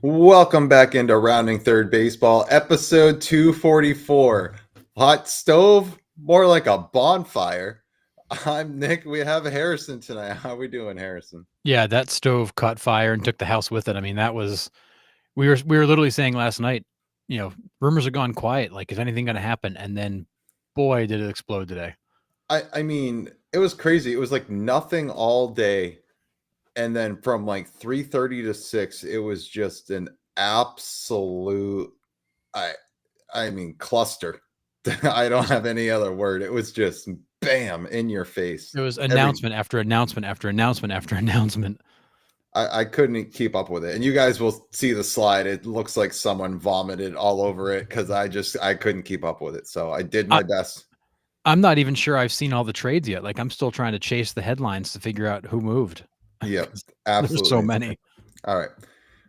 Welcome back into Rounding Third Baseball, episode 244. Hot stove, more like a bonfire. I'm Nick. We have Harrison tonight. How we doing, Harrison? Yeah, that stove caught fire and took the house with it. I mean, that was we were literally saying last night, rumors are gone quiet. Like, is anything going to happen? And then, boy, did it explode today. I mean, it was crazy. It was like nothing all day. And then from like 3:30 to 6, it was just an absolute I mean cluster. I don't have any other word. It was just bam in your face. It was announcement after announcement after announcement after announcement. I couldn't keep up with it. And you guys will see the slide. It looks like someone vomited all over it because I couldn't keep up with it. So I did my best. I'm not even sure I've seen all the trades yet. Like, I'm still trying to chase the headlines to figure out who moved. Yep, There's so absolutely. many. All right.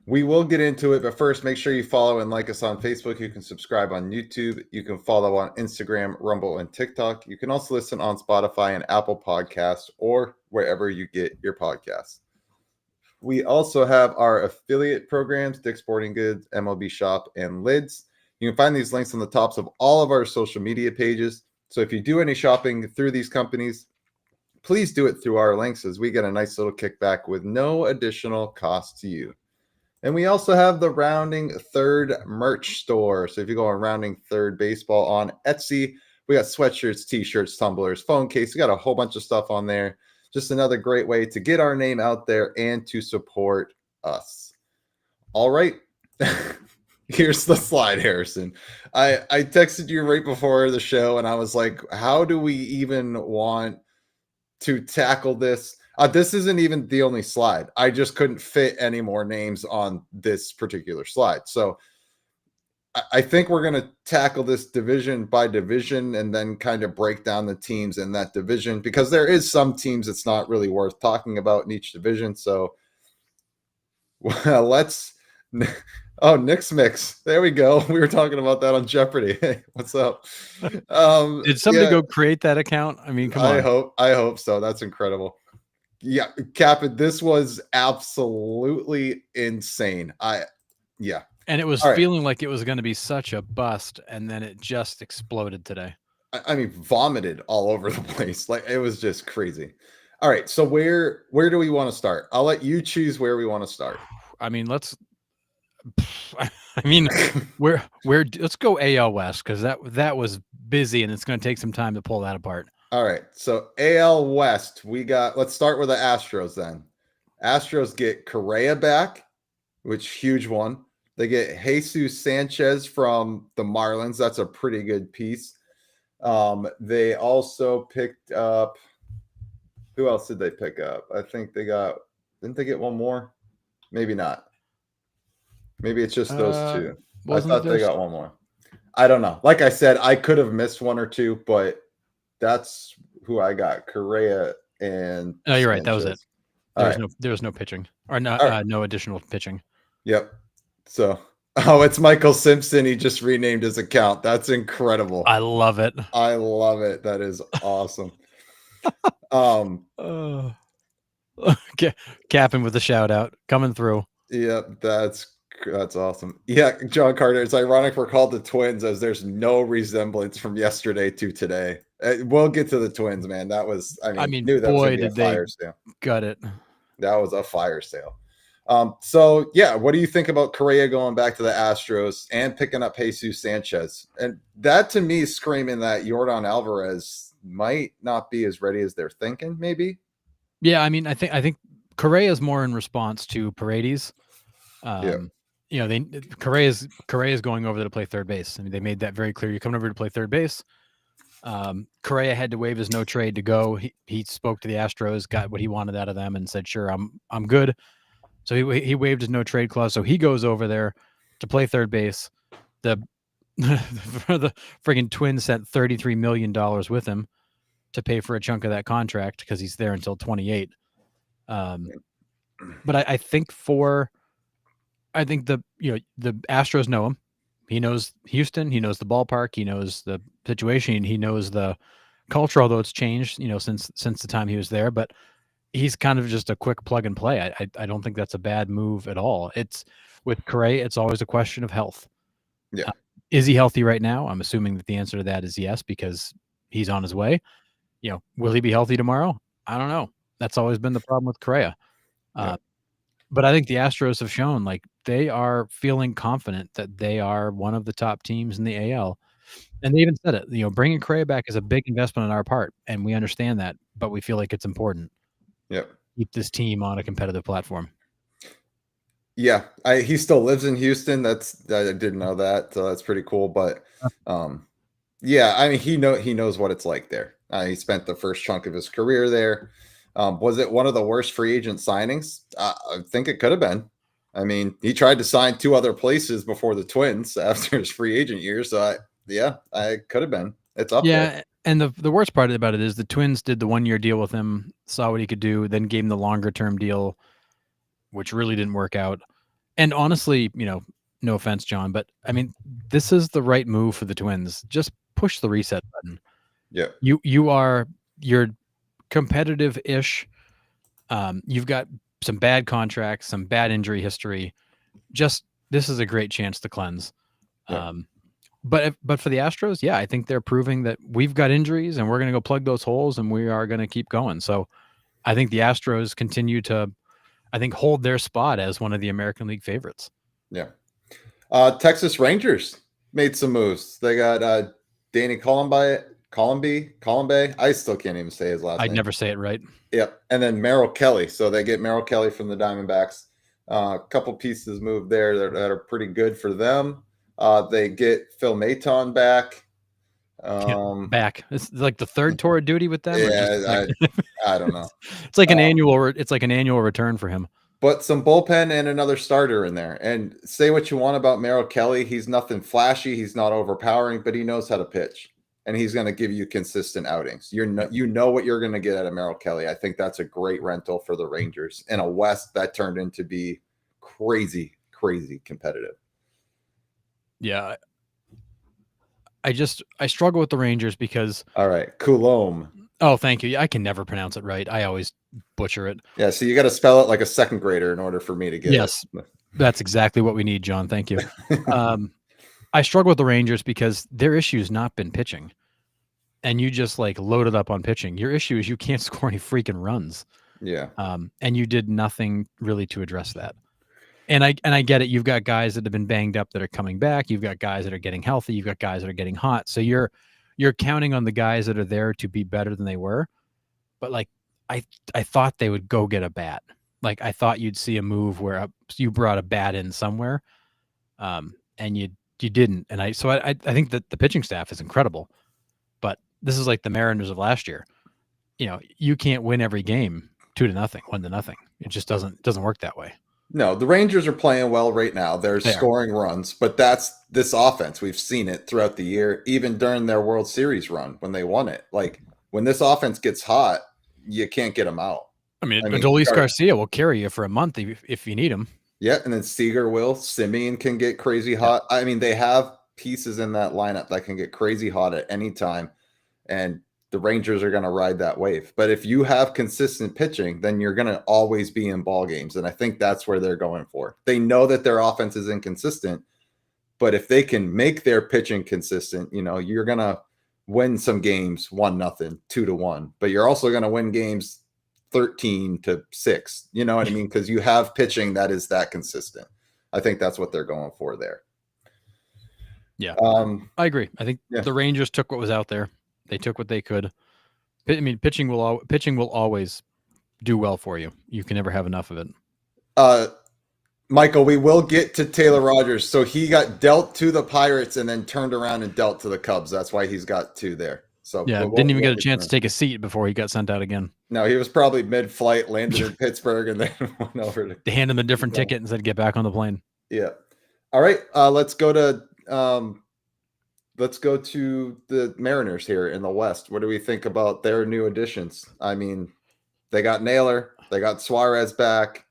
We will get into it, but first, make sure you follow and like us on Facebook. You can subscribe on YouTube. You can follow on Instagram, Rumble, and TikTok. You can also listen on Spotify and Apple Podcasts or wherever you get your podcasts. We also have our affiliate programs, Dick's Sporting Goods, MLB Shop, and Lids. You can find these links on the tops of all of our social media pages. So if you do any shopping through these companies, please do it through our links as we get a nice little kickback with no additional cost to you. And we also have the Rounding Third merch store. So if you go on Rounding Third Baseball on Etsy, we got sweatshirts, t-shirts, tumblers, phone case. We got a whole bunch of stuff on there. Just another great way to get our name out there and to support us. All right. Here's the slide, Harrison. I texted you right before the show, and I was like, how do we even want to tackle this? This isn't even the only slide. I just couldn't fit any more names on this particular slide. So I think we're going to tackle this division by division and then kind of break down the teams in that division because there is some teams it's not really worth talking about in each division. So let's Nick's Mix. There we go. We were talking about that on Jeopardy. Hey, what's up? Did somebody go create that account? I mean, come on. I hope so. That's incredible. Yeah, Cap, this was absolutely insane. And it was feeling like it was going to be such a bust, and then it just exploded today. I mean, vomited all over the place. Like, it was just crazy. All right, so where do we want to start? I'll let you choose where we want to start. I mean, let's go AL West because that was busy, and it's going to take some time to pull that apart. All right, so AL West, let's start with the Astros then. Astros get Correa back, which huge one. They get Jesus Sanchez from the Marlins. That's a pretty good piece. They also picked up, who else did they pick up? I think didn't they get one more? Maybe not. Maybe it's just those two. I thought they got one more. I don't know. Like I said, I could have missed one or two, but that's who I got. Correa and no, you're right. That was it. There was no pitching or no additional pitching. Yep. So, it's Michael Simpson. He just renamed his account. That's incredible. I love it. That is awesome. Capping with a shout out coming through. Yep, that's awesome. Yeah, John Carter. It's ironic we're called the Twins as there's no resemblance from yesterday to today. We'll get to the Twins, man. That was, I mean knew that boy, was did they fire sale. Got it. That was a fire sale. So yeah, what do you think about Correa going back to the Astros and picking up Jesus Sanchez? And that to me is screaming that Yordan Alvarez might not be as ready as they're thinking, maybe. Yeah, I mean, I think Correa is more in response to Paredes. Correa is going over there to play third base. I mean, they made that very clear. You're coming over to play third base. Correa had to waive his no trade to go. He spoke to the Astros, got what he wanted out of them, and said, "Sure, I'm good." So he waived his no trade clause. So he goes over there to play third base. The friggin' Twins sent $33 million with him to pay for a chunk of that contract because he's there until 28. But I think the Astros know him. He knows Houston. He knows the ballpark. He knows the situation. He knows the culture, although it's changed, since the time he was there. But he's kind of just a quick plug and play. I don't think that's a bad move at all. It's with Correa, it's always a question of health. Yeah. Is he healthy right now? I'm assuming that the answer to that is yes, because he's on his way. Will he be healthy tomorrow? I don't know. That's always been the problem with Correa. Yeah. But I think the Astros have shown like they are feeling confident that they are one of the top teams in the AL. And they even said it, bringing Correa back is a big investment on our part, and we understand that, but we feel like it's important. Yep. Keep this team on a competitive platform. Yeah, he still lives in Houston. I didn't know that, so that's pretty cool. But yeah, I mean, he knows what it's like there. He spent the first chunk of his career there. Was it one of the worst free agent signings? I think it could have been. I mean, he tried to sign 2 other places before the Twins after his free agent year. So I could have been. It's up there. Yeah, and the worst part about it is the Twins did the 1-year deal with him, saw what he could do, then gave him the longer term deal, which really didn't work out. And honestly, no offense, John, but I mean, this is the right move for the Twins. Just push the reset button. Yeah. You're competitive-ish. You've got some bad contracts, some bad injury history. This is a great chance to cleanse. Yeah. But for the Astros, yeah, I think they're proving that we've got injuries and we're going to go plug those holes and we are going to keep going. So I think the Astros continue to, hold their spot as one of the American League favorites. Yeah. Texas Rangers made some moves. They got Danny Colombe. I still can't even say his last name. I'd never say it right. Yep. And then Merrill Kelly. So they get Merrill Kelly from the Diamondbacks. A couple pieces moved there that are pretty good for them. They get Phil Maton back. Back. It's like the third tour of duty with them. Yeah, I don't know. It's like an annual. It's like an annual return for him. But some bullpen and another starter in there. And say what you want about Merrill Kelly, he's nothing flashy. He's not overpowering, but he knows how to pitch, and he's going to give you consistent outings. You know what you're going to get out of Merrill Kelly. I think that's a great rental for the Rangers in a West that turned into be crazy, crazy competitive. Yeah. I struggle with the Rangers because. All right. Coulombe. Oh, thank you. I can never pronounce it right. I always butcher it. Yeah. So you got to spell it like a second grader in order for me to get it. That's exactly what we need, John. Thank you. I struggle with the Rangers because their issue has not been pitching, and you just like loaded up on pitching. Your issue is you can't score any freaking runs. Yeah. And you did nothing really to address that. And I get it. You've got guys that have been banged up that are coming back. You've got guys that are getting healthy. You've got guys that are getting hot. So you're counting on the guys that are there to be better than they were. But like, I thought they would go get a bat. Like I thought you'd see a move where you brought a bat in somewhere, and you didn't. And I think that the pitching staff is incredible, but this is like the Mariners of last year. You can't win every game 2-0, 1-0. It just doesn't work that way. No, the Rangers are playing well right now. They're scoring runs, but that's this offense. We've seen it throughout the year, even during their World Series run when they won it. Like when this offense gets hot, you can't get them out. I mean Adolis Garcia will carry you for a month if you need him. Yeah, and then Seager will. Simeon can get crazy hot. I mean, they have pieces in that lineup that can get crazy hot at any time, and the Rangers are going to ride that wave. But if you have consistent pitching, then you're going to always be in ball games. And I think that's where they're going for. They know that their offense is inconsistent, but if they can make their pitching consistent, you're going to win some games 1-0, 2-1, but you're also going to win games 13-6. You know what I mean? Because you have pitching that is that consistent. I think that's what they're going for there. Yeah, I agree. I think the Rangers took what was out there. They took what they could. I mean, pitching will always do well for you. You can never have enough of it. Michael, we will get to Taylor Rogers. So he got dealt to the Pirates and then turned around and dealt to the Cubs. That's why he's got 2 there. So yeah, didn't even get a chance to take a seat before he got sent out again. No, he was probably mid-flight, landed in Pittsburgh, and then went over to. They handed him a different ticket and said, "Get back on the plane." Yeah. All right. Let's go to the Mariners here in the West. What do we think about their new additions? I mean, they got Naylor, they got Suarez back.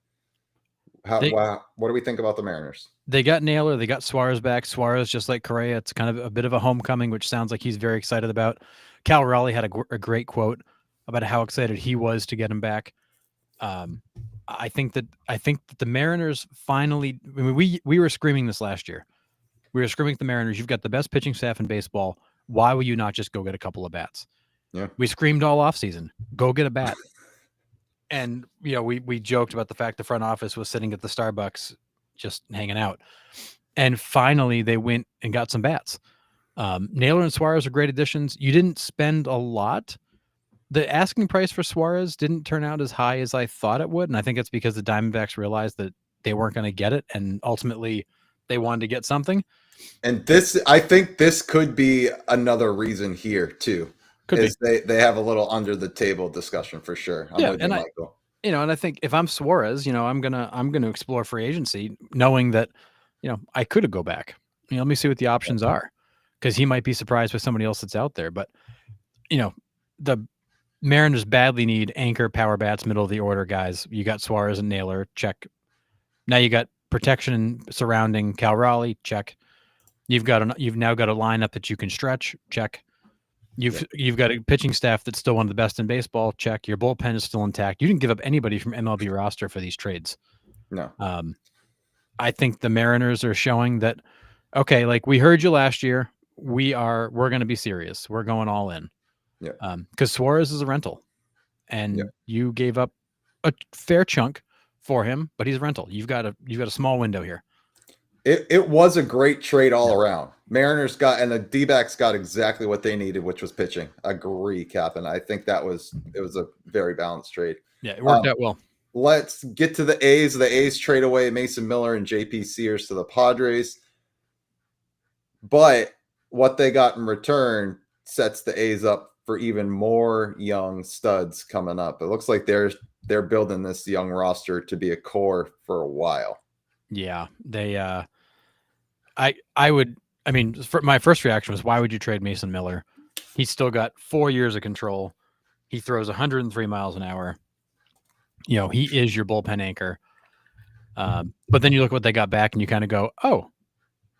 What do we think about the Mariners? They got Naylor, they got Suarez back. Suarez, just like Correa, it's kind of a bit of a homecoming, which sounds like he's very excited about. Cal Raleigh had a great quote about how excited he was to get him back. I think that the Mariners finally. I mean, we were screaming this last year. We were screaming at the Mariners. You've got the best pitching staff in baseball. Why will you not just go get a couple of bats? Yeah. We screamed all offseason, go get a bat. And we joked about the fact the front office was sitting at the Starbucks just hanging out. And finally they went and got some bats. Naylor and Suarez are great additions. You didn't spend a lot. The asking price for Suarez didn't turn out as high as I thought it would. And I think it's because the Diamondbacks realized that they weren't going to get it. And ultimately they wanted to get something. And I think this could be another reason here too. They have a little under the table discussion for sure. I'm with you, Michael. And I think if I'm Suarez, I'm gonna explore free agency, knowing that, I could go back. Let me see what the options are, because he might be surprised by somebody else that's out there. But the Mariners badly need anchor power bats, middle of the order guys. You got Suarez and Naylor, check. Now you got protection surrounding Cal Raleigh, check. You've now got a lineup that you can stretch, check. You've got a pitching staff that's still one of the best in baseball, check. Your bullpen is still intact. You didn't give up anybody from MLB roster for these trades. No. I think the Mariners are showing that, okay, like we heard you last year, we're going to be serious. We're going all in. Yeah. Because Suarez is a rental, and you gave up a fair chunk for him, but he's a rental. You've got a small window here. It was a great trade all around. Mariners and the D-backs got exactly what they needed, which was pitching. Agree, Captain. I think it was a very balanced trade. Yeah, it worked out well. Let's get to the A's. The A's trade away Mason Miller and JP Sears to the Padres. But what they got in return sets the A's up for even more young studs coming up. It looks like they're building this young roster to be a core for a while. Yeah, they my first reaction was, why would you trade Mason Miller? He's still got 4 years of control. He throws 103 miles an hour. He is your bullpen anchor. But then you look what they got back and you kind of go, oh,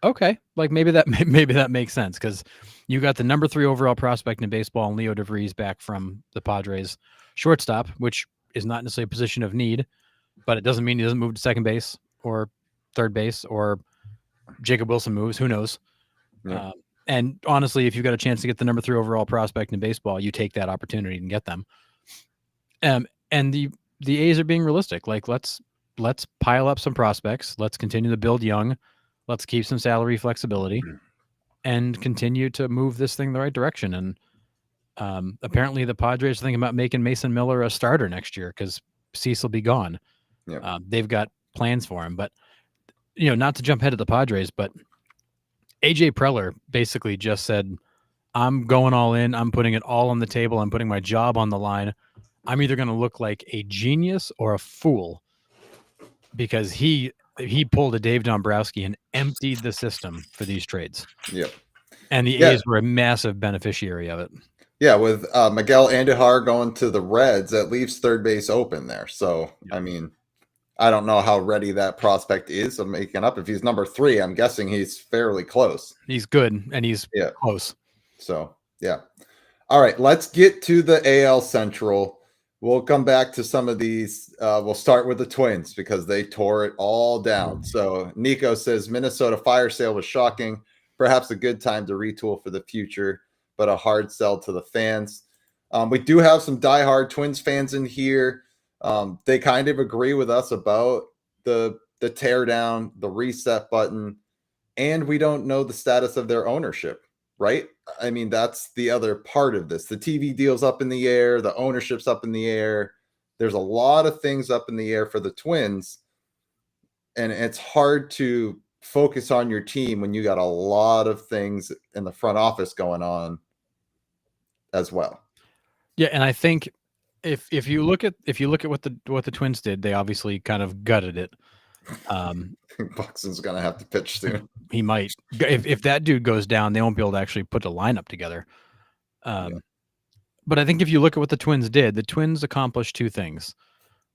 okay. Like maybe that makes sense, because you got the number 3 overall prospect in baseball and Leo DeVries back from the Padres, shortstop, which is not necessarily a position of need, but it doesn't mean he doesn't move to second base or third base, or Jacob Wilson moves. Who knows? Yeah. And honestly, if you've got a chance to get the number 3 overall prospect in baseball, you take that opportunity and get them. And the A's are being realistic. Like, let's pile up some prospects. Let's continue to build young. Let's keep some salary flexibility and continue to move this thing the right direction. And apparently the Padres are thinking about making Mason Miller a starter next year, because Cease will be gone. Yeah. They've got plans for him. But, not to jump ahead of the Padres, but AJ Preller basically just said, I'm going all in. I'm putting it all on the table. I'm putting my job on the line. I'm either going to look like a genius or a fool, because he pulled a Dave Dombrowski and emptied the system for these trades. Yep. And the A's were a massive beneficiary of it. Yeah, with Miguel Andujar going to the Reds, that leaves third base open there. So, I mean, I don't know how ready that prospect is of making up. If he's number 3, I'm guessing he's fairly close. He's good, and he's close. So, yeah. All right, let's get to the AL Central. We'll come back to some of these. We'll start with the Twins, because they tore it all down. So Nico says, Minnesota fire sale was shocking. Perhaps a good time to retool for the future, but a hard sell to the fans. We do have some diehard Twins fans in here. They kind of agree with us about the tear down, the reset button, and we don't know the status of their ownership, right? I mean, that's the other part of this. The TV deal's up in the air, the ownership's up in the air. There's a lot of things up in the air for the Twins, and it's hard to focus on your team when you got a lot of things in the front office going on as well. Yeah, and I think if you look at what the Twins did, they obviously kind of gutted it. Buxton's gonna have to pitch soon. He might. If that dude goes down, they won't be able to actually put a lineup together. But I think if you look at what the Twins did, the Twins accomplished 2 things.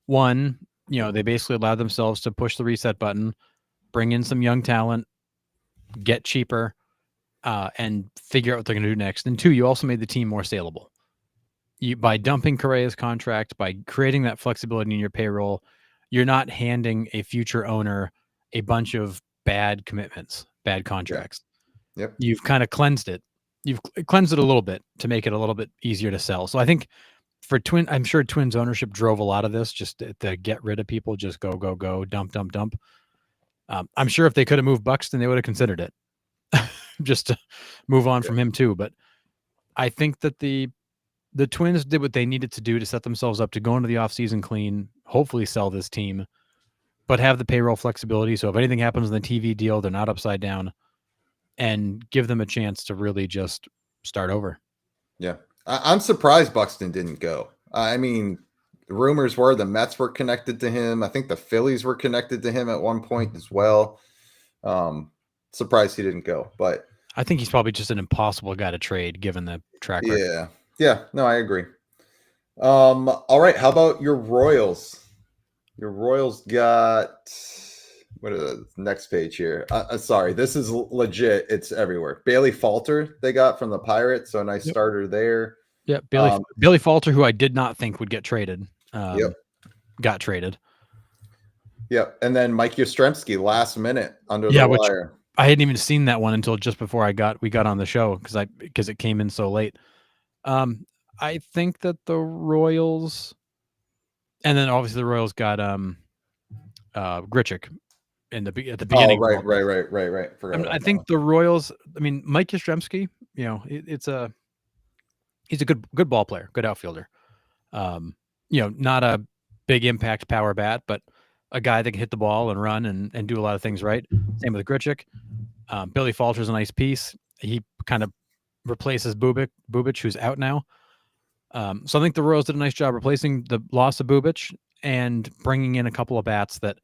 One, they basically allowed themselves to push the reset button, bring in some young talent, get cheaper, and figure out what they're going to do next. And 2, you also made the team more saleable. by dumping Correa's contract, by creating that flexibility in your payroll, you're not handing a future owner a bunch of bad commitments, bad contracts. Yep. You've kind of cleansed it. You've cleansed it a little bit to make it a little bit easier to sell. So I think I'm sure Twins ownership drove a lot of this just to get rid of people, just go, dump, dump, dump. I'm sure if they could have moved Buxton, they would have considered it just to move on from him too. But I think that the Twins did what they needed to do to set themselves up to go into the offseason clean, hopefully sell this team, but have the payroll flexibility. So if anything happens in the TV deal, they're not upside down, and give them a chance to really just start over. Yeah. I'm surprised Buxton didn't go. I mean, rumors were the Mets were connected to him. I think the Phillies were connected to him at one point as well. Surprised he didn't go, but I think he's probably just an impossible guy to trade given the track record. yeah. Yeah. No, I agree. All right. How about your Royals? Your Royals got, what is the next page here? Sorry, this is legit. It's everywhere. Bailey Falter they got from the Pirates, so a nice starter there. Yeah, Bailey Falter, who I did not think would get traded, got traded. Yep, and then Mike Yastrzemski last minute under the wire. I hadn't even seen that one until just before we got on the show because it came in so late. I think that the Royals, and then obviously the Royals got Grichuk at the beginning. Oh, right. I think the Royals. I mean, Mike Yastrzemski. He's a good ball player, good outfielder. Not a big impact power bat, but a guy that can hit the ball and run and do a lot of things right. Same with Grichuk. Billy Falter's a nice piece. He kind of replaces Bubic, who's out now. So I think the Royals did a nice job replacing the loss of Bubic and bringing in a couple of bats that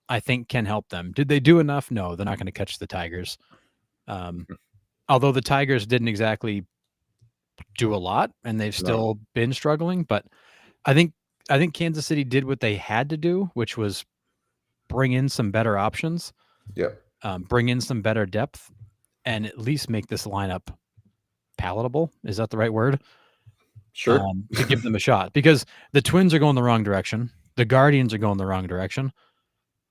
I think can help them. Did they do enough? No, they're not going to catch the Tigers. Although the Tigers didn't exactly do a lot and they've still been struggling, but I think Kansas City did what they had to do, which was bring in some better options. Yep. Bring in some better depth and at least make this lineup palatable. Is that the right word? Sure. To give them a shot, because the Twins are going the wrong direction. The Guardians are going the wrong direction.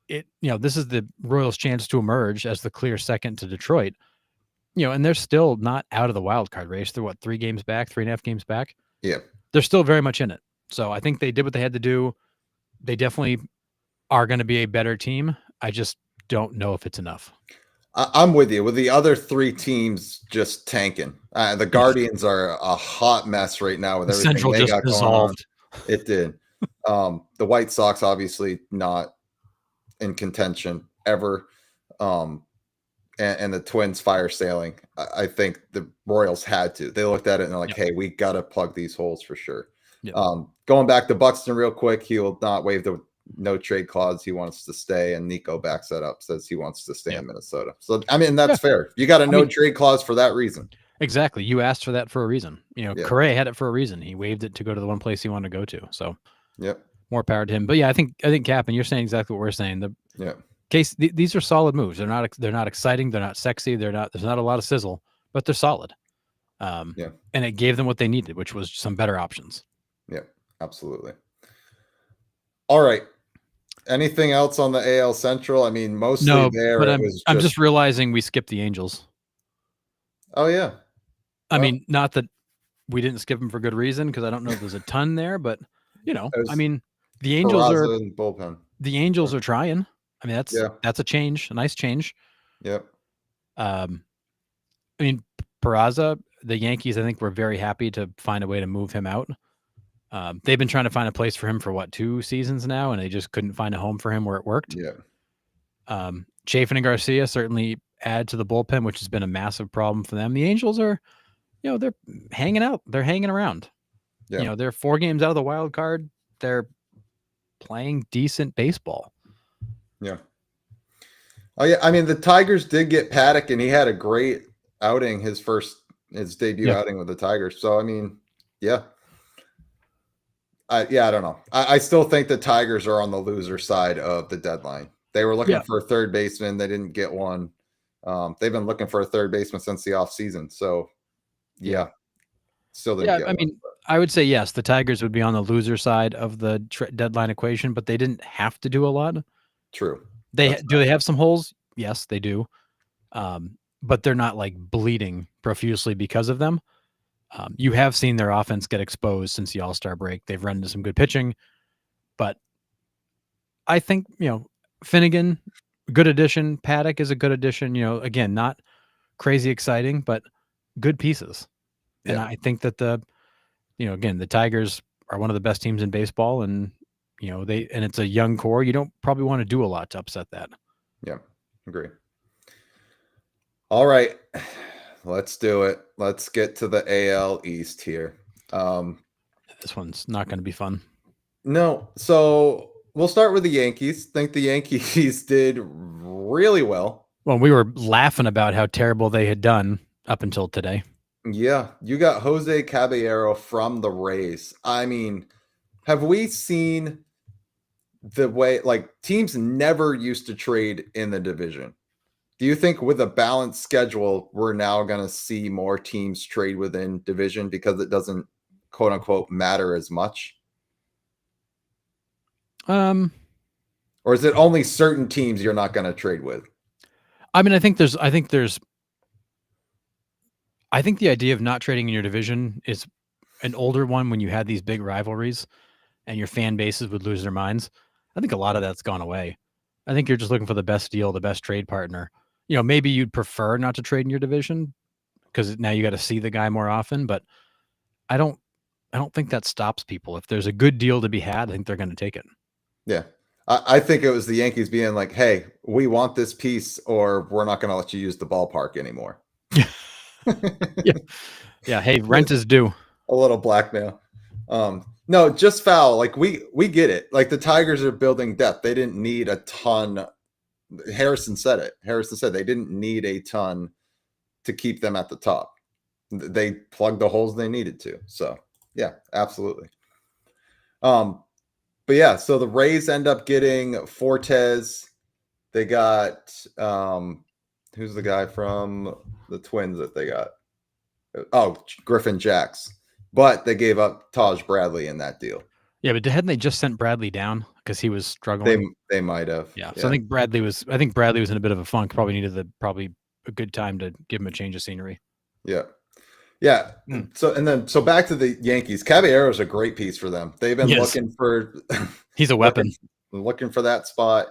This is the Royals' chance to emerge as the clear second to Detroit. And they're still not out of the wild card race. They're 3.5 games back. Yeah. They're still very much in it. So I think they did what they had to do. They definitely are going to be a better team. I just don't know if it's enough. I'm with you. With the other three teams just tanking, the Guardians are a hot mess right now with everything Central they just got dissolved. Going on. It did. The White Sox obviously not in contention ever, and the Twins fire sailing. I think the Royals had to. They looked at it and they're like, "Hey, we got to plug these holes for sure." Yep. Going back to Buxton real quick, he will not waive the no trade clause. He wants to stay, and Nico backs that up, says he wants to stay in Minnesota. So I mean, that's fair. You got a no trade clause for that reason. Exactly. You asked for that for a reason. Correa had it for a reason. He waived it to go to the one place he wanted to go to. So more power to him. But yeah, I think Captain, you're saying exactly what we're saying. These are solid moves. They're not exciting. They're not sexy. There's not a lot of sizzle, but they're solid. And it gave them what they needed, which was some better options. Yeah, absolutely. All right. Anything else on the AL Central? I mean, mostly but I'm just realizing we skipped the Angels. Oh yeah. I mean, not that we didn't skip them for good reason, because I don't know if there's a ton there, but I mean, the Angels are bullpen. The Angels are trying. I mean, that's a change, a nice change. Yep. I mean, Peraza, the Yankees, I think, were very happy to find a way to move him out. They've been trying to find a place for him for 2 seasons now, and they just couldn't find a home for him where it worked. Yeah. Chafin and Garcia certainly add to the bullpen, which has been a massive problem for them. The Angels are, they're hanging out. They're hanging around. Yeah. They're 4 games out of the wild card. They're playing decent baseball. Yeah. Oh yeah. I mean, the Tigers did get Paddock, and he had a great outing, his debut outing with the Tigers. So, I mean, yeah. I don't know. I still think the Tigers are on the loser side of the deadline. They were looking for a third baseman. They didn't get one. They've been looking for a third baseman since the offseason. So, still didn't get one. I would say yes. The Tigers would be on the loser side of the deadline equation, but they didn't have to do a lot. True. They have some holes? Yes, they do. But they're not like bleeding profusely because of them. You have seen their offense get exposed since the All-Star break. They've run into some good pitching, but I think, Finnegan, good addition. Paddock is a good addition. Again, not crazy exciting, but good pieces. And I think that again, the Tigers are one of the best teams in baseball, and it's a young core. You don't probably want to do a lot to upset that. Yeah, agree. All right, let's do it. Let's get to the AL East here. This one's not going to be fun. No, so we'll start with the Yankees. Think the Yankees did really well. Well, we were laughing about how terrible they had done up until today. Yeah, you got Jose Caballero from the Rays. I mean, have we seen the way, like, teams never used to trade in the division? Do you think with a balanced schedule, we're now going to see more teams trade within division because it doesn't, quote unquote, matter as much? Or is it only certain teams you're not going to trade with? I mean, I think the idea of not trading in your division is an older one when you had these big rivalries and your fan bases would lose their minds. I think a lot of that's gone away. I think you're just looking for the best deal, the best trade partner. Maybe you'd prefer not to trade in your division because now you got to see the guy more often, but I don't think that stops people. If there's a good deal to be had, I think they're going to take it. Yeah. I think it was the Yankees being like, hey, we want this piece or we're not going to let you use the ballpark anymore. Yeah. Hey, rent is due. A little blackmail. No, just foul. Like we get it. Like the Tigers are building depth. They didn't need a ton. Harrison said it. Harrison said they didn't need a ton to keep them at the top. They plugged the holes they needed to. So yeah, absolutely. But yeah, so the Rays end up getting Fortes. They got who's the guy from the Twins that they got? Oh, Griffin Jacks. But they gave up Taj Bradley in that deal. Yeah, but hadn't they just sent Bradley down because he was struggling? They might have. Yeah. So I think Bradley was in a bit of a funk. Probably needed a good time to give him a change of scenery. Yeah. Yeah. So back to the Yankees. Caballero is a great piece for them. They've been looking for he's a weapon. looking for that spot.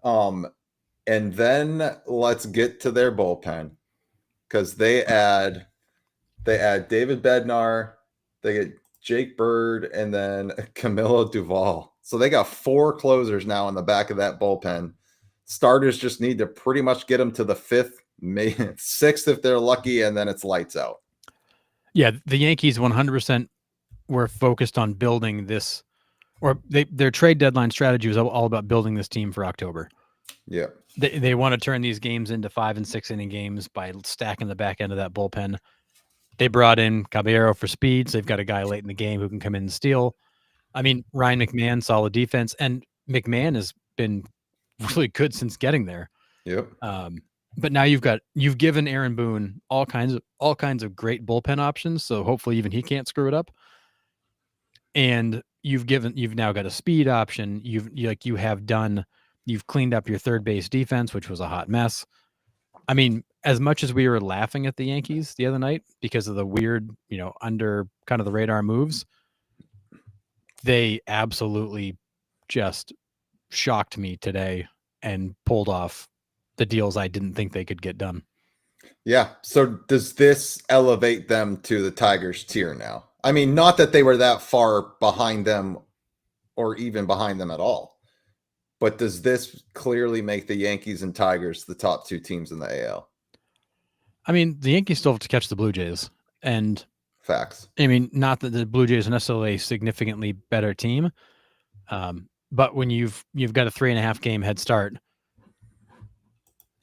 And then let's get to their bullpen because they add David Bednar, they get Jake Bird, and then Camilo Duvall. So they got 4 closers now in the back of that bullpen. Starters just need to pretty much get them to the 5th, maybe 6th if they're lucky, and then it's lights out. Yeah, the Yankees 100% were focused on building this, or their trade deadline strategy was all about building this team for October. Yeah. They want to turn these games into 5 and 6 inning games by stacking the back end of that bullpen. They brought in Caballero for speed, so they've got a guy late in the game who can come in and steal. I mean, Ryne McMahon, solid defense, and McMahon has been really good since getting there. Yep. But now you've given Aaron Boone all kinds of great bullpen options, so hopefully even he can't screw it up. And you've now got a speed option. You've cleaned up your third base defense, which was a hot mess. I mean, as much as we were laughing at the Yankees the other night because of the weird, under kind of the radar moves, they absolutely just shocked me today and pulled off the deals I didn't think they could get done. Yeah. So does this elevate them to the Tigers tier now? I mean, not that they were that far behind them or even behind them at all, but does this clearly make the Yankees and Tigers the top 2 teams in the AL? I mean, the Yankees still have to catch the Blue Jays, and facts. I mean, not that the Blue Jays are necessarily a significantly better team, but when you've got a 3.5 game head start,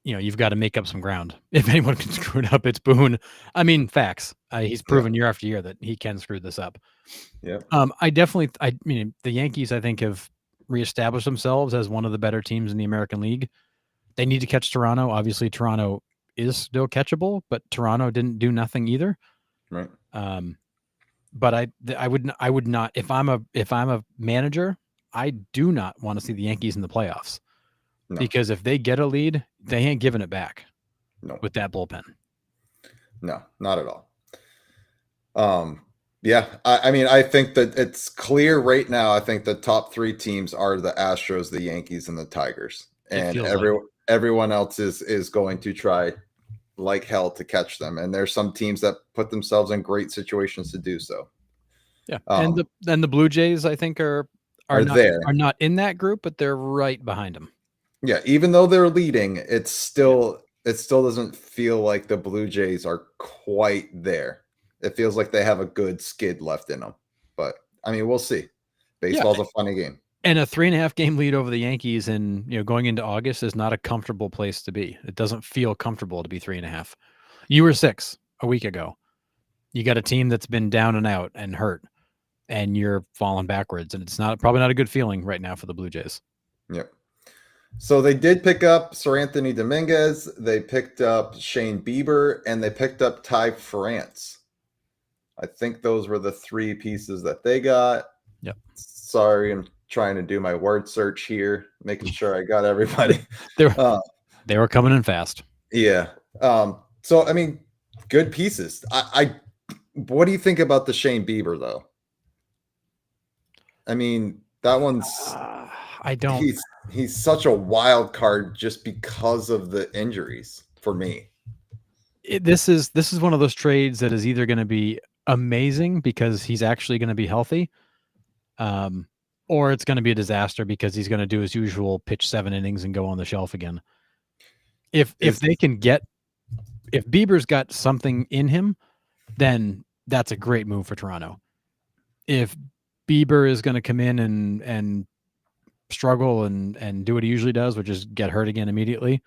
you've got to make up some ground. If anyone can screw it up, it's Boone. I mean, facts. He's proven year after year that he can screw this up. Yeah. I mean, the Yankees, I think, have reestablished themselves as one of the better teams in the American League. They need to catch Toronto. Obviously, Toronto is still catchable, but Toronto didn't do nothing either. Right. but I would not, if I'm a manager, I do not want to see the Yankees in the playoffs. No. Because if they get a lead, they ain't giving it back. No. With that bullpen. No, not at all. Yeah, I mean, I think that it's clear right now. I think the top three teams are the Astros, the Yankees, and the Tigers, and everyone else is going to try like hell to catch them. And there's some teams that put themselves in great situations to do so. Yeah, and the Blue Jays, I think, are not in that group, but they're right behind them. Yeah, even though they're leading, it still doesn't feel like the Blue Jays are quite there. It feels like they have a good skid left in them. But I mean, we'll see. Baseball's a funny game. And a 3.5 game lead over the Yankees and going into August is not a comfortable place to be. It doesn't feel comfortable to be 3.5. You were 6 a week ago. You got a team that's been down and out and hurt, and you're falling backwards. And it's probably not a good feeling right now for the Blue Jays. Yep. So they did pick up Sir Anthony Dominguez, they picked up Shane Bieber, and they picked up Ty France. I think those were the 3 pieces that they got. Yep. Sorry, I'm trying to do my word search here, making sure I got everybody. They were coming in fast. Yeah. So, I mean, good pieces. What do you think about the Shane Bieber, though? I mean, that one's... I don't... He's such a wild card just because of the injuries for me. This is one of those trades that is either going to be amazing because he's actually going to be healthy, or it's going to be a disaster because he's going to do his usual pitch 7 innings and go on the shelf again. If Bieber's got something in him, then that's a great move for Toronto. If Bieber is going to come in and struggle and do what he usually does, which is get hurt again immediately,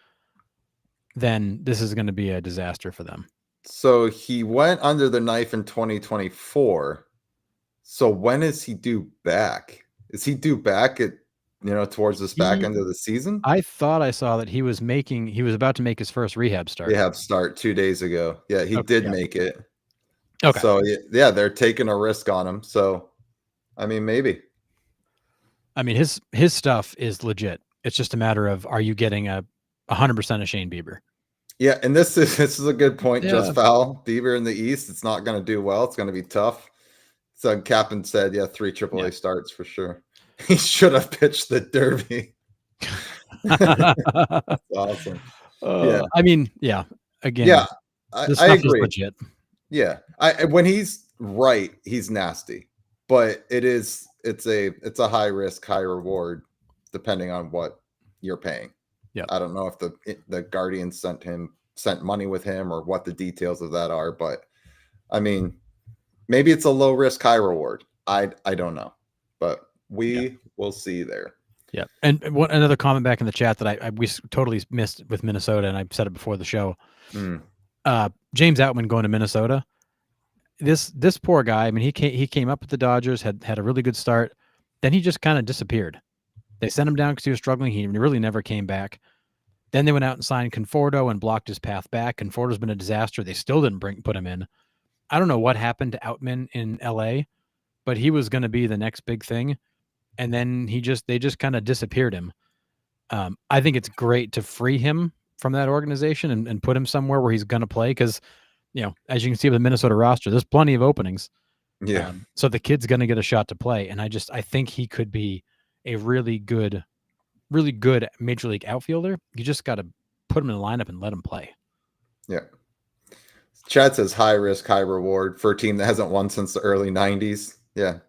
then this is going to be a disaster for them. So he went under the knife in 2024. So when is he due back? Is he due back at towards this back end of the season? I thought I saw that he was about to make his first rehab start. 2 days ago. Yeah, he did make it. Okay. So yeah, they're taking a risk on him. So I mean, maybe. I mean, his stuff is legit. It's just a matter of, are you getting 100% of Shane Bieber? Yeah, and this is a good point. Yeah. Just foul Bieber in the East. It's not going to do well. It's going to be tough. So Captain said, 3 AAA starts for sure. He should have pitched the Derby. That's awesome. Yeah, I mean, yeah. Again, yeah, this I stuff agree. Is legit. Yeah, when he's right, he's nasty. But it's a high risk, high reward, depending on what you're paying. Yeah, I don't know if the Guardians sent money with him or what the details of that are, but I mean, maybe it's a low risk, high reward. I don't know, but we will see there. Yeah, and another comment back in the chat that we totally missed with Minnesota, and I said it before the show. James Outman going to Minnesota. This poor guy. I mean, he came up with the Dodgers, had a really good start, then he just kind of disappeared. They sent him down because he was struggling. He really never came back. Then they went out and signed Conforto and blocked his path back. Conforto's been a disaster. They still didn't put him in. I don't know what happened to Outman in LA, but he was going to be the next big thing, and then they just kind of disappeared him. I think it's great to free him from that organization and put him somewhere where he's going to play because, as you can see with the Minnesota roster, there's plenty of openings. Yeah. So the kid's going to get a shot to play, and I think he could be a really good major league outfielder. You just got to put him in the lineup and let him play. Yeah. Chad says high risk, high reward for a team that hasn't won since the early 90s. Yeah.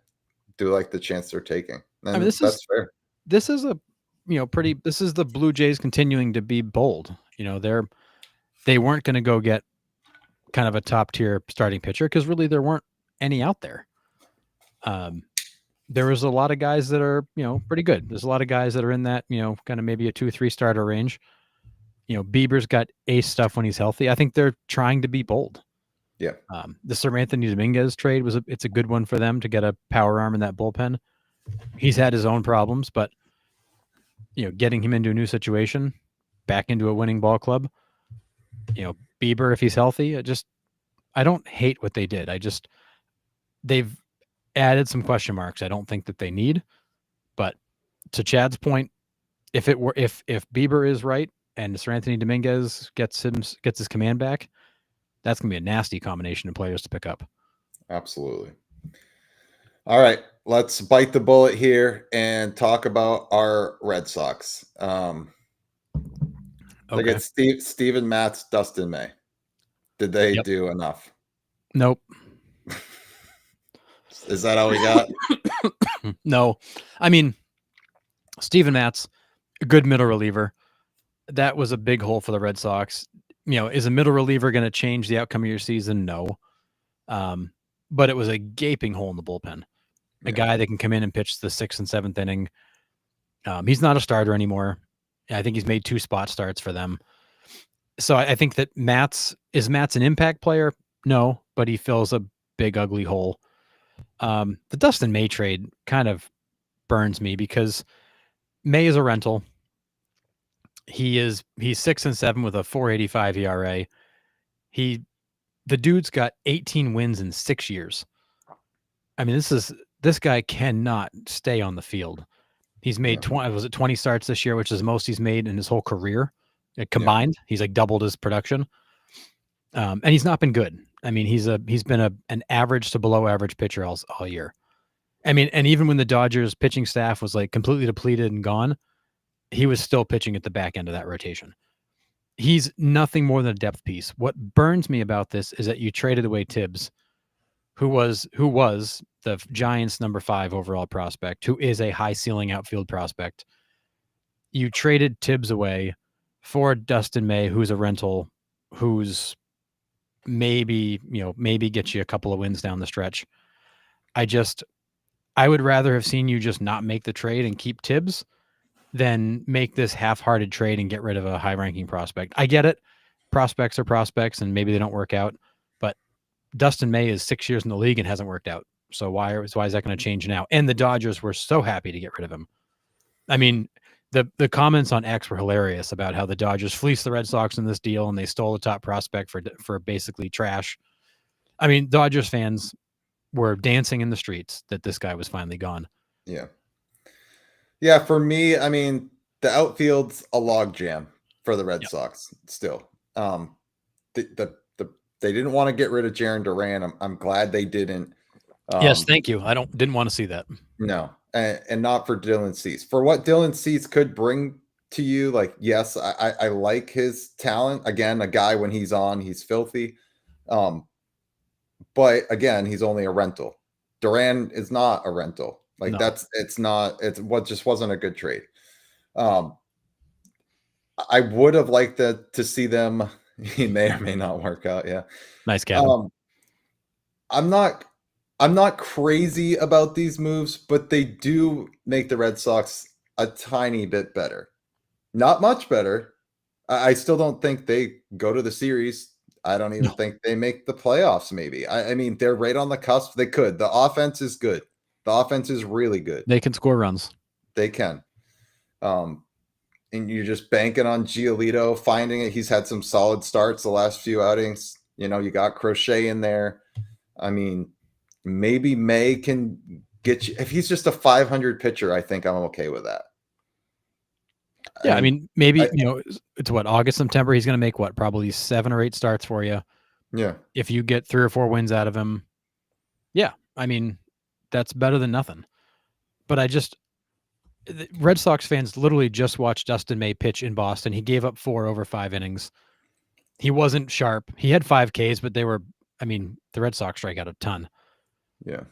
Do like the chance they're taking. And I mean, that's fair. This is this is the Blue Jays continuing to be bold. They weren't going to go get kind of a top tier starting pitcher because really there weren't any out there. There was a lot of guys that are, pretty good. There's a lot of guys that are in that, kind of maybe a 2-3 starter range. Bieber's got ace stuff when he's healthy. I think they're trying to be bold. Yeah. The Sir Anthony Dominguez trade it's a good one for them to get a power arm in that bullpen. He's had his own problems, but getting him into a new situation, back into a winning ball club, Bieber, if he's healthy, I don't hate what they did. they've added some question marks. I don't think that they need, but to Chad's point, if Bieber is right and Sir Anthony Dominguez gets his command back, that's gonna be a nasty combination of players to pick up. Absolutely. All right, let's bite the bullet here and talk about our Red Sox. They get Steven Matz, Dustin May. Did they do enough? Nope. Is that all we got? No. I mean, Steven Matz, a good middle reliever. That was a big hole for the Red Sox. Is a middle reliever going to change the outcome of your season? No. But it was a gaping hole in the bullpen. A guy that can come in and pitch the 6th and 7th inning. He's not a starter anymore. I think he's made 2 spot starts for them. So I think that Matz an impact player? No, but he fills a big, ugly hole. The Dustin May trade kind of burns me because May is a rental. He's 6 and 7 with a 4.85 ERA. The dude's got 18 wins in 6 years. I mean, this guy cannot stay on the field. He's made 20 starts this year, which is the most he's made in his whole career combined. He's like doubled his production. And he's not been good. I mean, he's been an average to below average pitcher all year. I mean, and even when the Dodgers pitching staff was like completely depleted and gone, he was still pitching at the back end of that rotation. He's nothing more than a depth piece. What burns me about this is that you traded away Tibbs, who was the Giants' number 5 overall prospect, who is a high ceiling outfield prospect. You traded Tibbs away for Dustin May, who's a rental, who's maybe gets you a couple of wins down the stretch. I would rather have seen you just not make the trade and keep Tibbs than make this half-hearted trade and get rid of a high-ranking prospect. I get it. Prospects are prospects, and maybe they don't work out. But Dustin May is 6 years in the league and hasn't worked out. So why is that going to change now? And the Dodgers were so happy to get rid of him. I mean, the comments on X were hilarious about how the Dodgers fleeced the Red Sox in this deal and they stole the top prospect for basically trash. I mean, Dodgers fans were dancing in the streets that this guy was finally gone. Yeah. Yeah, for me, I mean, the outfield's a logjam for the Red Sox still. They didn't want to get rid of Jarren Duran. I'm glad they didn't. Yes, thank you. I didn't want to see that. No, and not for Dylan Cease. For what Dylan Cease could bring to you, like, yes, I like his talent. Again, a guy when he's on, he's filthy. But again, he's only a rental. Duran is not a rental. Like no. It's what just wasn't a good trade. I would have liked to see them. He may or may not work out. Yeah. Nice Kevin. I'm not crazy about these moves, but they do make the Red Sox a tiny bit better. Not much better. I still don't think they go to the series. I don't even think they make the playoffs, maybe. I mean, they're right on the cusp. They could. The offense is good. The offense is really good. They can score runs. They can. And you're just banking on Giolito, finding it. He's had some solid starts the last few outings. You got Crochet in there. I mean, maybe May can get you. If he's just a 500 pitcher, I think I'm okay with that. Yeah, I mean, maybe, it's what, August, September, he's going to make probably 7 or 8 starts for you. Yeah. If you get 3 or 4 wins out of him, yeah, I mean, that's better than nothing. But Red Sox fans literally just watched Dustin May pitch in Boston. He gave up 4 over 5 innings. He wasn't sharp. He had 5 Ks, but the Red Sox strike out a ton. Yeah.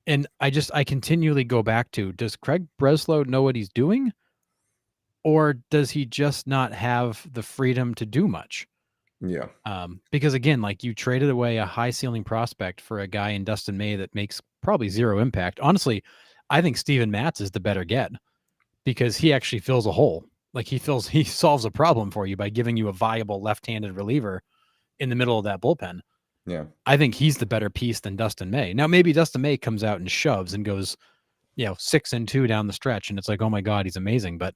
And I continually go back to, does Craig Breslow know what he's doing? Or does he just not have the freedom to do much? Yeah. Because again, like, you traded away a high ceiling prospect for a guy in Dustin May that makes probably 0 impact. Honestly, I think Steven Matz is the better get because he actually fills a hole. Like, he solves a problem for you by giving you a viable left-handed reliever in the middle of that bullpen. Yeah. I think he's the better piece than Dustin May. Now, maybe Dustin May comes out and shoves and goes, 6-2 down the stretch. And it's like, oh my God, he's amazing. But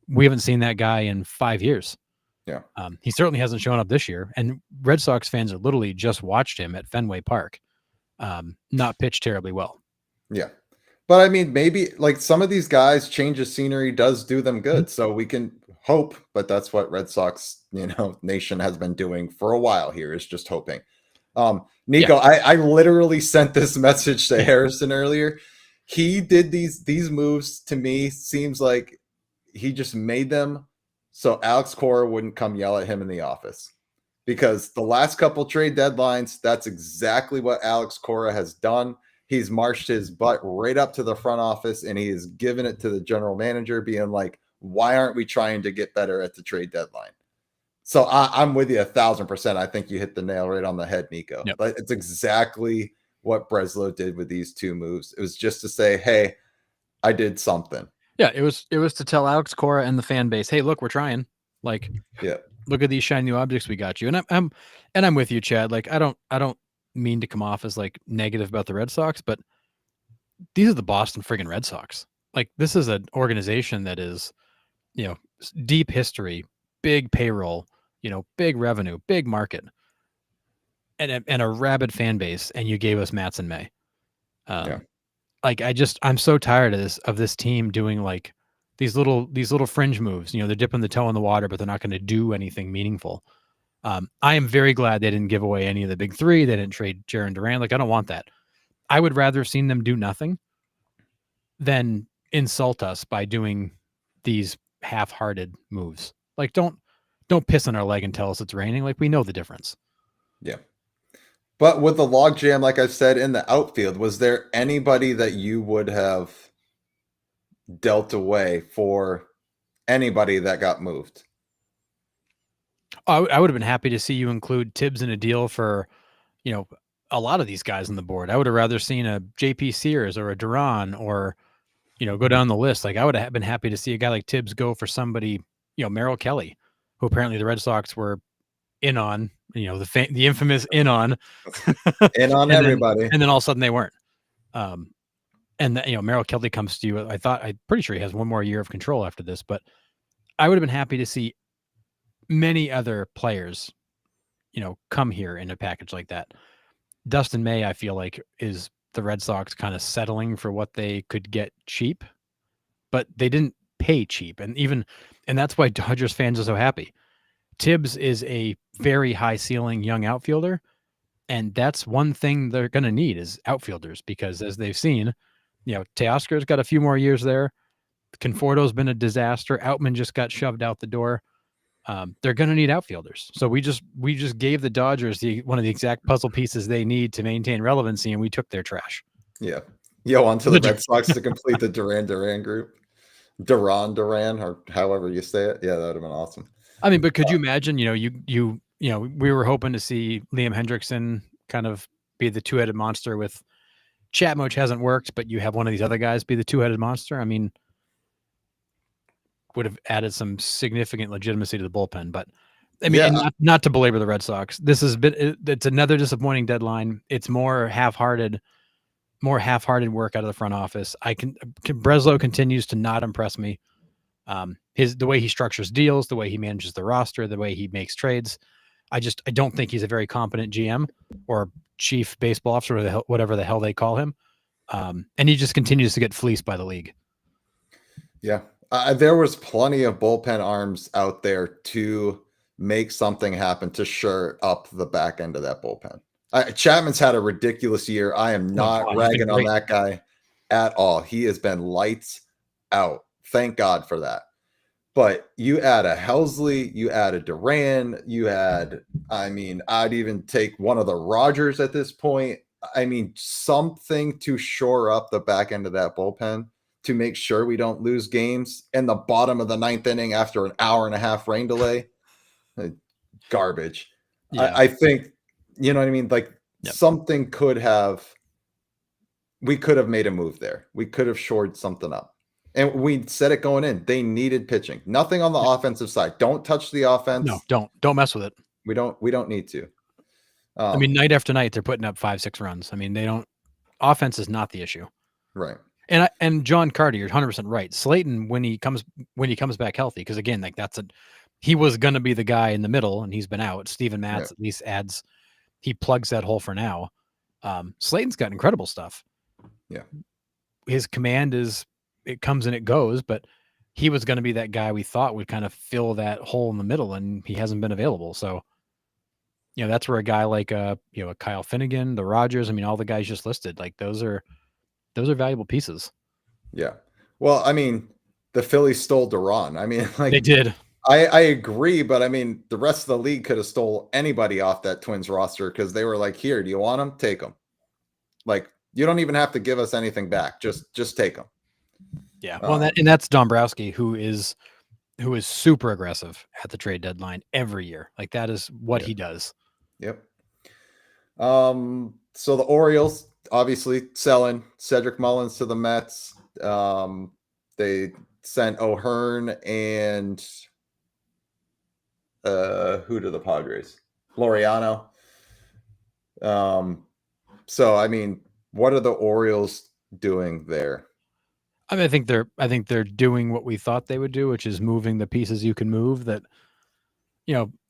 we haven't seen that guy in 5 years. Yeah. He certainly hasn't shown up this year. And Red Sox fans are literally just watched him at Fenway Park. not pitch terribly well. Yeah. But I mean, maybe like some of these guys, change of scenery does do them good. So we can hope, but that's what Red Sox, nation has been doing for a while here, is just hoping. Nico, I literally sent this message to Harrison earlier. He did these moves, to me, seems like he just made them so Alex Cora wouldn't come yell at him in the office. Because the last couple trade deadlines, that's exactly what Alex Cora has done. He's marched his butt right up to the front office and he has given it to the general manager, being like, why aren't we trying to get better at the trade deadline? So I'm with you 1,000%. I think you hit the nail right on the head, Nico. Yep. But it's exactly what Breslow did with these two moves. It was just to say, hey, I did something. Yeah, it was to tell Alex Cora and the fan base, hey, look, we're trying. Like, yeah, look at these shiny new objects we got you. And I'm with you, Chad. Like, I don't mean to come off as like negative about the Red Sox, but these are the Boston friggin' Red Sox. Like, this is an organization that is, deep history, big payroll, big revenue, big market, and a rabid fan base. And you gave us Mats in May. Like, I'm so tired of this team doing like these little fringe moves. They're dipping the toe in the water, but they're not going to do anything meaningful. I am very glad they didn't give away any of the big three. They didn't trade Jarren Duran. Like, I don't want that. I would rather have seen them do nothing than insult us by doing these half-hearted moves. Like, don't piss on our leg and tell us it's raining. Like, we know the difference. Yeah. But with the logjam, like I said, in the outfield, was there anybody that you would have dealt away for anybody that got moved? I would have been happy to see you include Tibbs in a deal for, a lot of these guys on the board. I would have rather seen a JP Sears or a Duran or, go down the list. Like, I would have been happy to see a guy like Tibbs go for somebody, Merrill Kelly, who apparently the Red Sox were in on, the infamous in on. In on everybody. And then all of a sudden they weren't. And Merrill Kelly comes to you. I'm pretty sure he has one more year of control after this, but I would have been happy to see many other players, come here in a package like that. Dustin May, I feel like, is the Red Sox kind of settling for what they could get cheap, but they didn't pay cheap. And that's why Dodgers fans are so happy. Tibbs is a very high ceiling young outfielder. And that's one thing they're going to need is outfielders, because as they've seen, Teoscar's got a few more years there. Conforto's been a disaster. Outman just got shoved out the door. They're going to need outfielders. So we just gave the Dodgers one of the exact puzzle pieces they need to maintain relevancy, and we took their trash. Yeah. Onto the Red Sox to complete the Duran group. Duran, or however you say it. Yeah, that would have been awesome. I mean, but could you imagine, we were hoping to see Liam Hendrickson kind of be the two-headed monster with Chapman, which hasn't worked, but you have one of these other guys be the two-headed monster. I mean, would have added some significant legitimacy to the bullpen. But I mean, not to belabor the Red Sox, it's another disappointing deadline. It's more half-hearted work out of the front office. Breslow continues to not impress me. The way he structures deals, the way he manages the roster, the way he makes trades. I don't think he's a very competent GM or chief baseball officer, or whatever the hell they call him. And he just continues to get fleeced by the league. Yeah. There was plenty of bullpen arms out there to make something happen to shore up the back end of that bullpen. Chapman's had a ridiculous year. I am not ragging on that guy at all. He has been lights out. Thank God for that. But you add a Helsley, you add a Duran, I'd even take one of the Rogers at this point. I mean, something to shore up the back end of that bullpen to make sure we don't lose games in the bottom of the ninth inning after an hour and a half rain delay. Garbage. Yeah. I think, you know what I mean? Like, something we could have made a move there. We could have shored something up. And we said it going in. They needed pitching. Nothing on the offensive side. Don't touch the offense. No, don't mess with it. We don't need to. I mean, night after night, they're putting up 5-6 runs. I mean, offense is not the issue. Right. And John Carter, you're 100% right. Slayton, when he comes back healthy, because again, like he was going to be the guy in the middle, and he's been out. Steven Matz at least he plugs that hole for now. Slayton's got incredible stuff. Yeah. His command it comes and it goes, but he was going to be that guy we thought would kind of fill that hole in the middle, and he hasn't been available. So, that's where a guy like a Kyle Finnegan, the Rogers, I mean, all the guys just listed, like those are valuable pieces. Yeah. Well, I mean, the Phillies stole Duran. I mean, like They did. I agree, but I mean, the rest of the league could have stole anybody off that Twins roster because they were like, "Here, do you want them? Take them." Like, you don't even have to give us anything back. Just take them. Yeah. Well, that's Dombrowski, who is super aggressive at the trade deadline every year. Like that is what he does. Yep. So the Orioles obviously selling Cedric Mullins to the Mets. They sent O'Hearn and who to the Padres? Laureano. So I mean, what are the Orioles doing there? I mean, I think they're doing what we thought they would do, which is moving the pieces you can move. That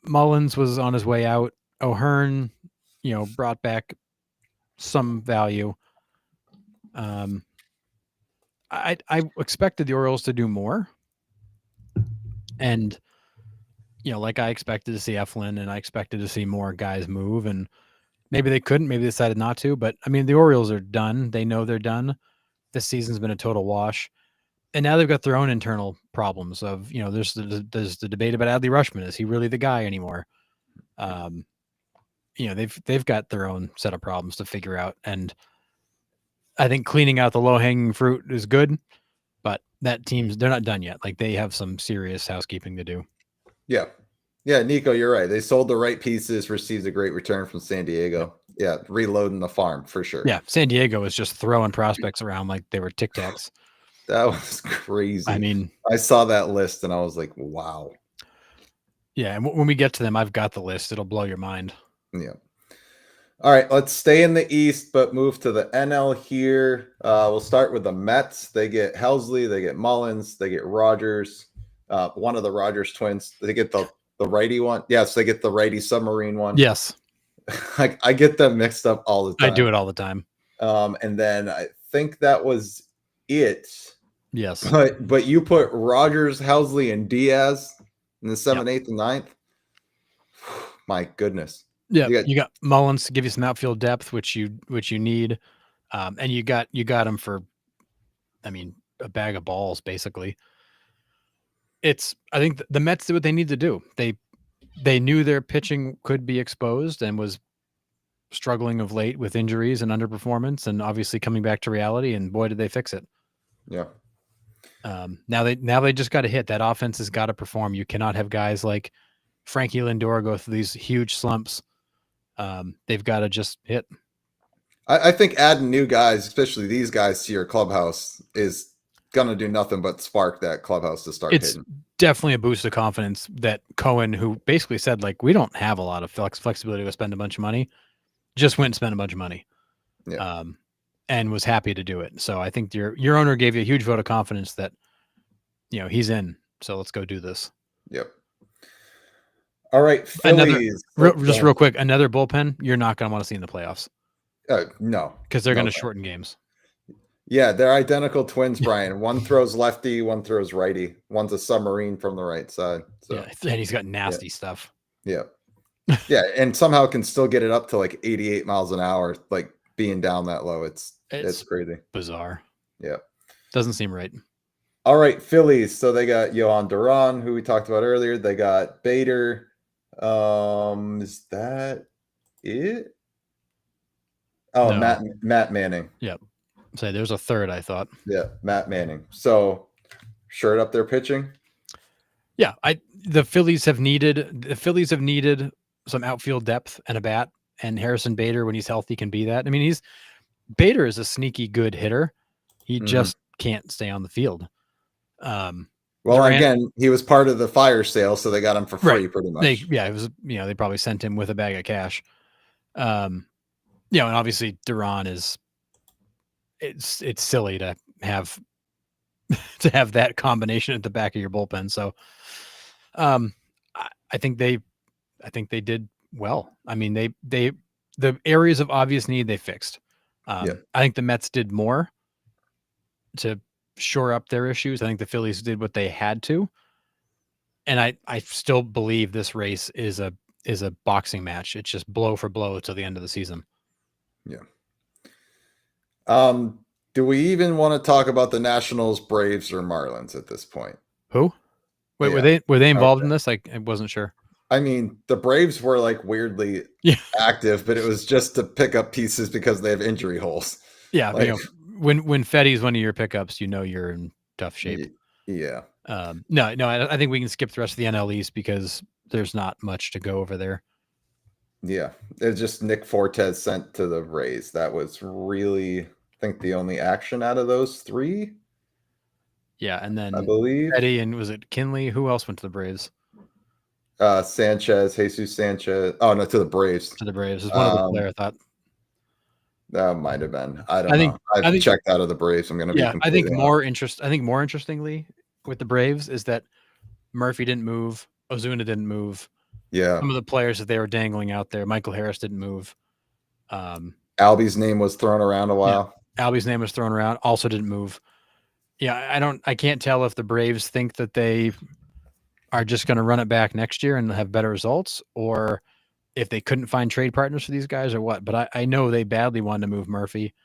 Mullins was on his way out. O'Hearn, brought back some value. I expected the Orioles to do more, and like I expected to see Eflin, and I expected to see more guys move, and maybe they couldn't, maybe they decided not to. But I mean, the Orioles are done. They know they're done. This season's been a total wash. And now they've got their own internal problems of, there's the debate about Adley Rutschman. Is he really the guy anymore? They've got their own set of problems to figure out. And I think cleaning out the low hanging fruit is good, but they're not done yet. Like they have some serious housekeeping to do. Yeah. Yeah. Nico, you're right. They sold the right pieces, received a great return from San Diego. Yeah. Reloading the farm for sure. Yeah. San Diego was just throwing prospects around like they were Tic Tacs. That was crazy. I mean, I saw that list and I was like, wow. Yeah. And when we get to them, I've got the list. It'll blow your mind. Yeah. All right. Let's stay in the East, but move to the NL here. We'll start with the Mets. They get Helsley. They get Mullins. They get Rogers. One of the Rogers twins. They get the righty one. Yes, they get the righty submarine one. Yes. I get them mixed up all the time. I do it all the time. And then I think that was it. Yes. But you put Rogers, Helsley, and Diaz in the 7th, 8th, and 9th. My goodness. Yeah, you got Mullins to give you some outfield depth, which you need, and you got him for, I mean, a bag of balls basically. I think the Mets did what they need to do. They knew their pitching could be exposed and was struggling of late with injuries and underperformance, and obviously coming back to reality. And boy, did they fix it. Yeah. Now they just got to hit. That offense has got to perform. You cannot have guys like Frankie Lindor go through these huge slumps. They've got to just hit. I think adding new guys, especially these guys, to your clubhouse is going to do nothing but spark that clubhouse to start hitting. It's definitely a boost of confidence that Cohen, who basically said, like, we don't have a lot of flexibility to spend a bunch of money, just went and spent a bunch of money. Yeah. And was happy to do it. So I think your owner gave you a huge vote of confidence that, he's in. So let's go do this. Yep. All right. Phillies. Real quick, another bullpen you're not going to want to see in the playoffs. No. Because they're going to shorten games. Yeah, they're identical twins, Brian. One throws lefty, one throws righty. One's a submarine from the right side. So. Yeah, and he's got nasty stuff. Yeah. Yeah, and somehow can still get it up to like 88 miles an hour, like being down that low. It's crazy. Bizarre. Yeah. Doesn't seem right. All right, Phillies. So they got Yohan Duran, who we talked about earlier. They got Bader. Is that it? Oh, no. Matt Manning. Yep. Say there's a third, I thought. Yeah, Matt Manning. So shirt up their pitching. Yeah, the Phillies have needed some outfield depth and a bat, and Harrison Bader, when he's healthy, can be that. I mean, Bader is a sneaky good hitter. He just can't stay on the field. Again, he was part of the fire sale, so they got him for free, pretty much. It was, they probably sent him with a bag of cash. And obviously Duran it's silly to have that combination at the back of your bullpen. So, I think they did well. I mean, they the areas of obvious need they fixed. Yeah. I think the Mets did more to shore up their issues. I think the Phillies did what they had to. And I still believe this race is a boxing match. It's just blow for blow till the end of the season. Yeah. Do we even want to talk about the Nationals, Braves, or Marlins at this point? Who? Wait, Yeah. were they involved in this? Like, I wasn't sure. I mean, the Braves were like weirdly active, but it was just to pick up pieces because they have injury holes. Yeah, like, when Fetty's one of your pickups, you're in tough shape. Yeah. No, I think we can skip the rest of the NL East because there's not much to go over there. Yeah, it's just Nick Fortes sent to the Rays. That was really, I think, the only action out of those three. Yeah, and then I believe Fetty and was it Kinley? Who else went to the Braves? Sanchez, Jesus Sanchez. Oh no, to the Braves. To the Braves. Is one of the player, I thought. That might have been. I don't know. I think checked out of the Braves. I'm going to be I think more interestingly with the Braves is that Murphy didn't move, Ozuna didn't move. Yeah, some of the players that they were dangling out there, Michael Harris didn't move. Albie's name was thrown around a while. Yeah, Albie's name was thrown around, also didn't move. Yeah, I can't tell if the Braves think that they are just going to run it back next year and have better results, or if they couldn't find trade partners for these guys or what. But I know they badly wanted to move Murphy,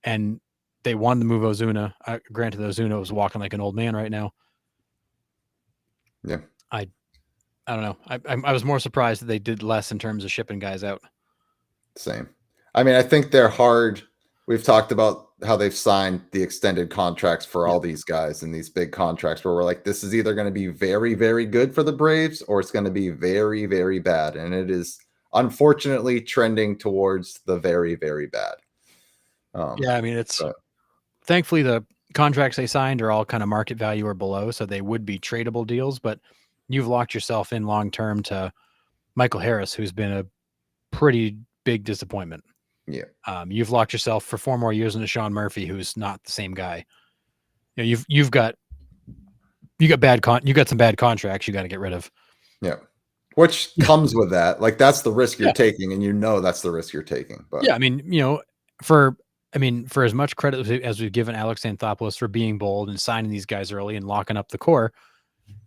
and they wanted to move Ozuna. Granted, Ozuna was walking like an old man right now. Yeah. I don't know. I was more surprised that they did less in terms of shipping guys out. Same. I mean, I think they're hard. We've talked about how they've signed the extended contracts for all these guys and these big contracts where we're like, this is either going to be very, very good for the Braves or it's going to be very, very bad. And it is unfortunately trending towards the very, very bad. I mean, thankfully the contracts they signed are all kind of market value or below, so they would be tradable deals, but you've locked yourself in long-term to Michael Harris, who's been a pretty big disappointment. Yeah. You've locked yourself for 4 more years into Sean Murphy, who's not the same guy. You've got some bad contracts you got to get rid of. Yeah. Which comes with that. Like, that's the risk you're taking, and that's the risk you're taking. But yeah, I mean, for as much credit as we've given Alex Anthopoulos for being bold and signing these guys early and locking up the core,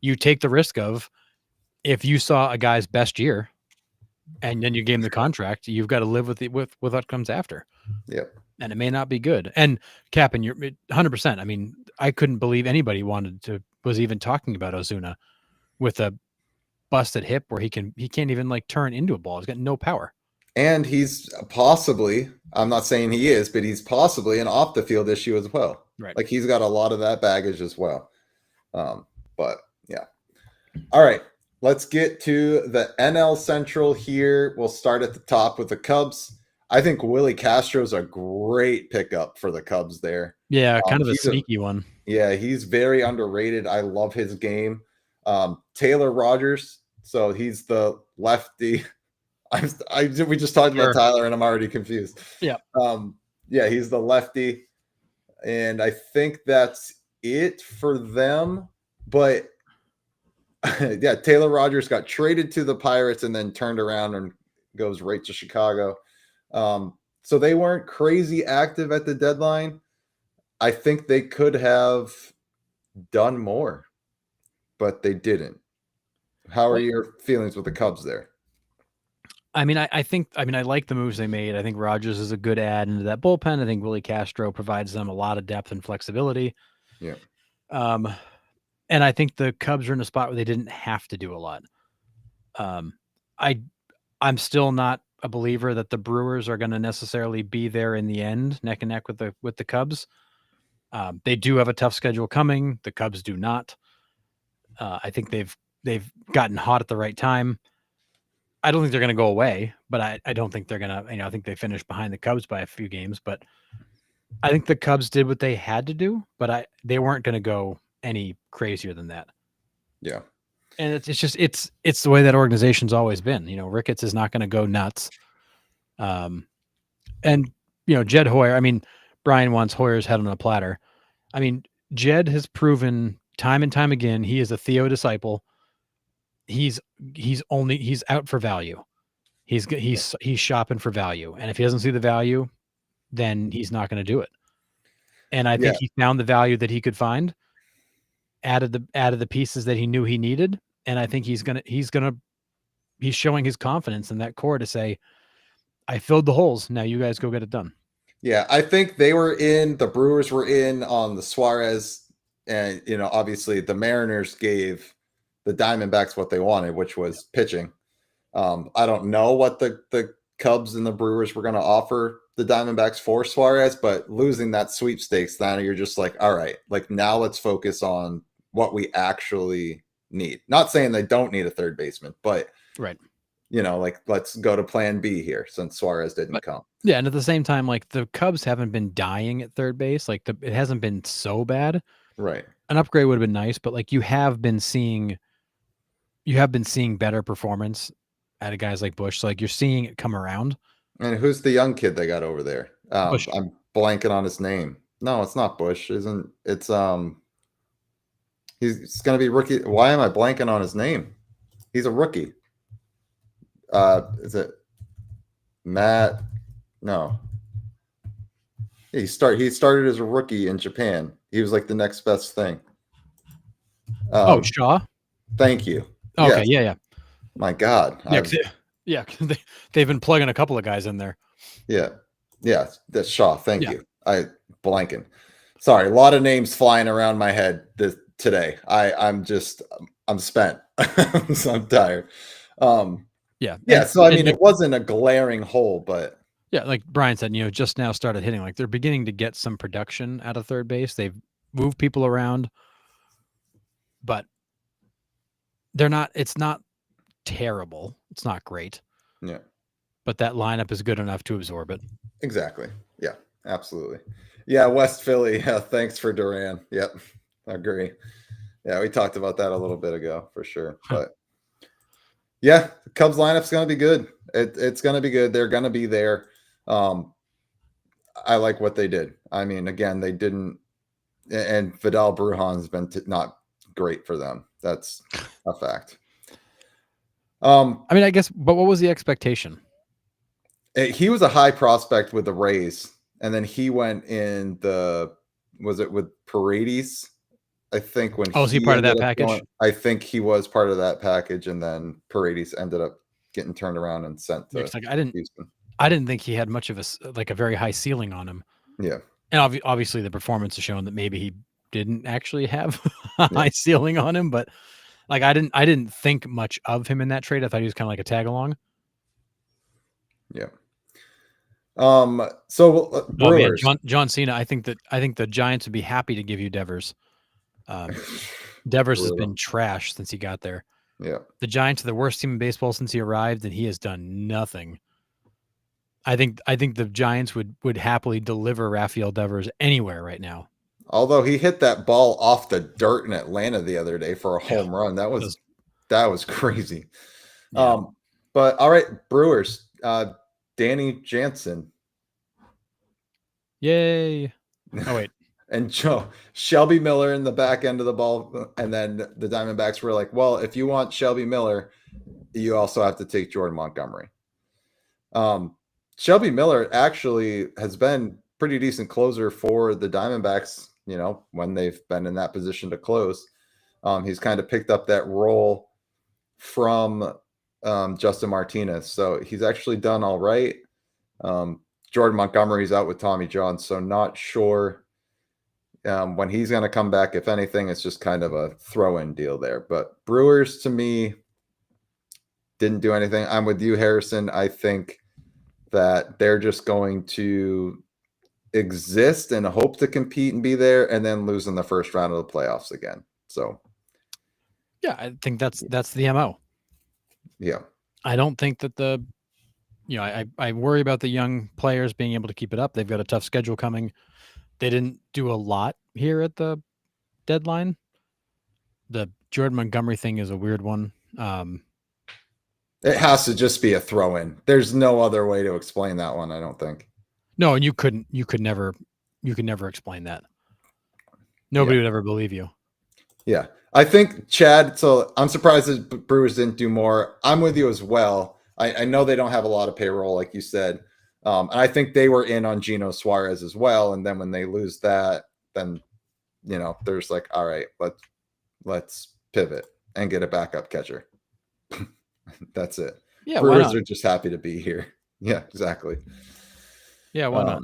you take the risk of, if you saw a guy's best year and then you gave him the contract, you've got to live with what comes after. Yeah. And it may not be good. And Captain, you're 100%. I mean, I couldn't believe anybody was even talking about Ozuna with a busted hip where he can't even like turn into a ball. He's got no power. And he's possibly, I'm not saying he is, but he's possibly an off the field issue as well. Right. Like, he's got a lot of that baggage as well. But yeah. All right. Let's get to the NL Central here. We'll start at the top with the Cubs. I think Willie Castro's a great pickup for the Cubs there. Yeah, kind of a sneaky one. Yeah, he's very underrated. I love his game. Taylor Rogers, so he's the lefty. We just talked about Tyler, and I'm already confused. Yeah. Yeah, he's the lefty, and I think that's it for them. But yeah, Taylor Rogers got traded to the Pirates and then turned around and goes right to Chicago. So they weren't crazy active at the deadline. I think they could have done more, but they didn't. How are your feelings with the Cubs there? I mean, I think I like the moves they made. I think Rogers is a good add into that bullpen. I think Willie Castro provides them a lot of depth and flexibility. Yeah. And I think the Cubs are in a spot where they didn't have to do a lot. I'm still not a believer that the Brewers are going to necessarily be there in the end, neck and neck with the Cubs. They do have a tough schedule coming. The Cubs do not. I think they've gotten hot at the right time. I don't think they're going to go away, but I don't think they're going to, I think they finished behind the Cubs by a few games, but I think the Cubs did what they had to do, but they weren't going to go any crazier than that. Yeah. And it's the way that organization's always been. Ricketts is not going to go nuts. And Jed Hoyer, Brian wants Hoyer's head on a platter. Jed has proven time and time again he is a Theo disciple. He's out for value. He's shopping for value, and if he doesn't see the value, then he's not going to do it. And I think he found the value that he could find, added the pieces that he knew he needed, and I think he's showing his confidence in that core to say, I filled the holes. Now you guys go get it done. Yeah, I think the Brewers were in on the Suarez, and obviously the Mariners gave the Diamondbacks what they wanted, which was pitching. I don't know what the Cubs and the Brewers were going to offer the Diamondbacks for Suarez, but losing that sweepstakes, then you're just like, all right, like now let's focus on what we actually need. Not saying they don't need a third baseman, but right. Like let's go to plan B here since Suarez didn't come. Yeah. And at the same time, like the Cubs haven't been dying at third base. Like it hasn't been so bad. Right. An upgrade would have been nice, but like you have been seeing better performance out of guys like Bush. So like you're seeing it come around. And who's the young kid they got over there? Bush. I'm blanking on his name. No, it's not Bush. He's going to be rookie. Why am I blanking on his name? He's a rookie. Is it Matt? No. He started as a rookie in Japan. He was like the next best thing. Shaw. Thank you. Okay, yes. Yeah. My God. Yeah, they've been plugging a couple of guys in there. Yeah, that's Shaw. Thank you. I blanking. Sorry, a lot of names flying around my head today. I'm spent. So I'm tired. So I mean, it wasn't a glaring hole, but yeah, like Brian said, just now started hitting. Like they're beginning to get some production out of third base. They've moved people around, but they're not. It's not terrible. It's not great. Yeah. But that lineup is good enough to absorb it. Exactly. Yeah, absolutely. Yeah, West Philly. Thanks for Duran. Yep. I agree. Yeah, we talked about that a little bit ago for sure. But yeah, the Cubs lineup's going to be good. It's going to be good. They're going to be there. I like what they did. I mean, again, they didn't, and Vidal Brujan's been not great for them. That's a fact. I mean, I guess, but what was the expectation? He was a high prospect with the Rays, and then he went in was it with Paredes? I think when is he part of that package? I think he was part of that package, and then Paredes ended up getting turned around and sent to Houston. I didn't think he had much of a very high ceiling on him. Yeah, and obviously the performance has shown that maybe he didn't actually have a high ceiling on him, but like I didn't think much of him in that trade. I thought he was kind of like a tag along. Yeah. So Brewers. John Cena. I think the Giants would be happy to give you Devers. Devers has been trash since he got there. Yeah. The Giants are the worst team in baseball since he arrived, and he has done nothing. I think the Giants would happily deliver Rafael Devers anywhere right now. Although he hit that ball off the dirt in Atlanta the other day for a home run. That was crazy. Yeah. But all right, Brewers. Danny Jansen. Yay. Oh, wait. And Shelby Miller in the back end of the ball. And then the Diamondbacks were like, well, if you want Shelby Miller, you also have to take Jordan Montgomery. Shelby Miller actually has been pretty decent closer for the Diamondbacks, when they've been in that position to close. He's kind of picked up that role from Justin Martinez. So he's actually done all right. Jordan Montgomery's out with Tommy John, so not sure when he's going to come back. If anything, it's just kind of a throw-in deal there. But Brewers, to me, didn't do anything. I'm with you, Harrison. I think that they're just going to exist and hope to compete and be there, and then lose in the first round of the playoffs again. So, yeah, I think that's the MO. Yeah. I don't think that I worry about the young players being able to keep it up. They've got a tough schedule coming. They didn't do a lot here at the deadline. The Jordan Montgomery thing is a weird one. It has to just be a throw-in. There's no other way to explain that one, I don't think. No, and you could never explain that. Nobody would ever believe you. Yeah. I think Chad, so I'm surprised that Brewers didn't do more. I'm with you as well. I know they don't have a lot of payroll, like you said. And I think they were in on Gino Suarez as well. And then when they lose that, then, there's like, all right, let's pivot and get a backup catcher. That's it. Yeah, why Brewers not? are just happy to be here. Yeah, exactly. Yeah, why not?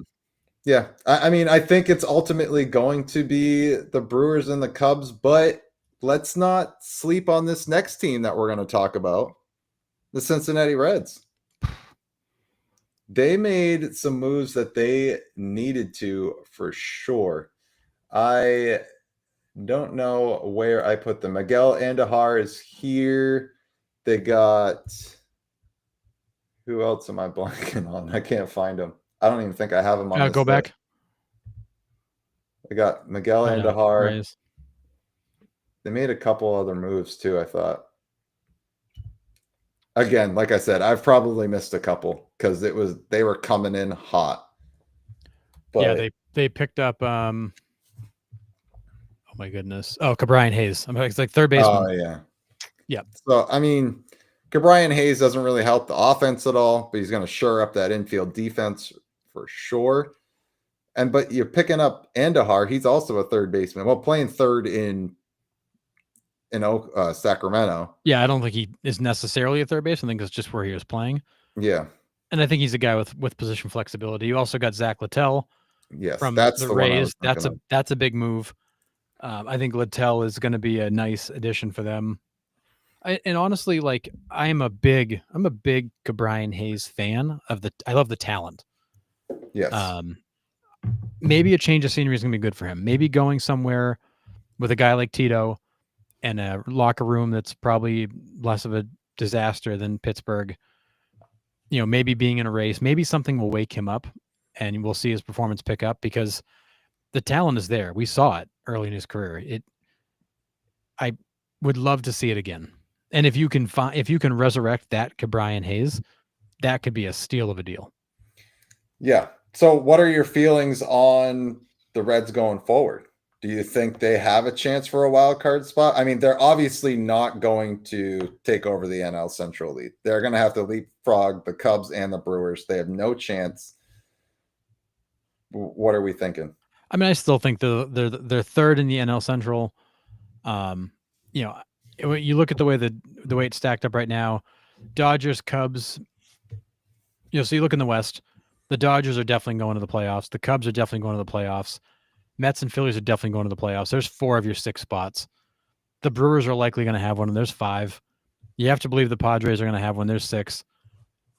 Yeah, I mean, I think it's ultimately going to be the Brewers and the Cubs, but let's not sleep on this next team that we're going to talk about, the Cincinnati Reds. They made some moves that they needed to for sure. I don't know where I put them. Miguel Andujar is here. They got, who else am I blanking on? I can't find him. I don't even think I have him on this Go list. back. I got Miguel I know, Andujar. Rays. They made a couple other moves too, I thought. Again, like I said, I've probably missed a couple because they were coming in hot. But Yeah, they picked up oh my goodness. Oh, Brian Hayes. It's like third baseman. Oh yeah. Yeah. So I mean, Brian Hayes doesn't really help the offense at all, but he's going to shore up that infield defense for sure. But you're picking up Andujar. He's also a third baseman. Well, playing third in Sacramento. Yeah, I don't think he is necessarily a third base. I think that's just where he was playing. Yeah. And I think he's a guy with position flexibility. You also got Zach Littell. Yes, from that's the the one I Rays. was thinking of. That's a big move. I think Littell is going to be a nice addition for them. And honestly, like I'm a big Brian Hayes fan I love the talent. Yes. Maybe a change of scenery is going to be good for him. Maybe going somewhere with a guy like Tito and a locker room that's probably less of a disaster than Pittsburgh. Maybe being in a race, maybe something will wake him up and we'll see his performance pick up because the talent is there. We saw it early in his career. I would love to see it again. And if you can resurrect that Brian Hayes, that could be a steal of a deal. Yeah. So what are your feelings on the Reds going forward? Do you think they have a chance for a wild card spot? I mean, they're obviously not going to take over the NL Central lead. They're going to have to leapfrog the Cubs and the Brewers. They have no chance. What are we thinking? I mean, I still think they're third in the NL Central. You look at the way it's stacked up right now, Dodgers, Cubs. So you look in the West, the Dodgers are definitely going to the playoffs. The Cubs are definitely going to the playoffs. Mets and Phillies are definitely going to the playoffs. There's 4 of your 6 spots. The Brewers are likely going to have one, and there's 5. You have to believe the Padres are going to have one. There's 6.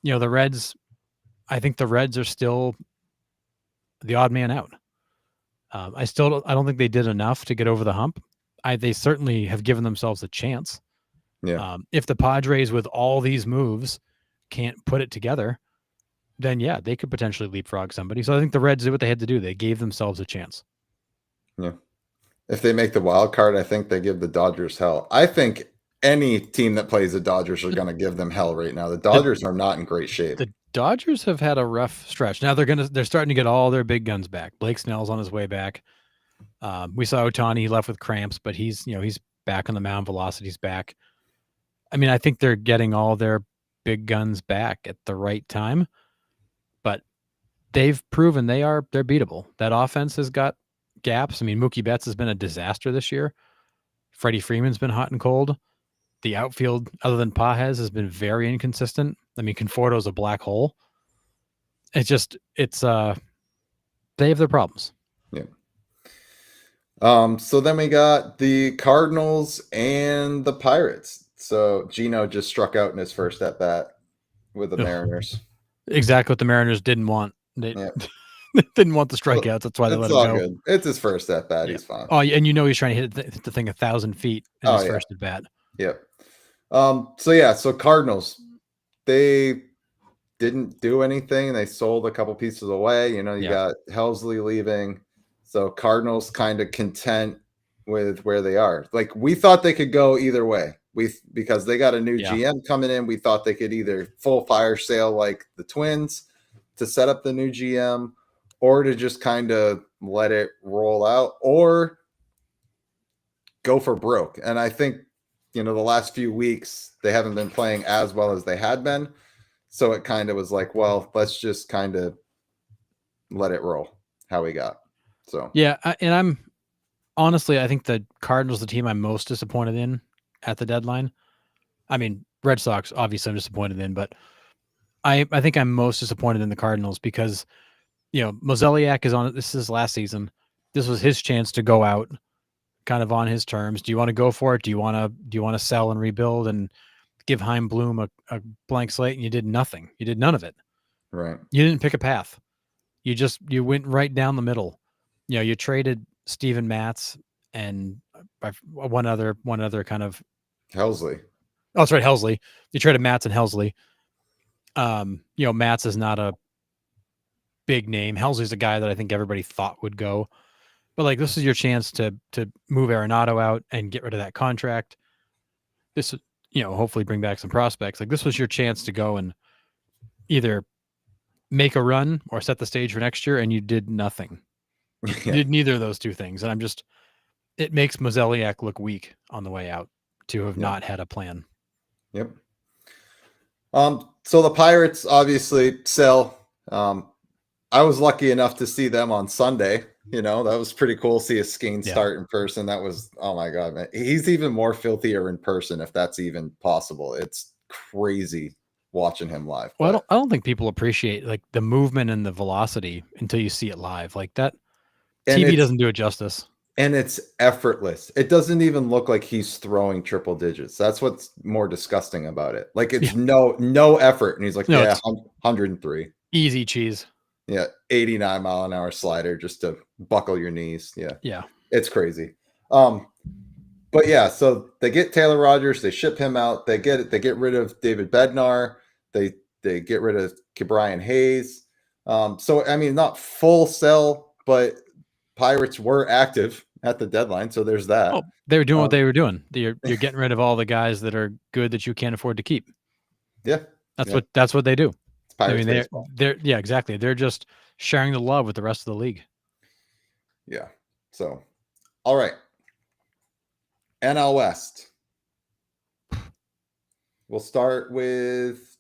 The Reds. I think the Reds are still the odd man out. I don't think they did enough to get over the hump. They certainly have given themselves a chance. Yeah. If the Padres with all these moves can't put it together, then yeah, they could potentially leapfrog somebody. So I think the Reds did what they had to do. They gave themselves a chance. Yeah. If they make the wild card, I think they give the Dodgers hell. I think any team that plays the Dodgers are going to give them hell right now. The Dodgers are not in great shape. The Dodgers have had a rough stretch. Now they're starting to get all their big guns back. Blake Snell's on his way back. We saw Ohtani, he left with cramps, but he's back on the mound. Velocity's back. I mean, I think they're getting all their big guns back at the right time, but they've proven they're beatable. That offense has got gaps. I mean, Mookie Betts has been a disaster this year. Freddie Freeman's been hot and cold. The outfield, other than Pages, has been very inconsistent. I mean, Conforto's a black hole. They have their problems. Yeah. So then we got the Cardinals and the Pirates. So Gino just struck out in his first at bat with the Mariners. Exactly what the Mariners didn't want. They didn't want the strikeouts. That's why they let him go. Good. It's his first at bat. He's fine. Oh, and he's trying to hit the thing 1,000 feet in his first at bat. Yep. So Cardinals, they didn't do anything. They sold a couple pieces away. You got Helsley leaving. So Cardinals kind of content with where they are. Like we thought they could go either way. Because they got a new GM coming in. We thought they could either full fire sale like the Twins to set up the new GM, or to just kind of let it roll out, or go for broke. And I think, the last few weeks they haven't been playing as well as they had been. So it kind of was like, well, let's just kind of let it roll how we got. So Yeah, and I'm honestly, I think the Cardinals, the team I'm most disappointed in at the deadline. I mean, Red Sox, obviously, I'm disappointed in, but I think I'm most disappointed in the Cardinals because Mozeliak is on. This is his last season. This was his chance to go out, kind of on his terms. Do you want to go for it? Do you want to sell and rebuild and give Heim Bloom a blank slate? And you did nothing. You did none of it. right. You didn't pick a path. You went right down the middle. You traded Steven Matz and one other kind of. Helsley. Oh, that's right, Helsley. You traded Matz and Helsley. Matz is not a big name. Helsley's a guy that I think everybody thought would go. But like, this is your chance to move Arenado out and get rid of that contract. This, hopefully bring back some prospects. Like, this was your chance to go and either make a run or set the stage for next year, and you did nothing. You did neither of those two things. And it makes Mozeliak look weak on the way out to have not had a plan. Yep. So the Pirates obviously sell. I was lucky enough to see them on Sunday. That was pretty cool. See a Skeen start in person. That was, oh my God, man. He's even more filthier in person, if that's even possible. It's crazy watching him live. Well, I don't think people appreciate like the movement and the velocity until you see it live. Like that TV doesn't do it justice. And it's effortless. It doesn't even look like he's throwing triple digits. That's what's more disgusting about it. Like it's no effort. And he's like, 103. Easy cheese. Yeah, 89-mile-an-hour slider just to buckle your knees. Yeah, it's crazy. But yeah, so they get Taylor Rogers, they ship him out. They get rid of David Bednar. They get rid of Brian Hayes. So I mean, not full sell, but Pirates were active at the deadline, so there's that. Oh, they were doing what they were doing. You're getting rid of all the guys that are good that you can't afford to keep. Yeah, that's what they do. Pirates they're exactly. They're just sharing the love with the rest of the league. Yeah. So, all right. NL West. We'll start with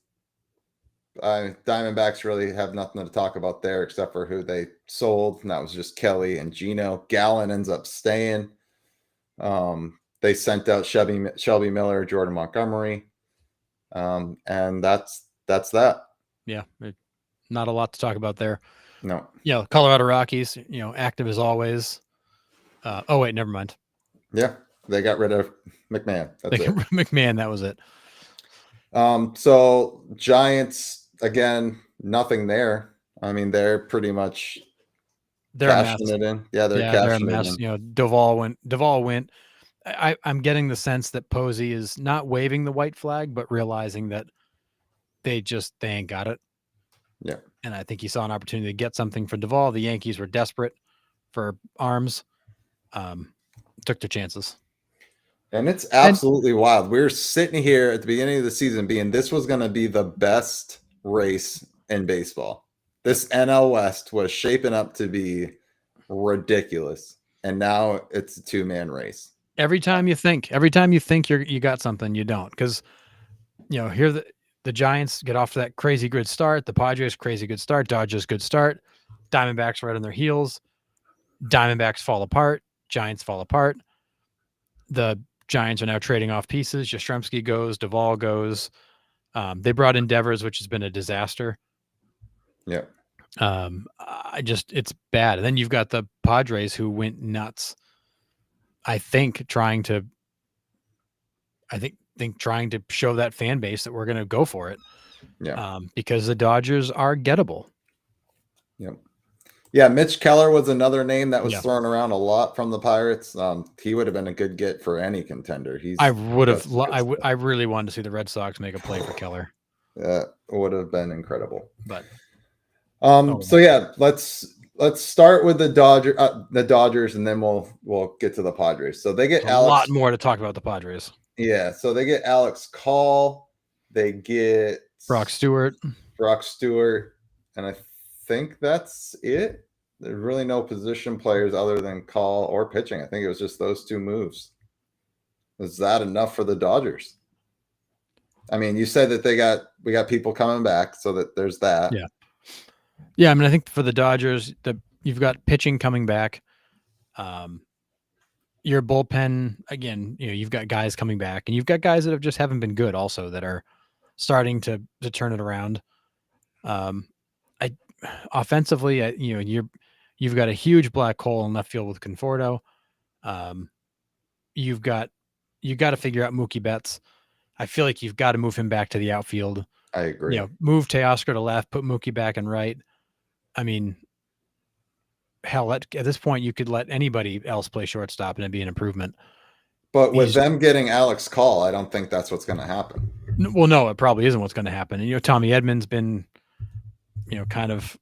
Diamondbacks. Really have nothing to talk about there except for who they sold, and that was just Kelly and Gino. Gallen ends up staying. They sent out Shelby Miller, Jordan Montgomery, and that's that. Yeah, not a lot to talk about there. No. Colorado Rockies, active as always. Oh wait, never mind. Yeah, they got rid of McMahon. McMahon, that was it. So Giants, again, nothing there. I mean, they're pretty much cashing it in. Yeah, they're cashing it in. Duvall went. I'm getting the sense that Posey is not waving the white flag, but realizing that they ain't got it. Yeah. And I think he saw an opportunity to get something for Duvall. The Yankees were desperate for arms. Took their chances. And it's absolutely wild. We're sitting here at the beginning of the season this was going to be the best race in baseball. This NL West was shaping up to be ridiculous. And now it's a two-man race. Every time you think you got something, you don't. Because, here the Giants get off to that crazy good start. The Padres, crazy good start. Dodgers, good start. Diamondbacks right on their heels. Diamondbacks fall apart. Giants fall apart. The Giants are now trading off pieces. Yastrzemski goes. Duvall goes. They brought in Devers, which has been a disaster. Yeah. It's bad. And then you've got the Padres who went nuts. I think trying to show that fan base that we're going to go for it. Yeah. Because the Dodgers are gettable. Yep. Yeah. Mitch Keller was another name that was thrown around a lot from the Pirates. He would have been a good get for any contender. I really wanted to see the Red Sox make a play for Keller. That would have been incredible. But so yeah, let's start with the Dodgers, and then we'll get to the Padres. So they get a lot more to talk about the Padres. Yeah, so they get Alex Call, they get Brock Stewart, and I think that's it. There's really no position players other than Call or pitching. I think it was just those two moves. Is that enough for the Dodgers? I mean, you said that we got people coming back, so that there's that. Yeah. Yeah, I mean, I think for the Dodgers, you've got pitching coming back. Your bullpen, again, you've got guys coming back, and you've got guys that just haven't been good also that are starting to turn it around. I offensively, you've got a huge black hole in left field with Conforto. You got to figure out Mookie Betts. I feel like you've got to move him back to the outfield. I agree. Move Teoscar to left, put Mookie back and right. I mean, hell, at this point, you could let anybody else play shortstop and it'd be an improvement. But with them getting Alex Call, I don't think that's what's going to happen. Well, no, it probably isn't what's going to happen. And, Tommy Edman's been, kind of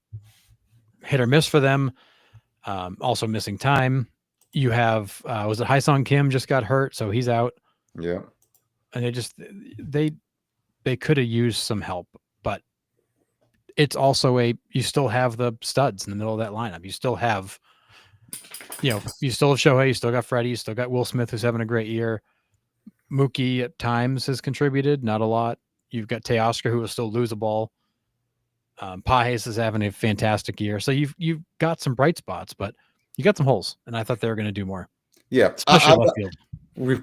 hit or miss for them. Also missing time. You have, was it Haesung Kim just got hurt, so he's out. Yeah. And they could have used some help, but it's also you still have the studs in the middle of that lineup. You still have, you still have Shohei, you still got Freddie, you still got Will Smith, who's having a great year. Mookie at times has contributed, not a lot. You've got Teoscar, who will still lose a ball. Pages is having a fantastic year. So you've got some bright spots, but you got some holes, and I thought they were going to do more. Yeah, especially left field.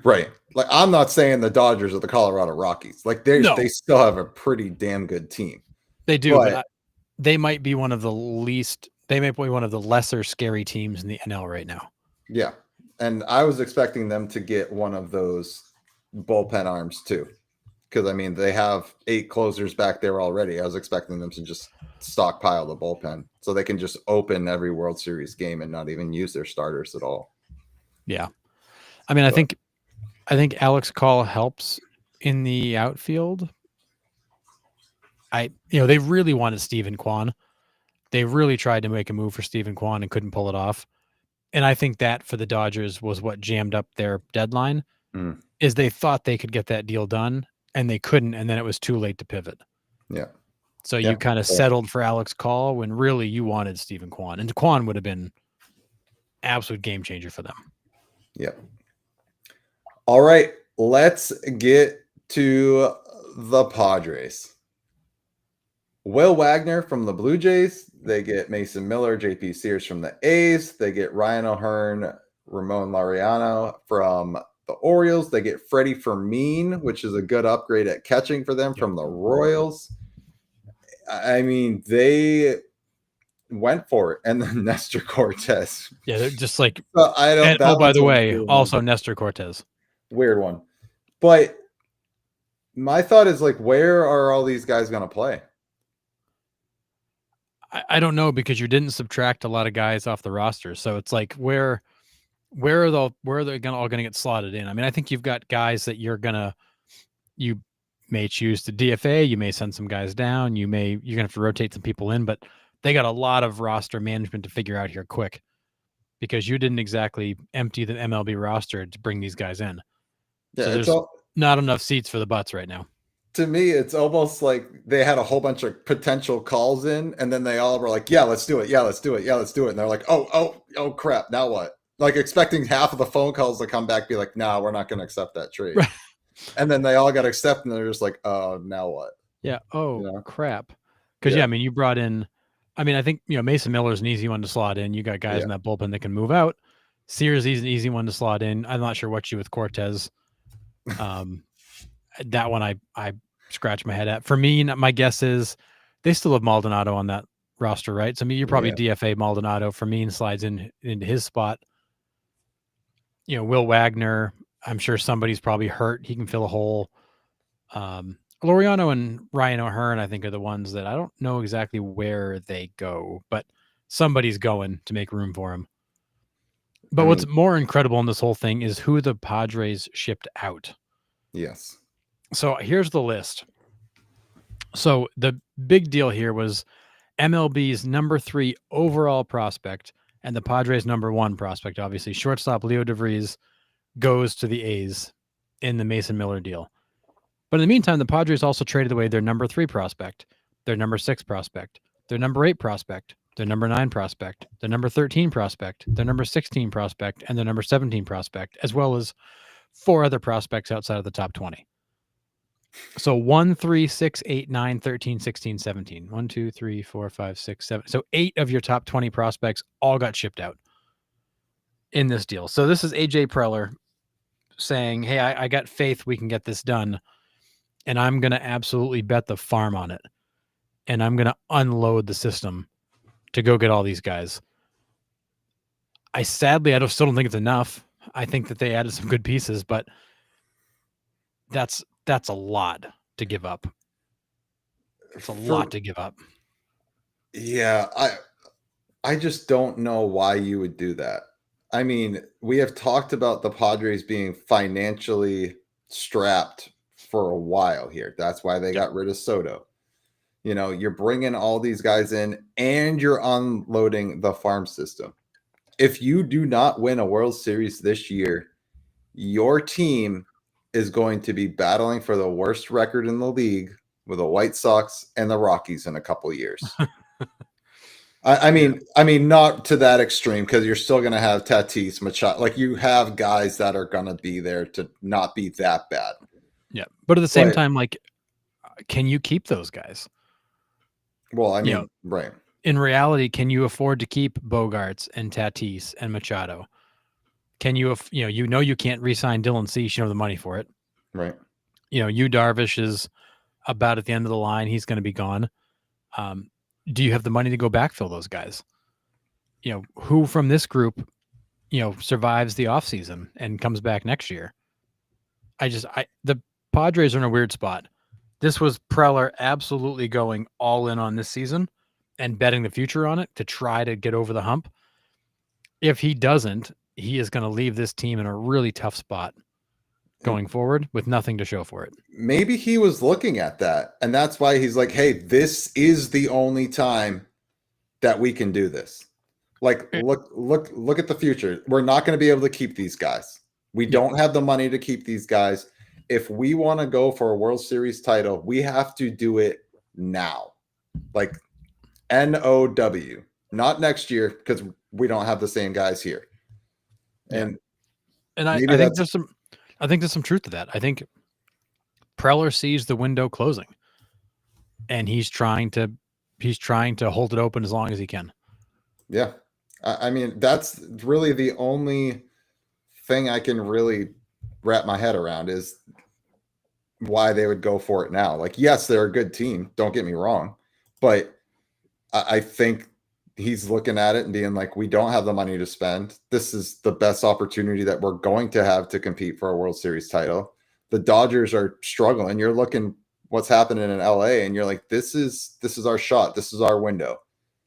Right. Like, I'm not saying the Dodgers are the Colorado Rockies. Like, they still have a pretty damn good team. They do, but they might be one of the least. They might be one of the lesser scary teams in the NL right now. Yeah, and I was expecting them to get one of those bullpen arms too, because I mean they have 8 closers back there already. I was expecting them to just stockpile the bullpen so they can just open every World Series game and not even use their starters at all. Yeah, I mean, I think Alex Call helps in the outfield. They really wanted Steven Kwan. They really tried to make a move for Steven Kwan and couldn't pull it off. And I think that for the Dodgers was what jammed up their deadline. Is they thought they could get that deal done and they couldn't, and then it was too late to pivot. Yeah. So you kind of settled for Alex Call when really you wanted Steven Kwan, and Kwan would have been absolute game changer for them. Yeah. All right, let's get to the Padres. Will Wagner from the Blue Jays. They get Mason Miller, JP Sears from the A's. They get Ryan O'Hearn, Ramon Laureano from the Orioles. They get Freddie Fermin, which is a good upgrade at catching for them from the Royals. I mean, they went for it. And then Nestor Cortez. Yeah, they're just like, I don't. Oh, by the way, also Nestor Cortez. Weird one. But my thought is, like, where are all these guys going to play? I don't know, because you didn't subtract a lot of guys off the roster. So it's like, where are they all going to get slotted in? I mean, I think you've got guys that you may choose to DFA. You may send some guys down. You're going to have to rotate some people in, but they got a lot of roster management to figure out here quick, because you didn't exactly empty the MLB roster to bring these guys in. Yeah, so there's not enough seats for the butts right now. To me, it's almost like they had a whole bunch of potential calls in, and then they all were like, yeah, let's do it. Yeah, let's do it. Yeah, let's do it. And they're like, oh, crap. Now what? Like, expecting half of the phone calls to come back, be like, nah, we're not going to accept that trade. Right. And then they all got accepted, and they're just like, oh, now what? Yeah. Oh, crap. Because, I mean, you brought in, I mean, I think, Mason Miller's an easy one to slot in. You got guys in that bullpen that can move out. Sears is an easy one to slot in. I'm not sure what you with Cortez. That one I scratch my head at. For me, my guess is they still have Maldonado on that roster, right? So I mean, you're probably DFA Maldonado. Fermin slides into his spot. Will Wagner, I'm sure somebody's probably hurt. He can fill a hole. Laureano and Ryan O'Hearn, I think, are the ones that I don't know exactly where they go, but somebody's going to make room for him. But what's more incredible in this whole thing is who the Padres shipped out. Yes. So here's the list. So the big deal here was MLB's number 3 overall prospect and the Padres' number 1 prospect, obviously. Shortstop Leo DeVries goes to the A's in the Mason Miller deal. But in the meantime, the Padres also traded away their number 3 prospect, their number 6 prospect, their number 8 prospect, their number 9 prospect, their number 13 prospect, their number 16 prospect, and their number 17 prospect, as well as 4 other prospects outside of the top 20. So 1, 3, 6, 8, 9, 13, 16, 17. 1, 2, 3, 4, 5, 6, 7. So 8 of your top 20 prospects all got shipped out in this deal. So this is AJ Preller saying, hey, I got faith we can get this done. And I'm going to absolutely bet the farm on it. And I'm going to unload the system to go get all these guys. Still don't think it's enough. I think that they added some good pieces, but that's a lot to give up. It's a lot to give up. Yeah, I just don't know why you would do that. I mean, we have talked about the Padres being financially strapped for a while here. That's why they got rid of Soto. You know, you're bringing all these guys in and you're unloading the farm system. If you do not win a World Series this year, your team is going to be battling for the worst record in the league with the White Sox and the Rockies in a couple of years. I mean, not to that extreme, because you're still going to have Tatis, Machado. Like, you have guys that are going to be there to not be that bad. Yeah, but at the same time, like, can you keep those guys? Well, I mean, right. In reality, can you afford to keep Bogarts and Tatis and Machado? Can you, you can't re-sign Dylan Cease. You don't have the money for it. Right. Yu Darvish is about at the end of the line. He's going to be gone. Do you have the money to go backfill those guys? Who from this group, survives the offseason and comes back next year? The Padres are in a weird spot. This was Preller absolutely going all in on this season and betting the future on it to try to get over the hump. If he doesn't, he is going to leave this team in a really tough spot going forward with nothing to show for it. Maybe he was looking at that, and that's why he's like, hey, this is the only time that we can do this. Like, look at the future. We're not going to be able to keep these guys. We don't have the money to keep these guys. If we want to go for a World Series title, we have to do it now. Like, NOW. Not next year, because we don't have the same guys here. And I think there's some truth to that. I think Preller sees the window closing, and he's trying to hold it open as long as he can. Yeah. I mean, that's really the only thing I can really wrap my head around is why they would go for it now. Like, yes, they're a good team. Don't get me wrong. But I think he's looking at it and being like, we don't have the money to spend. This is the best opportunity that we're going to have to compete for a World Series title. The Dodgers are struggling. You're looking what's happening in LA and you're like, this is our shot. This is our window.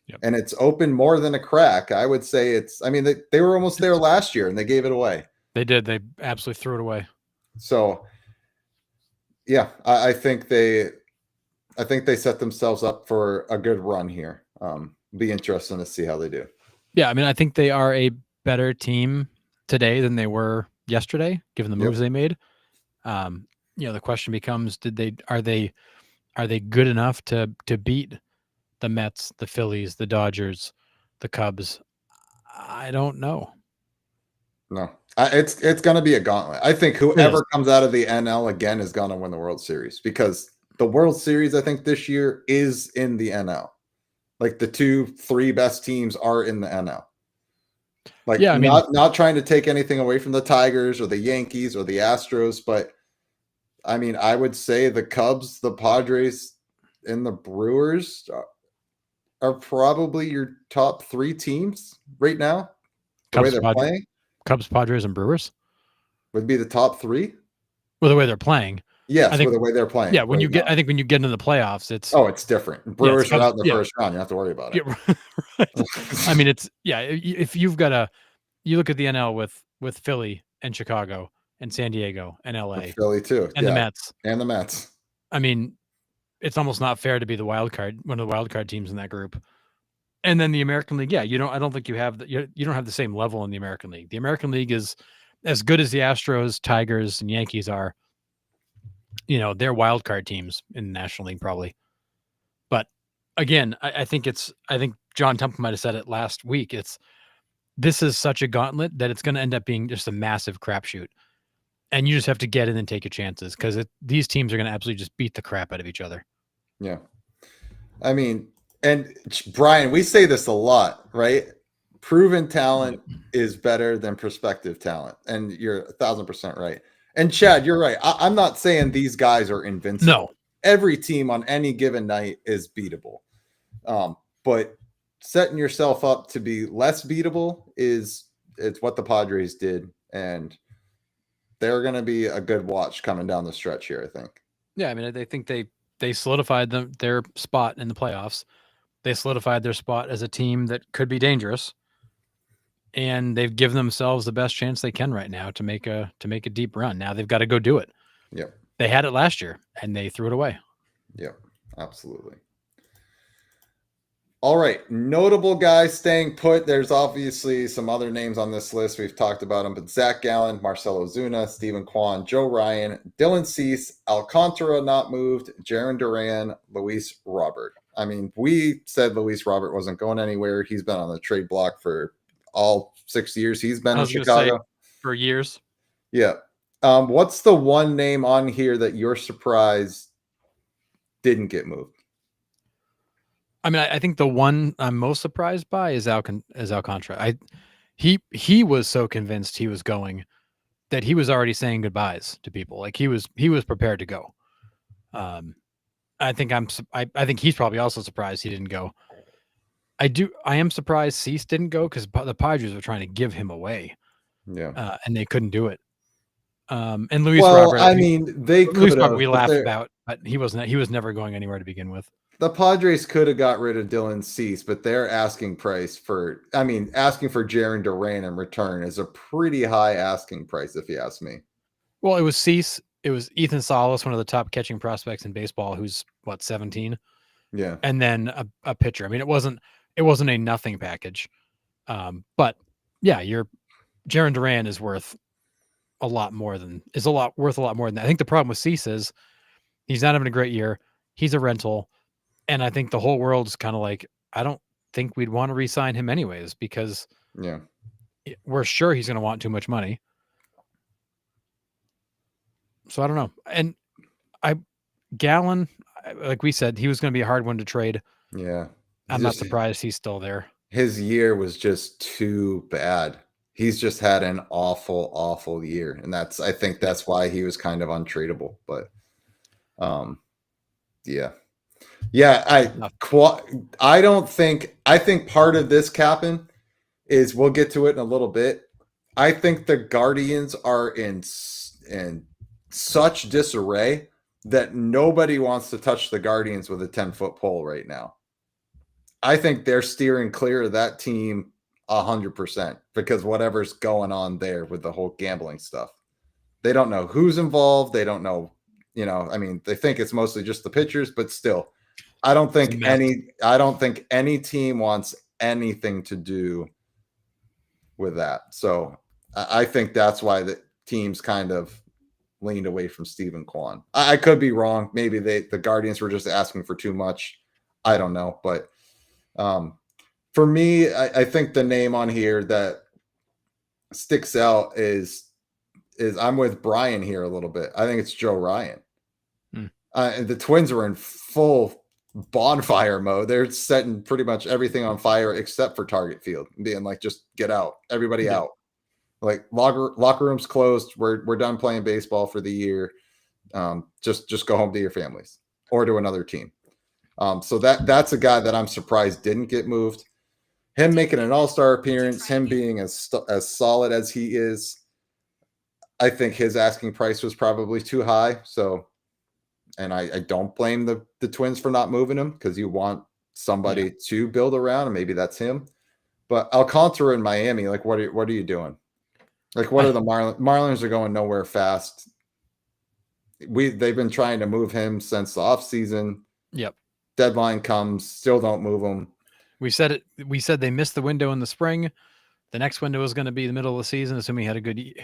Yep. And it's open more than a crack. I would say they were almost there last year and they gave it away. They did. They absolutely threw it away. So yeah, I think they set themselves up for a good run here. Be interesting to see how they do. Yeah, I mean, I think they are a better team today than they were yesterday, given the moves they made. The question becomes: are they good enough to beat the Mets, the Phillies, the Dodgers, the Cubs? I don't know. No, it's going to be a gauntlet. I think whoever comes out of the NL again is going to win the World Series, because the World Series, I think, this year is in the NL. Like, the 2-3 best teams are in the NL. Like, not trying to take anything away from the Tigers or the Yankees or the Astros, but I mean, I would say the Cubs, the Padres, and the Brewers are probably your top 3 teams right now. The way they're playing. Cubs, Padres, and Brewers would be the top 3. Well, the way they're playing. Yes, with the way they're playing. Yeah, when you get into the playoffs, it's different. Brewers are out in the first round. You have to worry about it. Yeah, right. I mean, if you've got you look at the NL with Philly and Chicago and San Diego and LA, with Philly too, and the Mets. And the Mets. I mean, it's almost not fair to be one of the wild card teams in that group. And then the American League, I don't think you don't have the same level in the American League. The American League is as good as the Astros, Tigers, and Yankees are. They're wild card teams in the National League probably. But again, I think John Temple might have said it last week. This is such a gauntlet that it's going to end up being just a massive crapshoot. And you just have to get in and take your chances because these teams are going to absolutely just beat the crap out of each other. Yeah. I mean, and Brian, we say this a lot, right? Proven talent is better than prospective talent. And you're 1,000% right. And Chad, you're right. I'm not saying these guys are invincible. No. Every team on any given night is beatable. But setting yourself up to be less beatable it's what the Padres did. And they're going to be a good watch coming down the stretch here, I think. Yeah, I mean, I think they solidified their spot in the playoffs. They solidified their spot as a team that could be dangerous, and they've given themselves the best chance they can right now to make a deep run. Now they've got to go do it. Yep. They had it last year, and they threw it away. Yep, absolutely. All right, notable guys staying put. There's obviously some other names on this list. We've talked about them, but Zach Gallen, Marcell Ozuna, Steven Kwan, Joe Ryan, Dylan Cease, Alcantara not moved, Jarren Duran, Luis Robert. I mean, we said Luis Robert wasn't going anywhere. He's been on the trade block for all 6 years he's been in Chicago. For years. Yeah. What's the one name on here that you're surprised didn't get moved? I mean, I think the one I'm most surprised by is Alcantara. He was so convinced he was going that he was already saying goodbyes to people. Like he was prepared to go. I think he's probably also surprised he didn't go. I am surprised Cease didn't go because the Padres were trying to give him away. Yeah. And they couldn't do it. And Luis Robert. I mean, they could have. Luis Robert we laughed about, but he was never going anywhere to begin with. The Padres could have got rid of Dylan Cease, but their asking price asking for Jarren Duran in return is a pretty high asking price, if you ask me. Well, it was Cease. It was Ethan Salas, one of the top catching prospects in baseball, who's 17. Yeah. And then a pitcher. I mean, it wasn't a nothing package. But yeah, Jarren Duran is worth a lot more than that. I think the problem with Cease is he's not having a great year. He's a rental. And I think the whole world's kind of like, I don't think we'd want to re-sign him anyways, because we're sure he's going to want too much money. So I don't know. And Gallen, like we said, he was going to be a hard one to trade. Yeah. I'm not surprised he's still there. His year was just too bad. He's just had an awful, awful year. And I think that's why he was kind of untradeable. But yeah. Yeah, I think part of this capping is, we'll get to it in a little bit. I think the Guardians are in such disarray that nobody wants to touch the Guardians with a 10-foot pole right now. I think they're steering clear of that team 100% because whatever's going on there with the whole gambling stuff. They don't know who's involved. They don't know, I mean, they think it's mostly just the pitchers, but still. I don't think any team wants anything to do with that. So I think that's why the teams kind of leaned away from Steven Kwan. I could be wrong. Maybe the Guardians were just asking for too much. I don't know. But for me, I think the name on here that sticks out is I'm with Brian here a little bit. I think it's Joe Ryan. And the Twins are in full bonfire mode. They're setting pretty much everything on fire except for target field, being like, just get out, everybody out. Like locker rooms closed. We're done playing baseball for the year. Just go home to your families or to another team. So that's a guy that I'm surprised didn't get moved. Him making an all-star appearance, him being as solid as he is, I think his asking price was probably too high. So, and I don't blame the Twins for not moving him, because you want somebody to build around, and maybe that's him. But Alcantara in Miami, like, what are you doing? Like, what are the Marlins are going nowhere fast. They've been trying to move him since the offseason. Yep. Deadline comes, still don't move him. We said they missed the window in the spring. The next window is going to be the middle of the season, assuming he had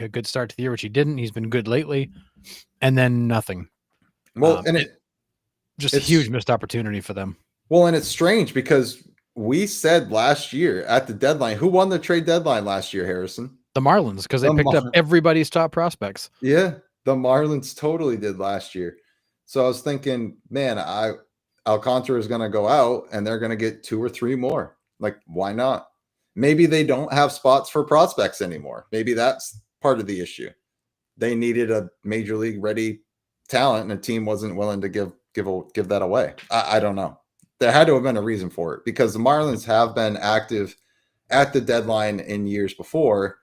a good start to the year, which he didn't. He's been good lately, and then nothing. Well, and it's a huge missed opportunity for them. Well, and it's strange because we said last year at the deadline, who won the trade deadline last year, Harrison? The Marlins, because they picked up everybody's top prospects. Yeah, the Marlins totally did last year. So I was thinking, man, Alcantara is going to go out and they're going to get 2 or 3 more. Like, why not? Maybe they don't have spots for prospects anymore. Maybe that's part of the issue. They needed a major league ready talent, and a team wasn't willing to give that away. I don't know. There had to have been a reason for it, because the Marlins have been active at the deadline in years before,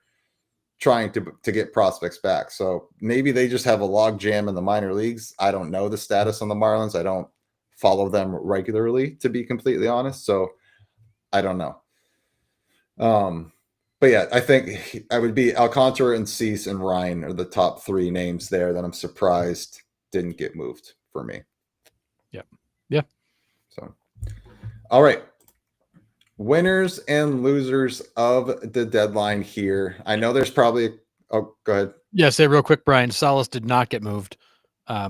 trying to get prospects back. So maybe they just have a log jam in the minor leagues. I don't know the status on the Marlins. I don't follow them regularly, to be completely honest. So I don't know. But yeah, I think I would be Alcantara and Cease and Ryne are the top 3 names there that I'm surprised didn't get moved for me. Yep. Yeah. So, all right. Winners and losers of the deadline here. I know there's probably. Oh, go ahead. Yeah, say real quick, Brian. Salas did not get moved.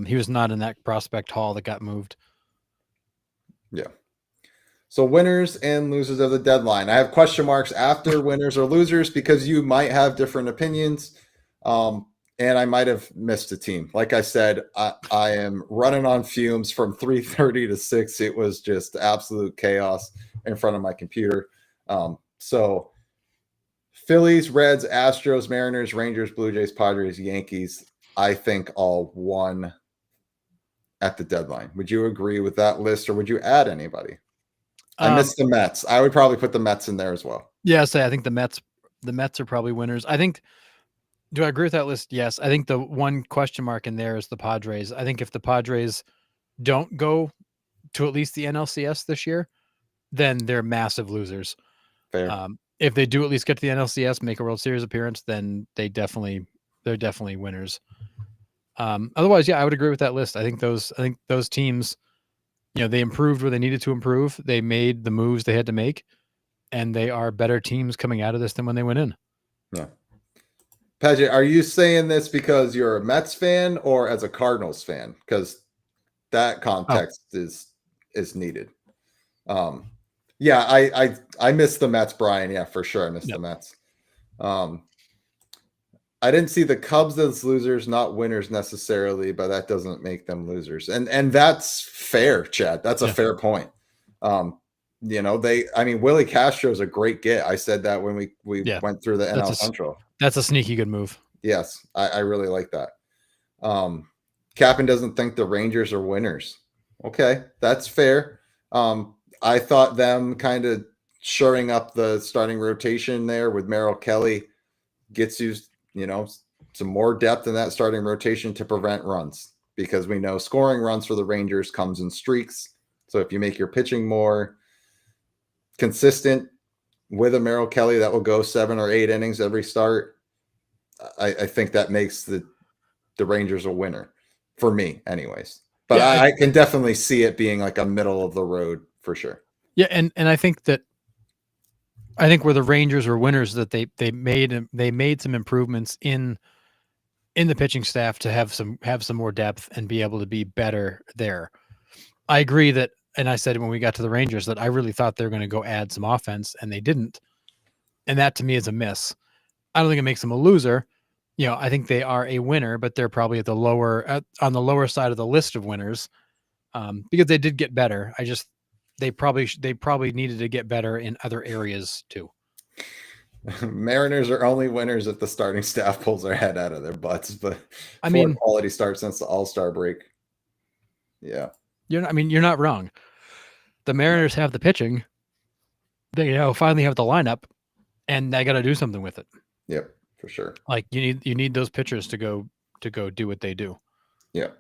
He was not in that prospect hall that got moved. Yeah. So winners and losers of the deadline. I have question marks after winners or losers because you might have different opinions. And I might have missed a team. Like I said, I am running on fumes from 3:30 to 6. It was just absolute chaos in front of my computer. So Phillies, Reds, Astros, Mariners, Rangers, Blue Jays, Padres, Yankees, I think all won at the deadline. Would you agree with that list, or would you add anybody? I missed the Mets. I would probably put the Mets in there as well. Yeah, I think the Mets are probably winners. I think. Do I agree with that list? Yes. I think the one question mark in there is the Padres. I think if the Padres don't go to at least the NLCS this year, then they're massive losers. Fair. If they do at least get to the NLCS, make a World Series appearance, then they're definitely winners. Otherwise, yeah, I would agree with that list. I think those teams, they improved where they needed to improve. They made the moves they had to make, and they are better teams coming out of this than when they went in. Yeah. Paget, are you saying this because you're a Mets fan or as a Cardinals fan? Because that context is needed. Yeah, I missed the Mets, Brian. Yeah, for sure, I missed the Mets. I didn't see the Cubs as losers, not winners necessarily, but that doesn't make them losers, and that's fair, Chad. That's a fair point. Willie Castro is a great get. I said that when we went through the NL Central. That's a sneaky good move. Yes, I really like that. Captain doesn't think the Rangers are winners. Okay, that's fair. I thought them kind of shoring up the starting rotation there with Merrill Kelly gets you, some more depth in that starting rotation to prevent runs, because we know scoring runs for the Rangers comes in streaks. So if you make your pitching more consistent with a Merrill Kelly that will go 7 or 8 innings every start, I think that makes the Rangers a winner for me anyways. But yeah, I can definitely see it being like a middle of the road for sure. Yeah, and I think where the Rangers were winners, that they made some improvements in the pitching staff to have some more depth and be able to be better there. I agree that, and I said when we got to the Rangers that I really thought they were going to go add some offense, and they didn't. And that to me is a miss. I don't think it makes them a loser. I think they are a winner, but they're probably on the lower side of the list of winners, because they did get better. They probably needed to get better in other areas too. Mariners are only winners if the starting staff pulls their head out of their butts, but quality start since the All-Star break. Yeah. You're not wrong. The Mariners have the pitching. They finally have the lineup, and they got to do something with it. Yep, for sure. Like you need those pitchers to go do what they do. Yeah.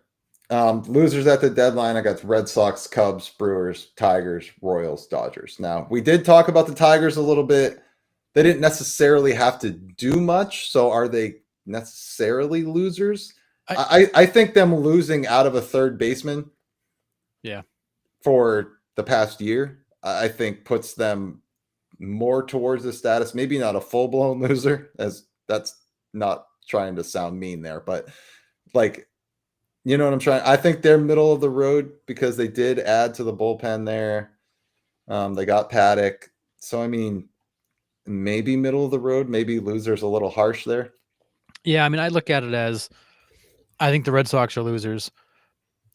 Losers at the deadline, I got Red Sox, Cubs, Brewers, Tigers, Royals, Dodgers. Now, we did talk about the Tigers a little bit. They didn't necessarily have to do much, so are they necessarily losers? I think them losing out of a third baseman for the past year, I think puts them more towards the status, maybe not a full-blown loser, as that's not trying to sound mean there, but like, you know what I'm trying? I think they're middle of the road because they did add to the bullpen there. They got Paddock. So, maybe middle of the road, maybe losers a little harsh there. Yeah, I mean, I look at it as I think the Red Sox are losers.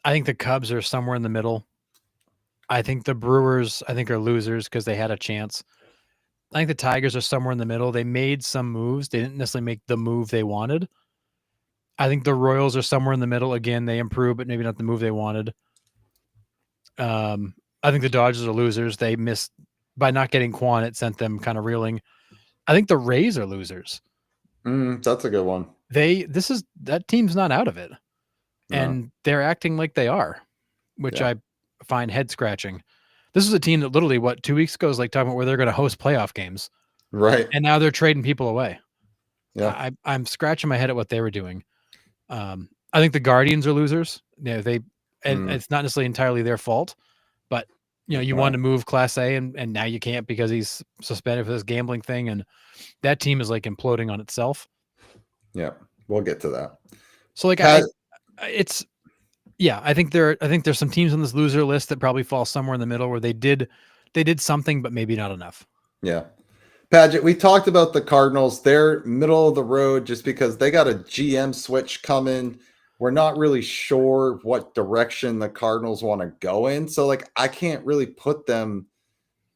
I think the Cubs are somewhere in the middle. I think the Brewers, I think, are losers because they had a chance. I think the Tigers are somewhere in the middle. They made some moves. They didn't necessarily make the move they wanted. I think the Royals are somewhere in the middle. Again, they improved, but maybe not the move they wanted. I think the Dodgers are losers. They missed by not getting Quan. It sent them kind of reeling. I think the Rays are losers. That's a good one. That team's not out of it, and they're acting like they are, which I find head scratching. This is a team that literally 2 weeks ago was like talking about where they're going to host playoff games, right? And now they're trading people away. Yeah, I'm scratching my head at what they were doing. I think the Guardians are losers. And it's not necessarily entirely their fault, but you wanted to move Class A and now you can't because he's suspended for this gambling thing, and that team is like imploding on itself. Yeah, we'll get to that. So like I think there's some teams on this loser list that probably fall somewhere in the middle where they did something, but maybe not enough. Yeah. Padgett, we talked about the Cardinals. They're middle of the road just because they got a GM switch coming. We're not really sure what direction the Cardinals want to go in. So, like, I can't really put them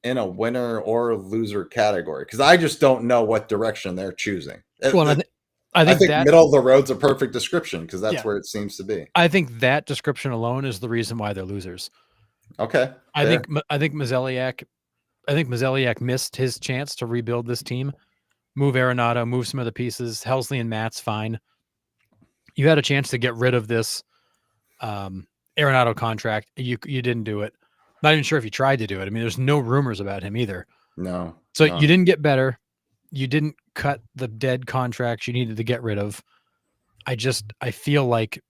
in a winner or loser category because I just don't know what direction they're choosing. Well, I think that middle of the road's a perfect description because that's where it seems to be. I think that description alone is the reason why they're losers. Okay. I think Mozeliak missed his chance to rebuild this team, move Arenado, move some other pieces. Helsley and Matt's fine. You had a chance to get rid of this Arenado contract. You didn't do it. Not even sure if you tried to do it. I mean, there's no rumors about him either. No. So you didn't get better. You didn't cut the dead contracts you needed to get rid of. I feel like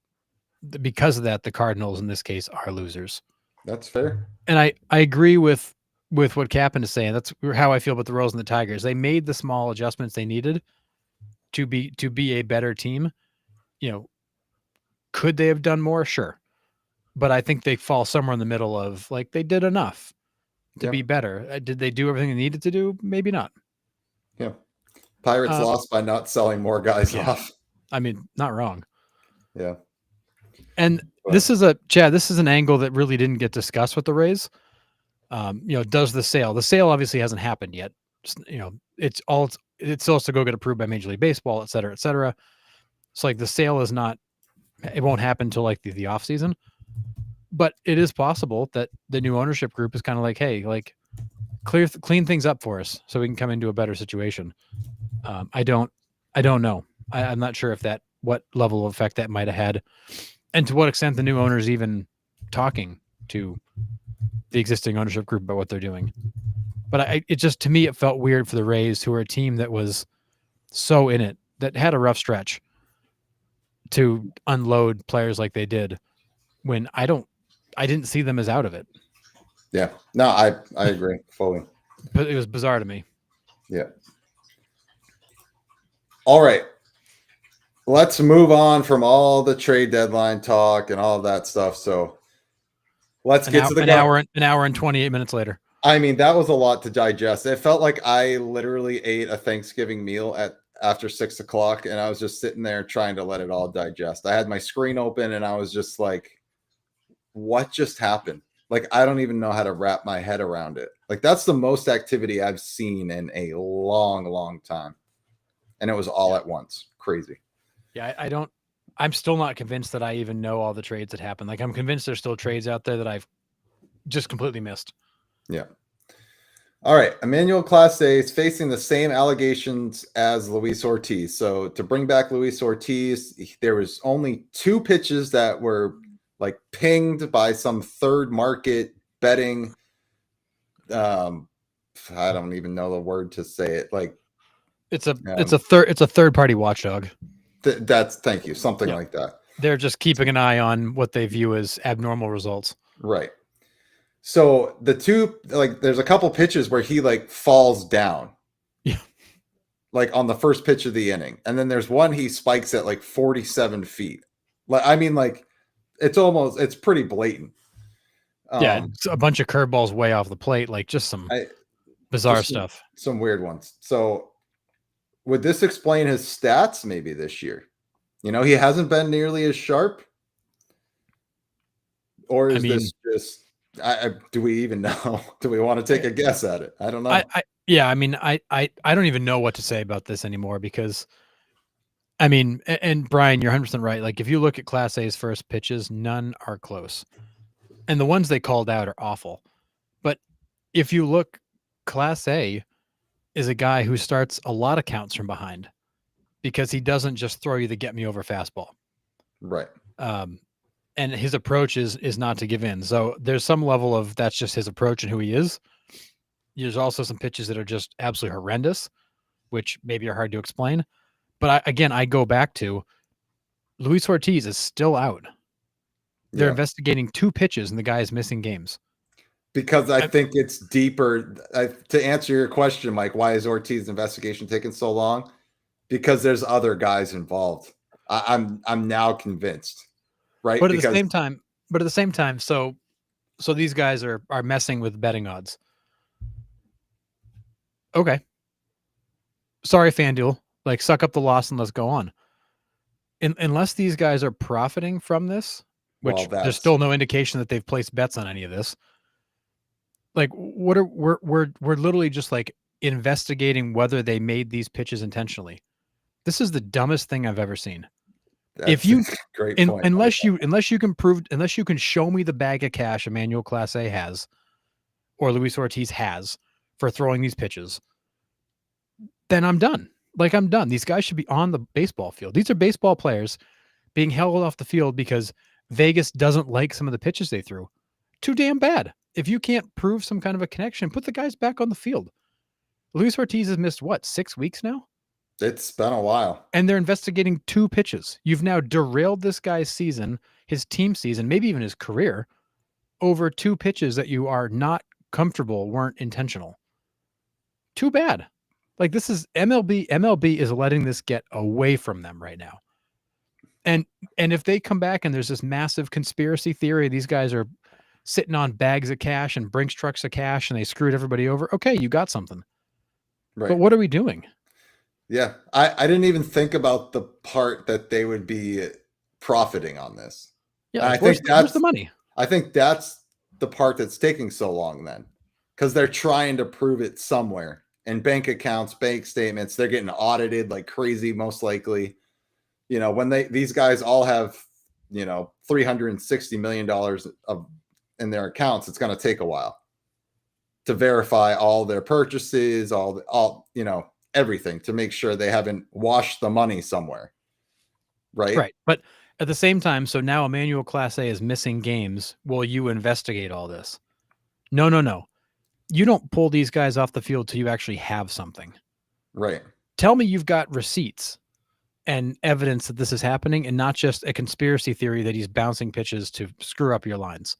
because of that, the Cardinals in this case are losers. That's fair. And I agree with what Captain is saying. That's how I feel about the Royals and the Tigers. They made the small adjustments they needed to be a better team. Could they have done more? Sure. But I think they fall somewhere in the middle of like they did enough to be better. Did they do everything they needed to do? Maybe not. Yeah. Pirates lost by not selling more guys off. I mean, not wrong. Yeah. And this is an angle that really didn't get discussed with the Rays. Does the sale obviously hasn't happened yet. It still has to go get approved by Major League Baseball, et cetera, et cetera. So like the sale is not, it won't happen until like the off season, but it is possible that the new ownership group is kind of like, hey, like clean things up for us so we can come into a better situation. I don't know. I'm not sure what level of effect that might have had, and to what extent the new owners even talking to the existing ownership group about what they're doing. But to me, it felt weird for the Rays, who are a team that was so in it, that had a rough stretch, to unload players like they did when I didn't see them as out of it. Yeah. No, I agree fully. But it was bizarre to me. Yeah. All right. Let's move on from all the trade deadline talk and all of that stuff. So let's get to the an hour and 28 minutes later. I mean, that was a lot to digest. It felt like I literally ate a Thanksgiving meal after 6 o'clock, and I was just sitting there trying to let it all digest. I had my screen open and I was just like, what just happened? Like, I don't even know how to wrap my head around it. Like, that's the most activity I've seen in a long, long time. And it was all at once. Crazy. Yeah, I'm still not convinced that I even know all the trades that happened. Like, I'm convinced there's still trades out there that I've just completely missed. Yeah. All right. Emmanuel Clase is facing the same allegations as Luis Ortiz. So to bring back Luis Ortiz, there was only 2 pitches that were like pinged by some third market betting. I don't even know the word to say it. Like it's a third party watchdog. Thank you. Something like that. They're just keeping an eye on what they view as abnormal results. Right. So the 2, like, there's a couple pitches where he like falls down. Yeah. Like on the first pitch of the inning. And then there's one he spikes at like 47 feet. Like, I mean, like, it's pretty blatant. It's a bunch of curveballs way off the plate. Like just some Bizarre Just stuff. some weird ones. So would this explain his stats maybe this year? You know, he hasn't been nearly as sharp. Or I is mean, this just do we even know? Do we want to take a guess at it? I don't know. yeah, I mean, I don't even know what to say about this anymore because I mean, and Brian, you're 100% right. Like if you look at Class A's first pitches, none are close. And the ones they called out are awful. But if you look, Class A is a guy who starts a lot of counts from behind because he doesn't just throw you the get me over fastball. Right. And his approach is not to give in. So there's some level of that's just his approach and who he is. There's also some pitches that are just absolutely horrendous, which maybe are hard to explain. But I go back to Luis Ortiz is still out. They're investigating 2 pitches and the guy is missing games. Because I think it's deeper. To answer your question, Mike, why is Ortiz's investigation taking so long? Because there's other guys involved. I'm now convinced, right? But at the same time, so these guys are messing with betting odds. Okay. Sorry, FanDuel. Like, suck up the loss and let's go on. Unless these guys are profiting from this, which there's still no indication that they've placed bets on any of this. Like, we're literally just like investigating whether they made these pitches intentionally. This is the dumbest thing I've ever seen. If you great point, unless you can show me the bag of cash Emmanuel Clase has or Luis Ortiz has for throwing these pitches, then I'm done. Like, I'm done. These guys should be on the baseball field. These are baseball players being held off the field because Vegas doesn't like some of the pitches they threw. Too damn bad. If you can't prove some kind of a connection, put the guys back on the field. Luis Ortiz has missed, 6 weeks now? It's been a while. And they're investigating 2 pitches. You've now derailed this guy's season, his team season, maybe even his career, over 2 pitches that you are not comfortable weren't intentional. Too bad. Like, this is MLB. MLB is letting this get away from them right now. And if they come back and there's this massive conspiracy theory, these guys are sitting on bags of cash and Brinks trucks of cash and they screwed everybody over. Okay, you got something. Right. But what are we doing? Yeah, I didn't even think about the part that they would be profiting on this. Yeah, I think that's the money. I think that's the part that's taking so long then, because they're trying to prove it somewhere in bank accounts, bank statements. They're getting audited like crazy, most likely. You know, when these guys all have, you know, $360 million in their accounts, it's going to take a while to verify all their purchases, all you know, everything, to make sure they haven't washed the money somewhere. Right. But at the same time, so now Emmanuel Clase is missing games while you investigate all this. No. You don't pull these guys off the field till you actually have something. Right. Tell me you've got receipts and evidence that this is happening and not just a conspiracy theory that he's bouncing pitches to screw up your lines.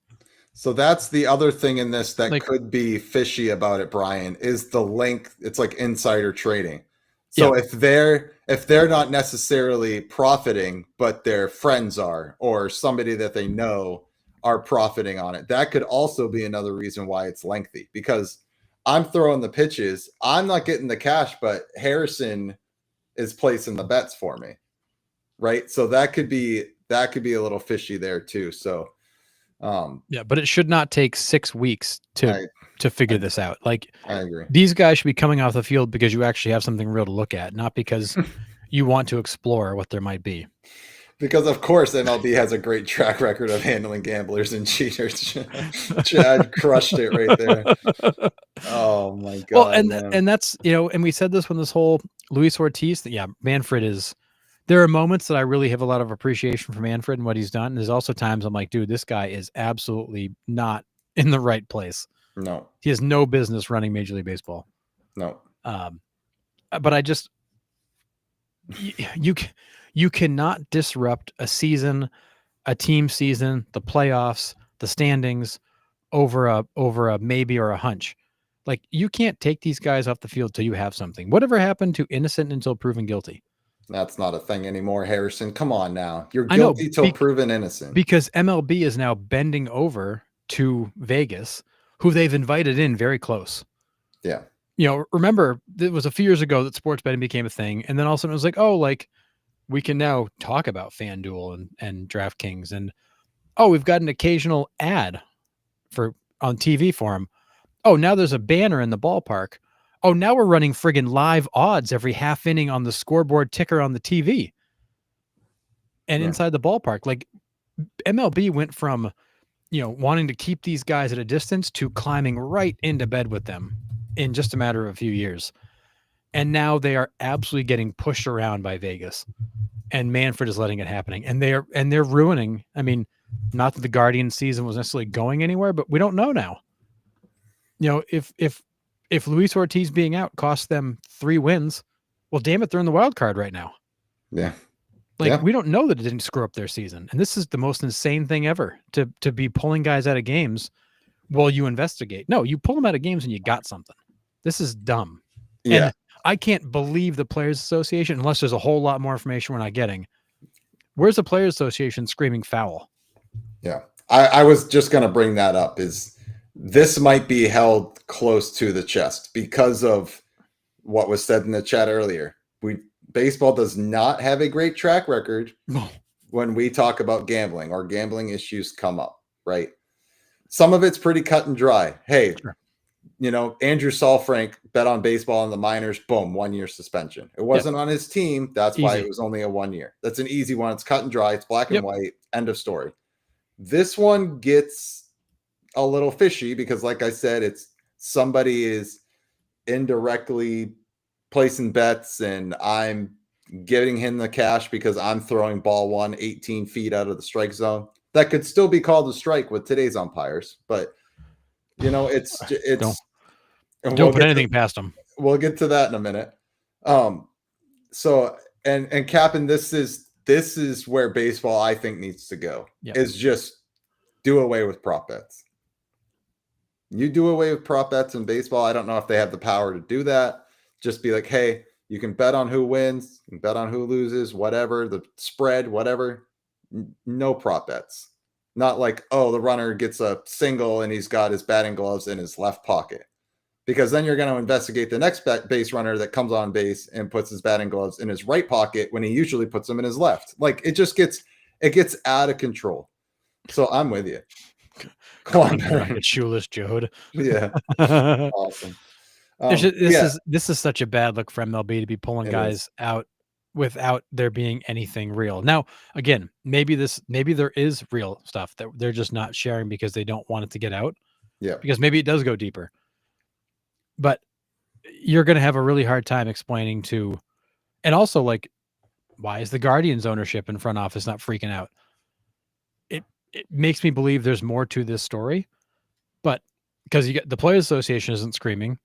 So that's the other thing in this that could be fishy about it, Brian, is the link. It's like insider trading. So if they're not necessarily profiting, but their friends are, or somebody that they know are profiting on it, that could also be another reason why it's lengthy, because I'm throwing the pitches. I'm not getting the cash, but Harrison is placing the bets for me. Right. So that could be a little fishy there too. So but it should not take 6 weeks to figure this out. Like, I agree. These guys should be coming off the field because you actually have something real to look at, not because you want to explore what there might be. Because of course MLB has a great track record of handling gamblers and cheaters. Chad crushed it right there. Oh my God. Well, and that's, you know, and we said this when this whole Luis Ortiz thing, Manfred is. There are moments that I really have a lot of appreciation for Manfred and what he's done. And there's also times I'm like, dude, this guy is absolutely not in the right place. No. He has no business running Major League Baseball. No. But I just, you cannot disrupt a season, a team season, the playoffs, the standings over a maybe or a hunch. Like, you can't take these guys off the field till you have something. Whatever happened to innocent until proven guilty? That's not a thing anymore, Harrison. Come on now. You're guilty till proven innocent. Because MLB is now bending over to Vegas, who they've invited in very close. Yeah. remember it was a few years ago that sports betting became a thing, and then all of a sudden it was like, oh, like we can now talk about FanDuel and DraftKings, and oh, we've got an occasional ad on TV for them. Oh, now there's a banner in the ballpark. Oh, now we're running friggin' live odds every half inning on the scoreboard ticker on the TV and inside the ballpark. Like MLB went from, wanting to keep these guys at a distance to climbing right into bed with them in just a matter of a few years. And now they are absolutely getting pushed around by Vegas, and Manfred is letting it happening. And they're ruining. I mean, not that the Guardians season was necessarily going anywhere, but we don't know now. If Luis Ortiz being out costs them 3 wins, well, damn it, they're in the wild card right now. Yeah. We don't know that it didn't screw up their season. And this is the most insane thing ever, to be pulling guys out of games while you investigate. No, you pull them out of games and you got something. This is dumb. Yeah. And I can't believe the Players Association, unless there's a whole lot more information we're not getting. Where's the Players Association screaming foul? Yeah. I was just going to bring that up. This might be held close to the chest because of what was said in the chat earlier. Baseball does not have a great track record when we talk about gambling or gambling issues come up, right? Some of it's pretty cut and dry. Hey, Sure. Andrew Saalfrank bet on baseball in the minors, boom, 1 year suspension. It wasn't on his team. That's why it was only a 1 year. That's an easy one. It's cut and dry. It's black and white. End of story. This one gets a little fishy because, like I said, it's somebody is indirectly placing bets and I'm giving him the cash because I'm throwing ball 1 18 feet out of the strike zone. That could still be called a strike with today's umpires, but it's don't put anything past them. We'll get to that in a minute. So and Captain, this is where baseball I think needs to go. Is just do away with prop bets. You do away with prop bets in baseball. I don't know if they have the power to do that. Just be like, hey, you can bet on who wins, you can bet on who loses, whatever, the spread, whatever. No prop bets. Not like, oh, the runner gets a single and he's got his batting gloves in his left pocket. Because then you're going to investigate the next base runner that comes on base and puts his batting gloves in his right pocket when he usually puts them in his left. Like it gets out of control. So I'm with you. Come on, shoeless Jode. Yeah. Awesome. This is such a bad look for MLB to be pulling guys out without there being anything real. Now, again, maybe there is real stuff that they're just not sharing because they don't want it to get out. Yeah. Because maybe it does go deeper. But you're going to have a really hard time explaining to, and also like, why is the Guardians ownership and front office not freaking out? It makes me believe there's more to this story, but because you get the Players Association isn't screaming.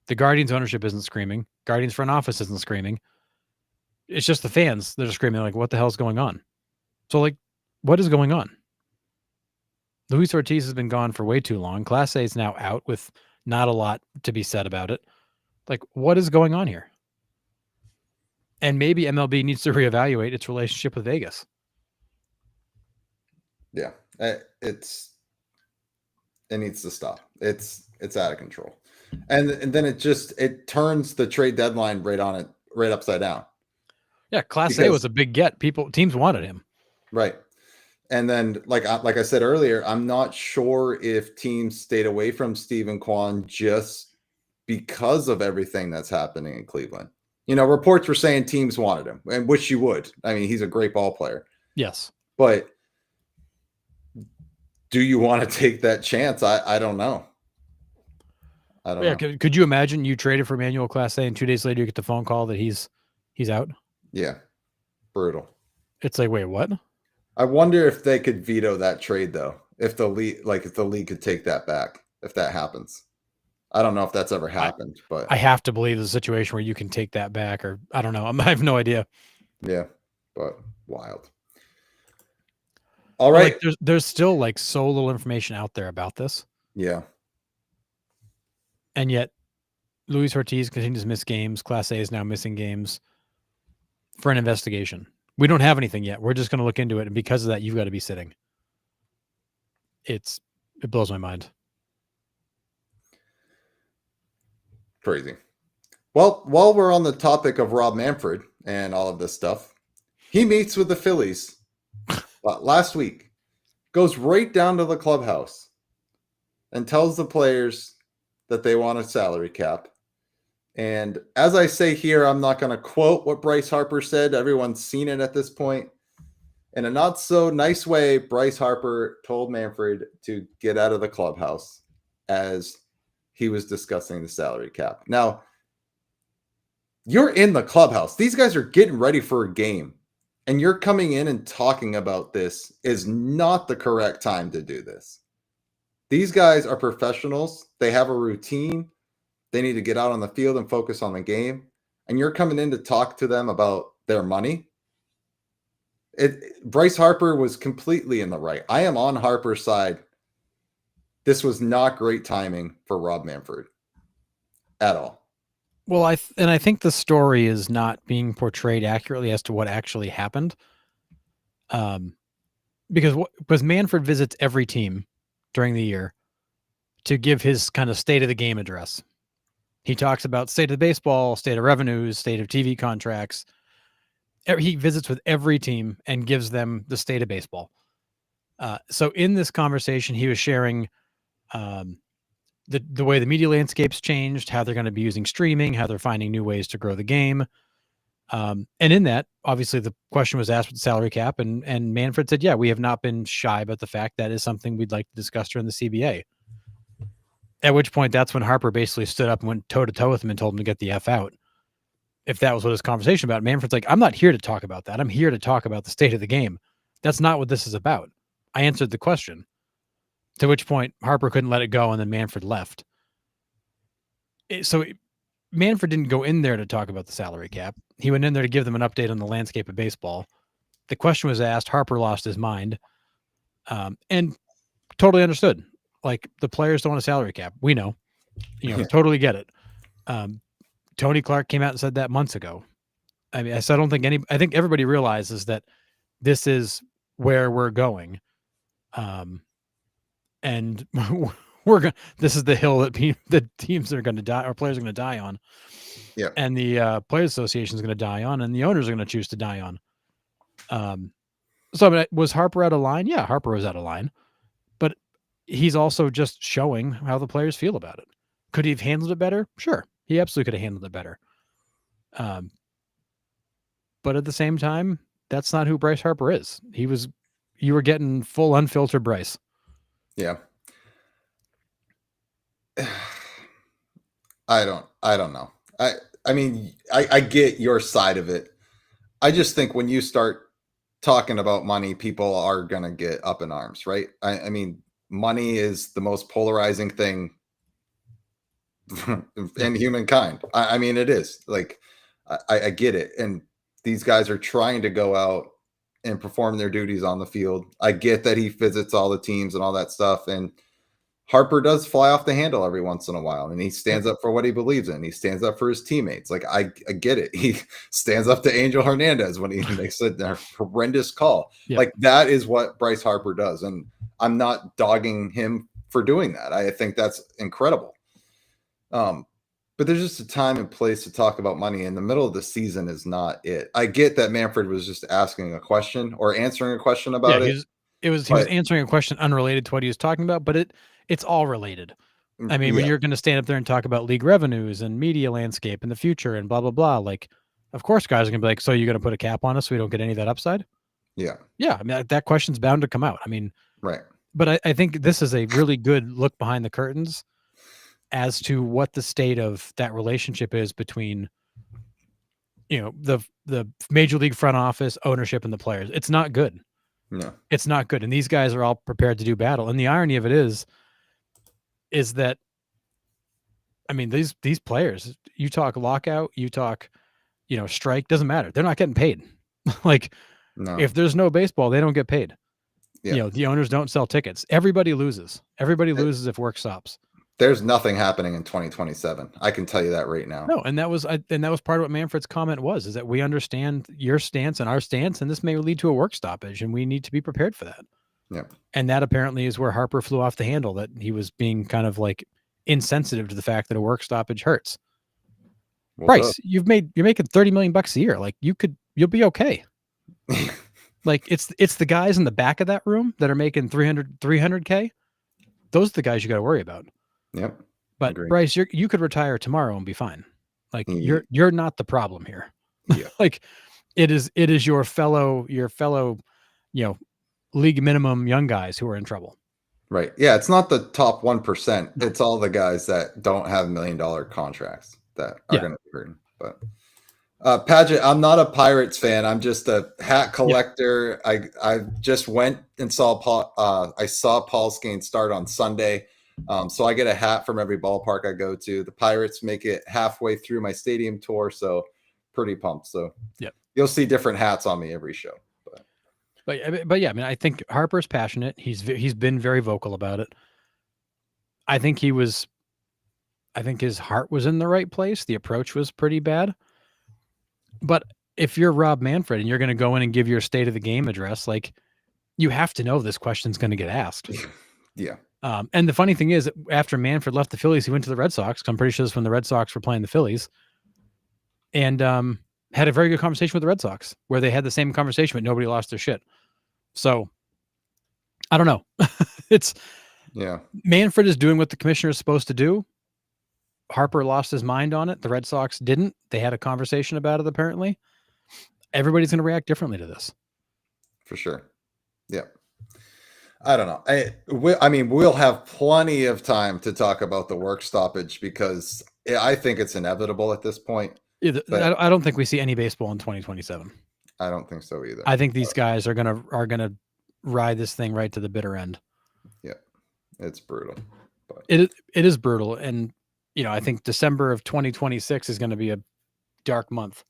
The Guardians ownership isn't screaming. Guardians front office isn't screaming. It's just the fans that are screaming like, what the hell's going on? So like, what is going on? Luis Ortiz has been gone for way too long. Class A is now out with not a lot to be said about it. Like, what is going on here? And maybe MLB needs to reevaluate its relationship with Vegas. Yeah, it needs to stop. It's out of control. And then it turns the trade deadline right upside down. Yeah, Class A was a big get. Teams wanted him. Right. And then like I said earlier, I'm not sure if teams stayed away from Stephen Kwan just because of everything that's happening in Cleveland. Reports were saying teams wanted him, and which you would. I mean, he's a great ball player. Yes. But do you want to take that chance? I don't know. I don't know. Could you imagine you traded for Emmanuel Clase and 2 days later you get the phone call that he's out? Yeah. Brutal. It's like, wait, what? I wonder if they could veto that trade though. If the league could take that back, if that happens. I don't know if that's ever happened, but I have to believe there's a situation where you can take that back, or I don't know. I have no idea. Yeah, but wild. All right. Like, there's still like so little information out there about this. Yeah. And yet Luis Ortiz continues to miss games. Class A is now missing games for an investigation. We don't have anything yet. We're just going to look into it. And because of that, you've got to be sitting. It blows my mind. Crazy. Well, while we're on the topic of Rob Manfred and all of this stuff, he meets with the Phillies last week, goes right down to the clubhouse and tells the players that they want a salary cap. And as I say here, I'm not going to quote what Bryce Harper said. Everyone's seen it at this point. In a not so nice way, Bryce Harper told Manfred to get out of the clubhouse as he was discussing the salary cap. Now, you're in the clubhouse. These guys are getting ready for a game, and you're coming in and talking about this is not the correct time to do this. These guys are professionals. They have a routine. They need to get out on the field and focus on the game. And you're coming in to talk to them about their money. Bryce Harper was completely in the right. I am on Harper's side. This was not great timing for Rob Manfred at all. Well, I think the story is not being portrayed accurately as to what actually happened. Because Manfred visits every team during the year to give his kind of state of the game address. He talks about state of the baseball, state of revenues, state of TV contracts. He visits with every team and gives them the state of baseball. So in this conversation, he was sharing the way the media landscape's changed, how they're going to be using streaming, how they're finding new ways to grow the game. And in that, obviously, the question was asked with the salary cap, and Manfred said, yeah, we have not been shy about the fact that is something we'd like to discuss during the CBA. At which point, that's when Harper basically stood up and went toe-to-toe with him and told him to get the F out. If that was what his conversation about, Manfred's like, I'm not here to talk about that. I'm here to talk about the state of the game. That's not what this is about. I answered the question. To which point, Harper couldn't let it go, and then Manfred left. So Manfred didn't go in there to talk about the salary cap. He went in there to give them an update on the landscape of baseball. The question was asked. Harper lost his mind, and totally understood. Like, the players don't want a salary cap. We know. Totally get it. Tony Clark came out and said that months ago. I mean, I think everybody realizes that this is where we're going. And this is the hill that the teams are going to die, or players are going to die on. Yeah. And the Players Association is going to die on, and the owners are going to choose to die on. So I mean, was Harper out of line? Yeah, Harper was out of line, but he's also just showing how the players feel about it. Could he have handled it better? Sure. He absolutely could have handled it better. But at the same time, that's not who Bryce Harper is. You were getting full unfiltered Bryce. Yeah. I don't know. I mean, I get your side of it. I just think when you start talking about money, people are going to get up in arms, right? I mean, money is the most polarizing thing in humankind. I mean, it is. Like, I get it. And these guys are trying to go out and perform their duties on the field. I get that he visits all the teams and all that stuff. And Harper does fly off the handle every once in a while, and he stands up for what he believes in. He stands up for his teammates. Like, I get it. He stands up to Angel Hernandez when he makes a horrendous call. Yeah. Like, that is what Bryce Harper does. And I'm not dogging him for doing that. I think that's incredible. But there's just a time and place to talk about money. In the middle of the season is not it. I get that Manfred was just asking a question or answering a question about it. He was answering a question unrelated to what he was talking about, but it's all related. I mean, when you're going to stand up there and talk about league revenues and media landscape and the future and blah, blah, blah, like, of course, guys are going to be like, so you're going to put a cap on us so we don't get any of that upside? Yeah. I mean, that question's bound to come out. I mean, right. But I think this is a really good look behind the curtains as to what the state of that relationship is between, the major league front office, ownership, and the players. It's not good. No, it's not good. And these guys are all prepared to do battle. And the irony of it is that, I mean, these players, you talk lockout, you talk, strike, doesn't matter. They're not getting paid. Like, if there's no baseball, they don't get paid. Yeah. The owners don't sell tickets. Everybody loses. Everybody loses if work stops. There's nothing happening in 2027. I can tell you that right now. No, and that was part of what Manfred's comment was, is that we understand your stance and our stance, and this may lead to a work stoppage, and we need to be prepared for that. Yeah. And that apparently is where Harper flew off the handle, that he was being kind of like insensitive to the fact that a work stoppage hurts. Bryce, you're making $30 million a year. Like you'll be okay. Like it's the guys in the back of that room that are making 300K. Those are the guys you got to worry about. Yep. But Agreed. Bryce, you could retire tomorrow and be fine. Like you're not the problem here. Yeah. Like it is your fellow, league minimum young guys who are in trouble. Right. Yeah. It's not the top 1%. It's all the guys that don't have $1 million contracts that are going to be hurting. But Padgett, I'm not a Pirates fan. I'm just a hat collector. I just went and saw Paul Skeens start on Sunday. So I get a hat from every ballpark I go to. The Pirates make it halfway through my stadium tour, so pretty pumped. So you'll see different hats on me every show. But yeah, I mean, I think Harper's passionate. He's been very vocal about it. I think his heart was in the right place. The approach was pretty bad. But if you're Rob Manfred and you're going to go in and give your state of the game address, like you have to know this question's going to get asked. Yeah. And the funny thing is, after Manfred left the Phillies, he went to the Red Sox. I'm pretty sure this is when the Red Sox were playing the Phillies, and had a very good conversation with the Red Sox, where they had the same conversation, but nobody lost their shit. So I don't know. Manfred is doing what the commissioner is supposed to do. Harper lost his mind on it. The Red Sox didn't. They had a conversation about it, apparently. Everybody's going to react differently to this. For sure. Yeah. I don't know. I mean, we'll have plenty of time to talk about the work stoppage because I think it's inevitable at this point. I don't think we see any baseball in 2027. I don't think so either. I think these guys are gonna ride this thing right to the bitter end. Yeah, it's brutal. But. It is brutal, and I think December of 2026 is going to be a dark month.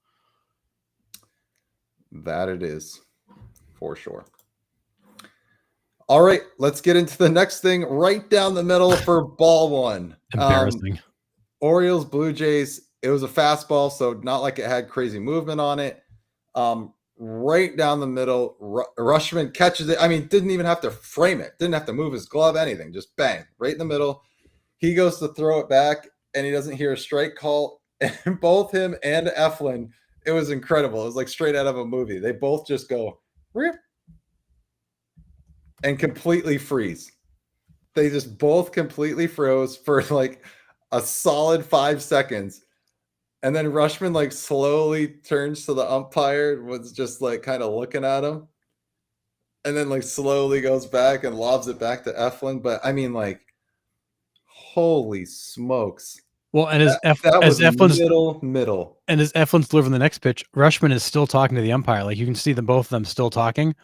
That it is, for sure. All right, let's get into the next thing. Right down the middle for ball one. Embarrassing. Orioles, Blue Jays. It was a fastball, so not like it had crazy movement on it. Right down the middle, Rushman catches it. I mean, didn't even have to frame it. Didn't have to move his glove, anything. Just bang, right in the middle. He goes to throw it back, and he doesn't hear a strike call. And both him and Eflin, it was incredible. It was like straight out of a movie. They both just go, rip, and completely freeze. They just both completely froze for like a solid 5 seconds. And then Rushman like slowly turns to the umpire, was just like kind of looking at him. And then like slowly goes back and lobs it back to Eflin. But I mean, like, holy smokes. Well, and as Eflin's middle. And as Eflin's delivering the next pitch, Rushman is still talking to the umpire. Like you can see both of them still talking.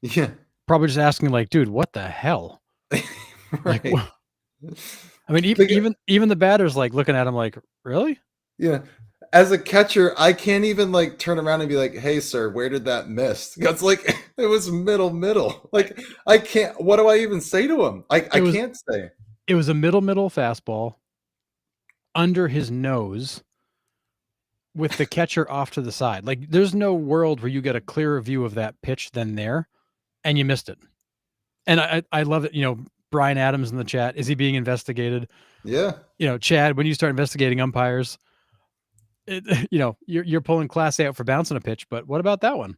Yeah. Probably just asking like, dude, what the hell? Right. Like, I mean, even the batter's like looking at him like, really? Yeah. As a catcher, I can't even like turn around and be like, hey, sir, where did that miss? It's like, it was middle. Like, I can't, what do I even say to him? I can't say. It was a middle fastball under his nose with the catcher off to the side. Like, there's no world where you get a clearer view of that pitch than there, and you missed it. And I love it. Brian Adams in the chat, is he being investigated? Yeah. Chad, when you start investigating umpires, you're pulling Class A out for bouncing a pitch, but what about that one?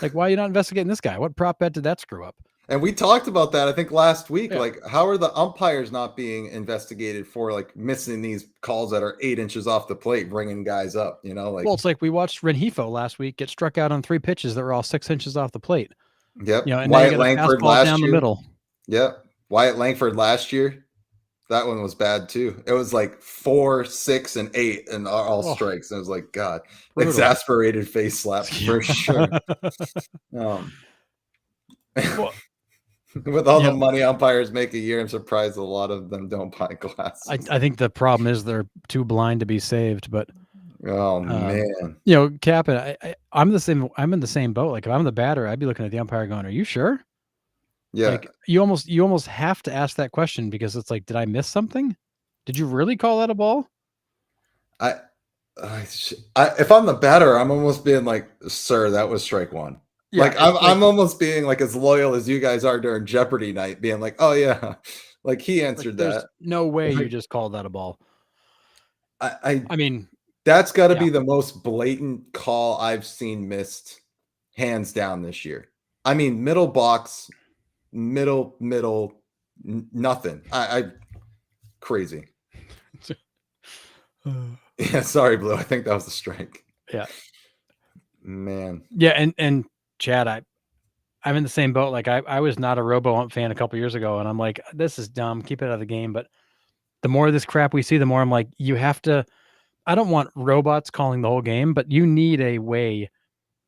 Like, why are you not investigating this guy? What prop bet did that screw up? And we talked about that, I think, last week. Yeah. Like, how are the umpires not being investigated for like missing these calls that are 8 inches off the plate, bringing guys up? Like, well, it's like we watched Rengifo last week get struck out on 3 pitches that were all 6 inches off the plate. Yep. And Wyatt Langford last down year. The middle. Yep. Wyatt Langford last year. That one was bad too. It was like 4, 6, and 8 and all strikes. And it was like, God, brutal. Exasperated face slap for sure. With all the money umpires make a year, I'm surprised a lot of them don't buy glasses. I think the problem is they're too blind to be saved. But man, Cap, I'm the same. I'm in the same boat. Like if I'm the batter, I'd be looking at the umpire going, "Are you sure?" Yeah. Like you almost have to ask that question because it's like, did I miss something? Did you really call that a ball? If I'm the batter, I'm almost being like, sir, that was strike one. Yeah, like I'm almost being like as loyal as you guys are during Jeopardy night, being like, oh yeah, like he answered that. No way you just called that a ball. I mean, That's got to Yeah. be the most blatant call I've seen missed, hands down, this year. I mean, middle box, middle, nothing. I crazy. Yeah, sorry, Blue. I think that was a strike. Yeah. Man. Yeah, and Chad, I'm in the same boat. Like I was not a Robo-Ump fan a couple years ago, and I'm like, this is dumb. Keep it out of the game. But the more of this crap we see, the more I'm like, you have to. I don't want robots calling the whole game, but you need a way.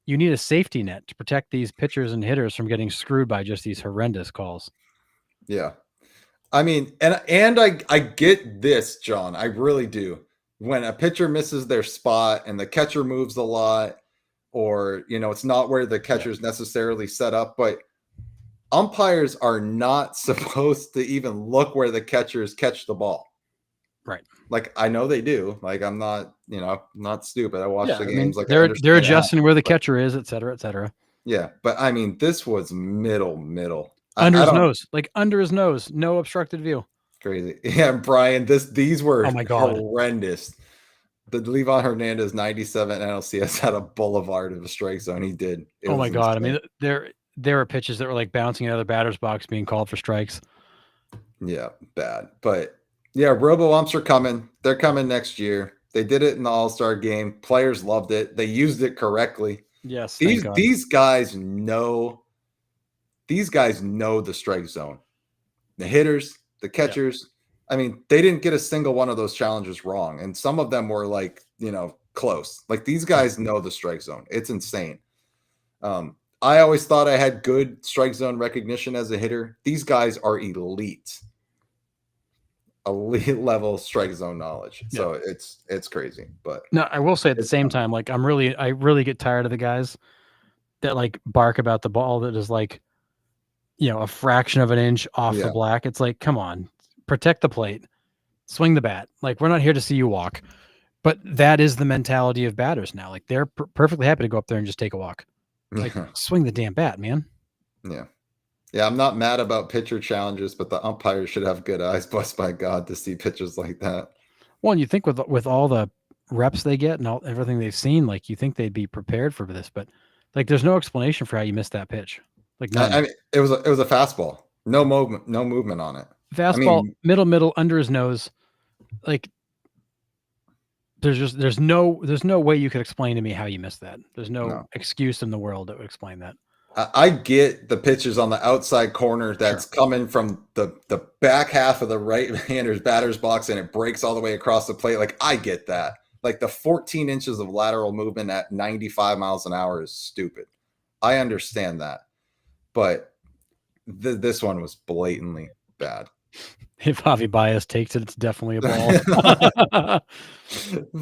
You need a safety net to protect these pitchers and hitters from getting screwed by just these horrendous calls. Yeah. I mean, and I get this, John. I really do. When a pitcher misses their spot and the catcher moves a lot, or it's not where the catcher's necessarily set up, but umpires are not supposed to even look where the catchers catch the ball. Right. Like, I know they do. Like, I'm not, not stupid. I watch the games. Like, they're adjusting where the catcher is, et cetera, et cetera. Yeah, but I mean, this was middle. Under his nose, like under his nose, no obstructed view. Crazy. Yeah, Brian, these were Oh my God. horrendous. The Levon Hernandez 97 NLCS had a boulevard of a strike zone. He did. Oh my God. Insane. I mean, there were pitches that were like bouncing out of the batter's box being called for strikes. Yeah, bad. But yeah, Robo-Umps are coming. They're coming next year. They did it in the All-Star game. Players loved it. They used it correctly. Yes. These guys know the strike zone. The hitters, the catchers. Yeah. I mean, they didn't get a single one of those challenges wrong. And some of them were like, close. Like, these guys know the strike zone. It's insane. I always thought I had good strike zone recognition as a hitter. These guys are elite level strike zone knowledge. Yeah. So it's crazy. But no, I will say at the same time, like I really get tired of the guys that like bark about the ball that is like, a fraction of an inch off the black. It's like, come on, protect the plate, swing the bat. Like, we're not here to see you walk. But that is the mentality of batters now. Like, they're perfectly happy to go up there and just take a walk. Like, swing the damn bat, man. Yeah. Yeah, I'm not mad about pitcher challenges, but the umpires should have good eyes, blessed by God, to see pitches like that. Well, and you think with all the reps they get and everything they've seen, like, you think they'd be prepared for this, but like, there's no explanation for how you missed that pitch. Like, I mean, it was a fastball, no movement on it. Fastball, middle, under his nose. Like, there's no way you could explain to me how you missed that. There's no excuse in the world that would explain that. I get the pitches on the outside corner that's coming from the back half of the right-hander's batter's box, and it breaks all the way across the plate. Like, I get that. Like, the 14 inches of lateral movement at 95 miles an hour is stupid. I understand that. But this one was blatantly bad. If Javi Baez takes it, it's definitely a ball.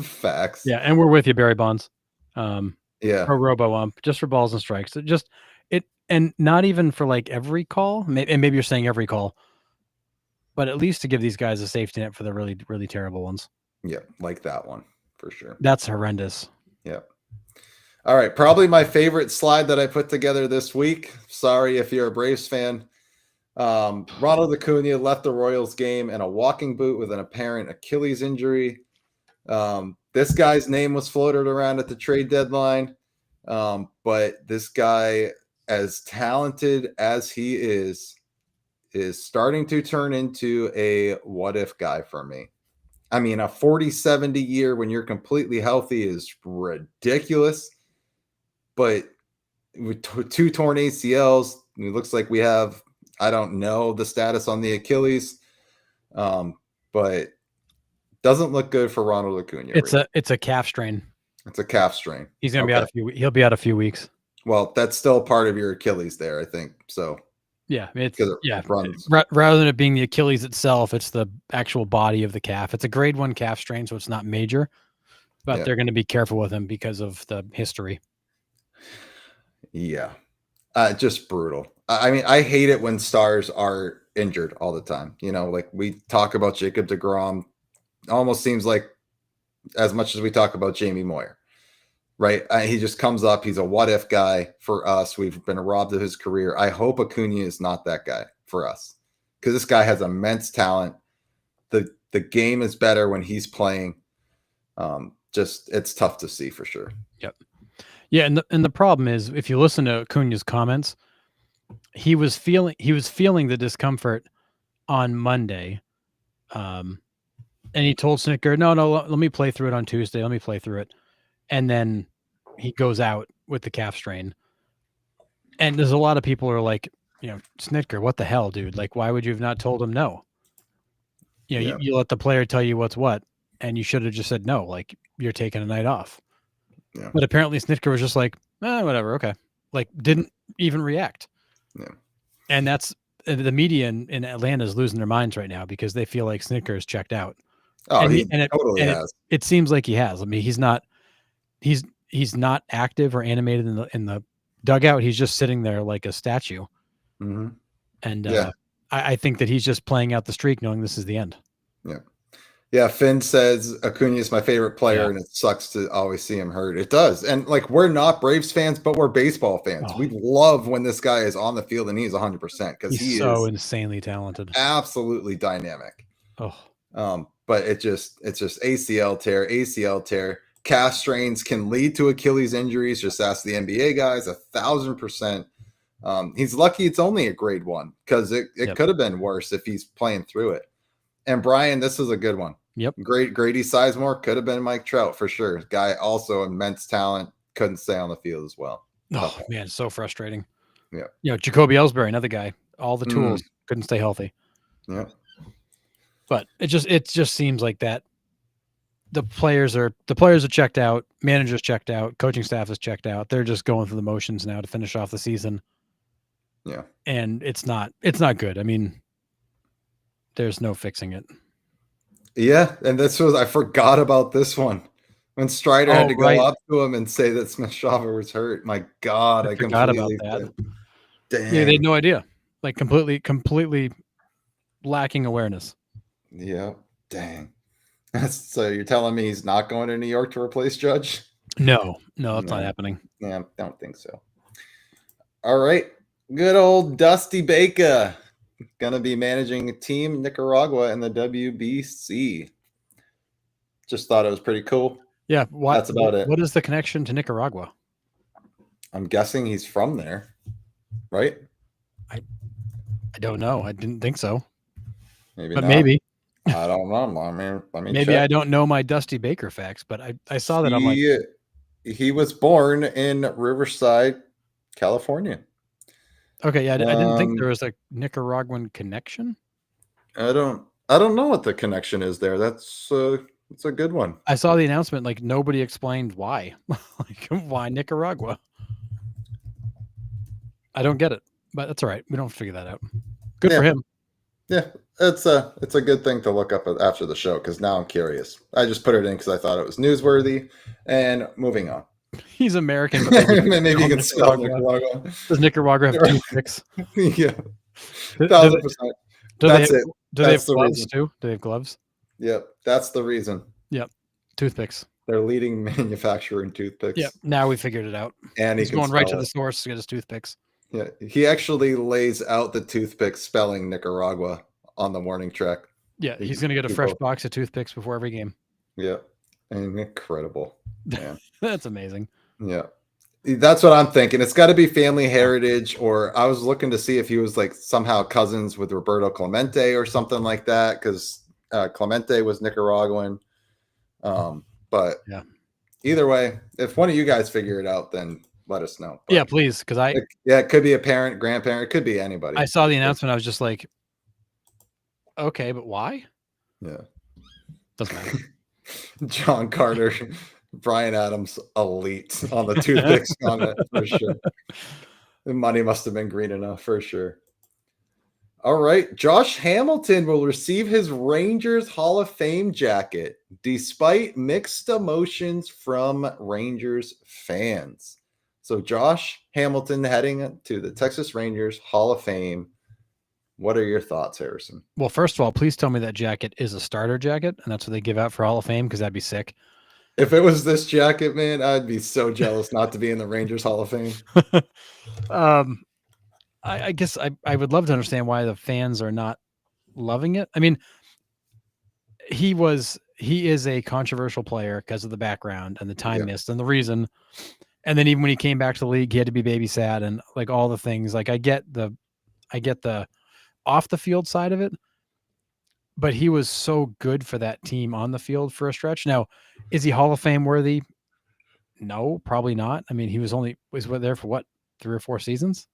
Facts. Yeah, and we're with you, Barry Bonds. Yeah. Or Robo-Ump, just for balls and strikes. And not even for like every call. And maybe you're saying every call, but at least to give these guys a safety net for the really, really terrible ones. Yeah, like that one for sure. That's horrendous. Yeah. All right, probably my favorite slide that I put together this week. Sorry if you're a Braves fan. Ronald Acuna left the Royals game in a walking boot with an apparent Achilles injury. This guy's name was floated around at the trade deadline, but this guy, as talented as he is starting to turn into a what-if guy for me. I mean, a 40-70 year when you're completely healthy is ridiculous. But with two torn ACLs, it looks like we have, I don't know the status on the Achilles, but doesn't look good for Ronald Acuna. It's a calf strain. It's a calf strain. He's going to be out he'll be out a few weeks. Well, that's still part of your Achilles there, I think. So yeah, rather than it being the Achilles itself, it's the actual body of the calf. It's a grade 1 calf strain, so it's not major, but they're going to be careful with him because of the history. Yeah. Just brutal. I mean, I hate it when stars are injured all the time. Like we talk about Jacob deGrom, almost seems like as much as we talk about Jamie Moyer, right? He just comes up. He's a what-if guy for us. We've been robbed of his career. I hope Acuna is not that guy for us, because this guy has immense talent. The game is better when he's playing. it's tough to see for sure. Yep. Yeah, and the problem is, if you listen to Acuna's comments, he was feeling the discomfort on Monday, and he told Snitker, "No, let me play through it on Tuesday. Let me play through it," and then he goes out with the calf strain. And there's a lot of people who are like, Snitker, what the hell, dude? Like, why would you have not told him no? You let the player tell you what's what, and you should have just said no. Like, you're taking a night off. Yeah. But apparently Snitker was just like, whatever, okay. Like, didn't even react. Yeah. And that's the media in Atlanta is losing their minds right now because they feel like Snitker is checked out. Oh, he totally has. It seems like he has. I mean, he's not active or animated in the dugout. He's just sitting there like a statue. Mm-hmm. And I think that he's just playing out the streak, knowing this is the end. Yeah. Yeah, Finn says Acuna is my favorite player, and it sucks to always see him hurt. It does. And like, we're not Braves fans, but we're baseball fans. We love when this guy is on the field and he's 100% because he's so insanely talented. Absolutely dynamic. Oh. But it's just ACL tear. Calf strains can lead to Achilles injuries. Just ask the NBA guys, 1,000%. He's lucky it's only a grade 1 because it could have been worse if he's playing through it. And Brian, this is a good one. Yep. Grady Sizemore could have been Mike Trout for sure. Guy also immense talent, couldn't stay on the field as well. Oh man, so frustrating. Yeah. Jacoby Ellsbury, another guy, all the tools, couldn't stay healthy. Yeah. But it just seems like that the players are checked out, managers checked out, coaching staff is checked out. They're just going through the motions now to finish off the season. Yeah. And it's not good. I mean, there's no fixing it. Yeah, and I forgot about this one. When Strider had to go up to him and say that Smith-Shawver was hurt. My God, I forgot about that. Damn. Yeah, they had no idea. Like completely lacking awareness. Yeah. Dang. So you're telling me he's not going to New York to replace Judge? No, that's not happening. Yeah, I don't think so. All right. Good old Dusty Baker. Going to be managing Team Nicaragua in the WBC. Just thought it was pretty cool. Yeah. That's about it. What is the connection to Nicaragua? I'm guessing he's from there, right? I don't know. I didn't think so. Maybe but not. Maybe. I don't know. I mean, let me maybe check. I don't know my Dusty Baker facts, but I saw that. I'm like, he was born in Riverside, California. Okay, yeah, I didn't think there was a Nicaraguan connection. I don't know what the connection is there. It's a good one. I saw the announcement, like nobody explained why. Like, why Nicaragua? I don't get it, but that's all right. We don't figure that out. Good for him. Yeah, it's a good thing to look up after the show because now I'm curious. I just put it in because I thought it was newsworthy. And moving on. He's American. But maybe you can spell Nicaragua. Does Nicaragua have toothpicks? Yeah, 1,000%. That's it. Do they have gloves too? Do they have gloves? Yep, that's the reason. Yep, toothpicks. They're leading manufacturer in toothpicks. Yep, now we figured it out. And he's going right to the source to get his toothpicks. Yeah, he actually lays out the toothpick spelling Nicaragua on the warning track. Yeah, he's going to get a fresh box of toothpicks before every game. Yeah, incredible. Yeah. That's amazing. Yeah, that's what I'm thinking. It's got to be family heritage, or I was looking to see if he was like somehow cousins with Roberto Clemente or something like that, because Clemente was Nicaraguan. But yeah, either way, if one of you guys figure it out, then let us know. But yeah, please, because it could be a parent, grandparent, it could be anybody. I saw the announcement. I was just like, okay, but why? Yeah, doesn't matter. John Carter, Brian Adams, elite on the toothpicks comment for sure. The money must have been green enough for sure. All right, Josh Hamilton will receive his Rangers Hall of Fame jacket despite mixed emotions from Rangers fans. So Josh Hamilton heading to the Texas Rangers Hall of Fame. What are your thoughts, Harrison? Well, first of all, please tell me that jacket is a starter jacket, and that's what they give out for Hall of Fame, because that'd be sick. If it was this jacket, man, I'd be so jealous not to be in the Rangers Hall of Fame. I guess I would love to understand why the fans are not loving it. I mean, he was he is a controversial player because of the background and the time Yeah. missed and the reason. And then even when he came back to the league, he had to be babysat and like all the things. Like I get the off the field side of it, but he was so good for that team on the field for a stretch. Now, is he Hall of Fame worthy? No, probably not. I mean, he was there for what, 3 or 4 seasons?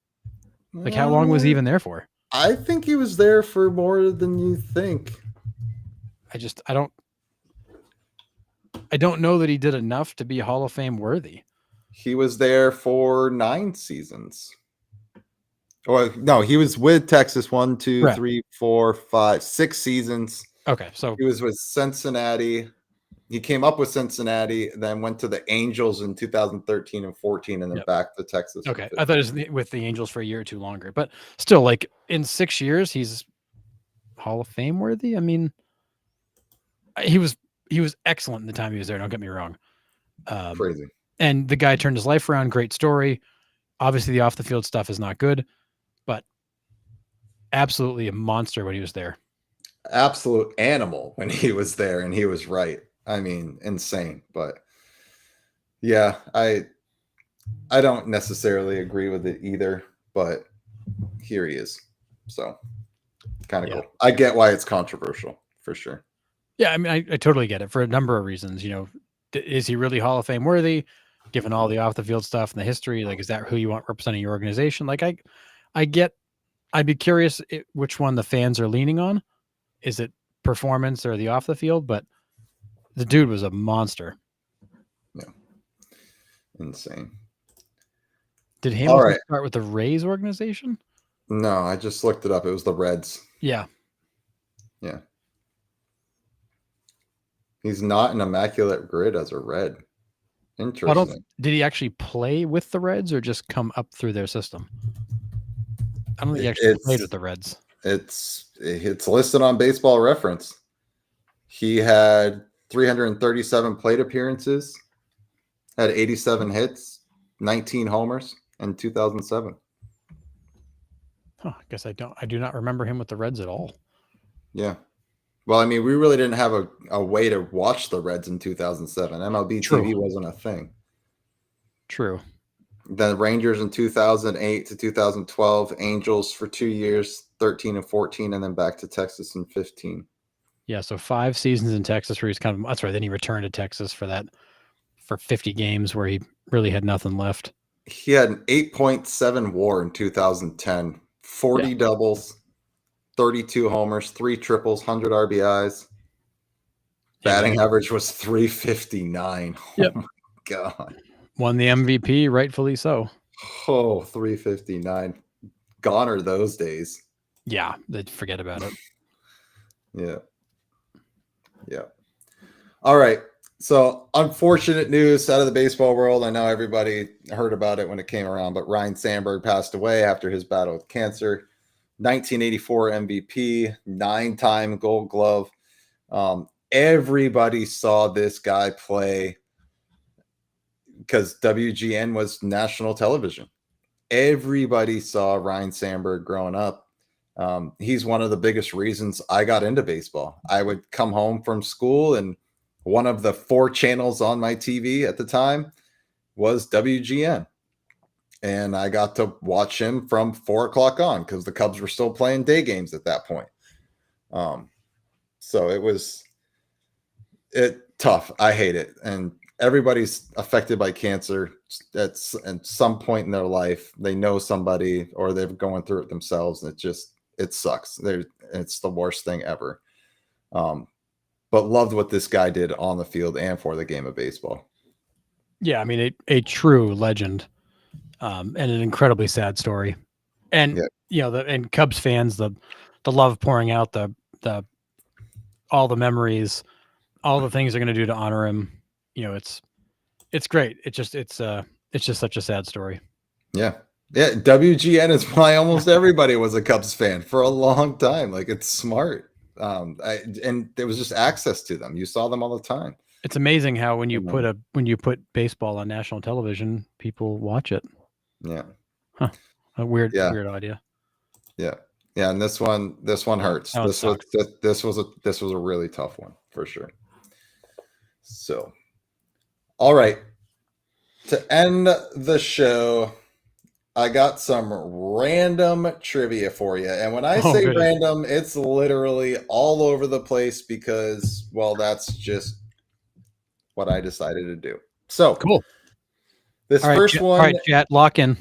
Like how long was he even there for? I think he was there for more than you think. I don't know that he did enough to be Hall of Fame worthy. He was there for 9 seasons. Well, no, he was with Texas 1, 2, Right. 3, 4, 5, 6 seasons. Okay, so He was with Cincinnati. He came up with Cincinnati, then went to the Angels in 2013 and 14, and then back to Texas. Okay, I thought it was with the Angels for a year or two longer, but still, like in 6 years, he's Hall of Fame worthy. I mean, he was excellent in the time he was there. Don't get me wrong. Crazy. And the guy turned his life around. Great story. Obviously, the off the field stuff is not good, but absolutely a monster when he was there. Absolute animal when he was there, and he was right. I mean, insane. But yeah, I don't necessarily agree with it either, but here he is. So kind of cool. I get why it's controversial for sure. Yeah, I mean, I totally get it for a number of reasons. You know, is he really Hall of Fame worthy, given all the off the field stuff and the history? Like, is that who you want representing your organization? Like, I'd be curious which one the fans are leaning on. Is it performance or the off the field? But the dude was a monster. Yeah. Insane. Did Hamilton start with the Rays organization? No, I just looked it up. It was the Reds. Yeah. Yeah. He's not an immaculate grid as a Red. Interesting. Did he actually play with the Reds or just come up through their system? I don't think he actually played with the Reds. It's listed on Baseball Reference. He had 337 plate appearances, had 87 hits, 19 homers in 2007. Huh, I guess I do not remember him with the Reds at all. Yeah. Well, I mean, we really didn't have a way to watch the Reds in 2007. MLB TV wasn't a thing. True. The Rangers in 2008 to 2012, Angels for 2 years, 13 and 14, and then back to Texas in 15. Yeah, so 5 seasons in Texas where he's that's right. Then he returned to Texas for 50 games where he really had nothing left. He had an 8.7 WAR in 2010, 40 doubles, 32 homers, 3 triples, 100 RBIs. Batting average was 359. Yep. Oh my God. Won the MVP, rightfully so. Oh, 359. Gone are those days. Yeah, they'd forget about it. Yeah. Yeah. All right. So unfortunate news out of the baseball world. I know everybody heard about it when it came around, but Ryne Sandberg passed away after his battle with cancer. 1984 MVP, 9-time Gold Glove. Everybody saw this guy play because WGN was national television. Everybody saw Ryne Sandberg growing up. He's one of the biggest reasons I got into baseball. I would come home from school and one of the 4 channels on my TV at the time was WGN. And I got to watch him from 4 o'clock on because the Cubs were still playing day games at that point. So it was tough. I hate it. And everybody's affected by cancer at some point in their life. They know somebody or they're going through it themselves. And it sucks. It's the worst thing ever. But loved what this guy did on the field and for the game of baseball. Yeah, I mean, a true legend. And an incredibly sad story. And and Cubs fans, the love pouring out, the all the memories, all the things they're going to do to honor him. It's great. It's just such a sad story. Yeah. Yeah. WGN is why almost everybody was a Cubs fan for a long time. Like, it's smart. And there was just access to them. You saw them all the time. It's amazing how when you put baseball on national television, people watch it. Yeah. Huh. A weird idea. Yeah. And this one hurts. This was a really tough one for sure. So, all right. To end the show, I got some random trivia for you. And when I Oh, say goody. random, it's literally all over the place because, well, that's just what I decided to do. So, Cool. this All right, first all one, right, chat, lock in.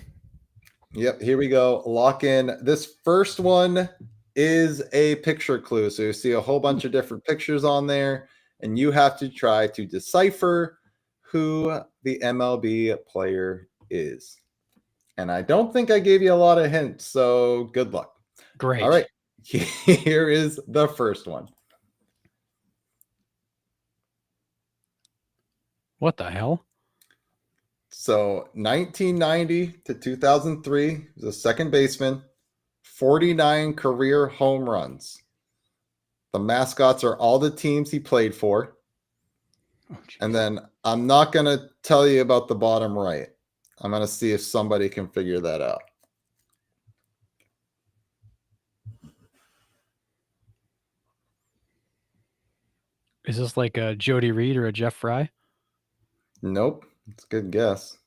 yep, here we go. Lock in. This first one is a picture clue. So you see a whole bunch of different pictures on there, and you have to try to decipher who the MLB player is. And I don't think I gave you a lot of hints, so good luck. Great. All right, here is the first one. What the hell? So 1990 to 2003, he was a second baseman, 49 career home runs. The mascots are all the teams he played for. Oh, And then I'm not going to tell you about the bottom right. I'm going to see if somebody can figure that out. Is this like a Jody Reed or a Jeff Fry? Nope. It's a good guess.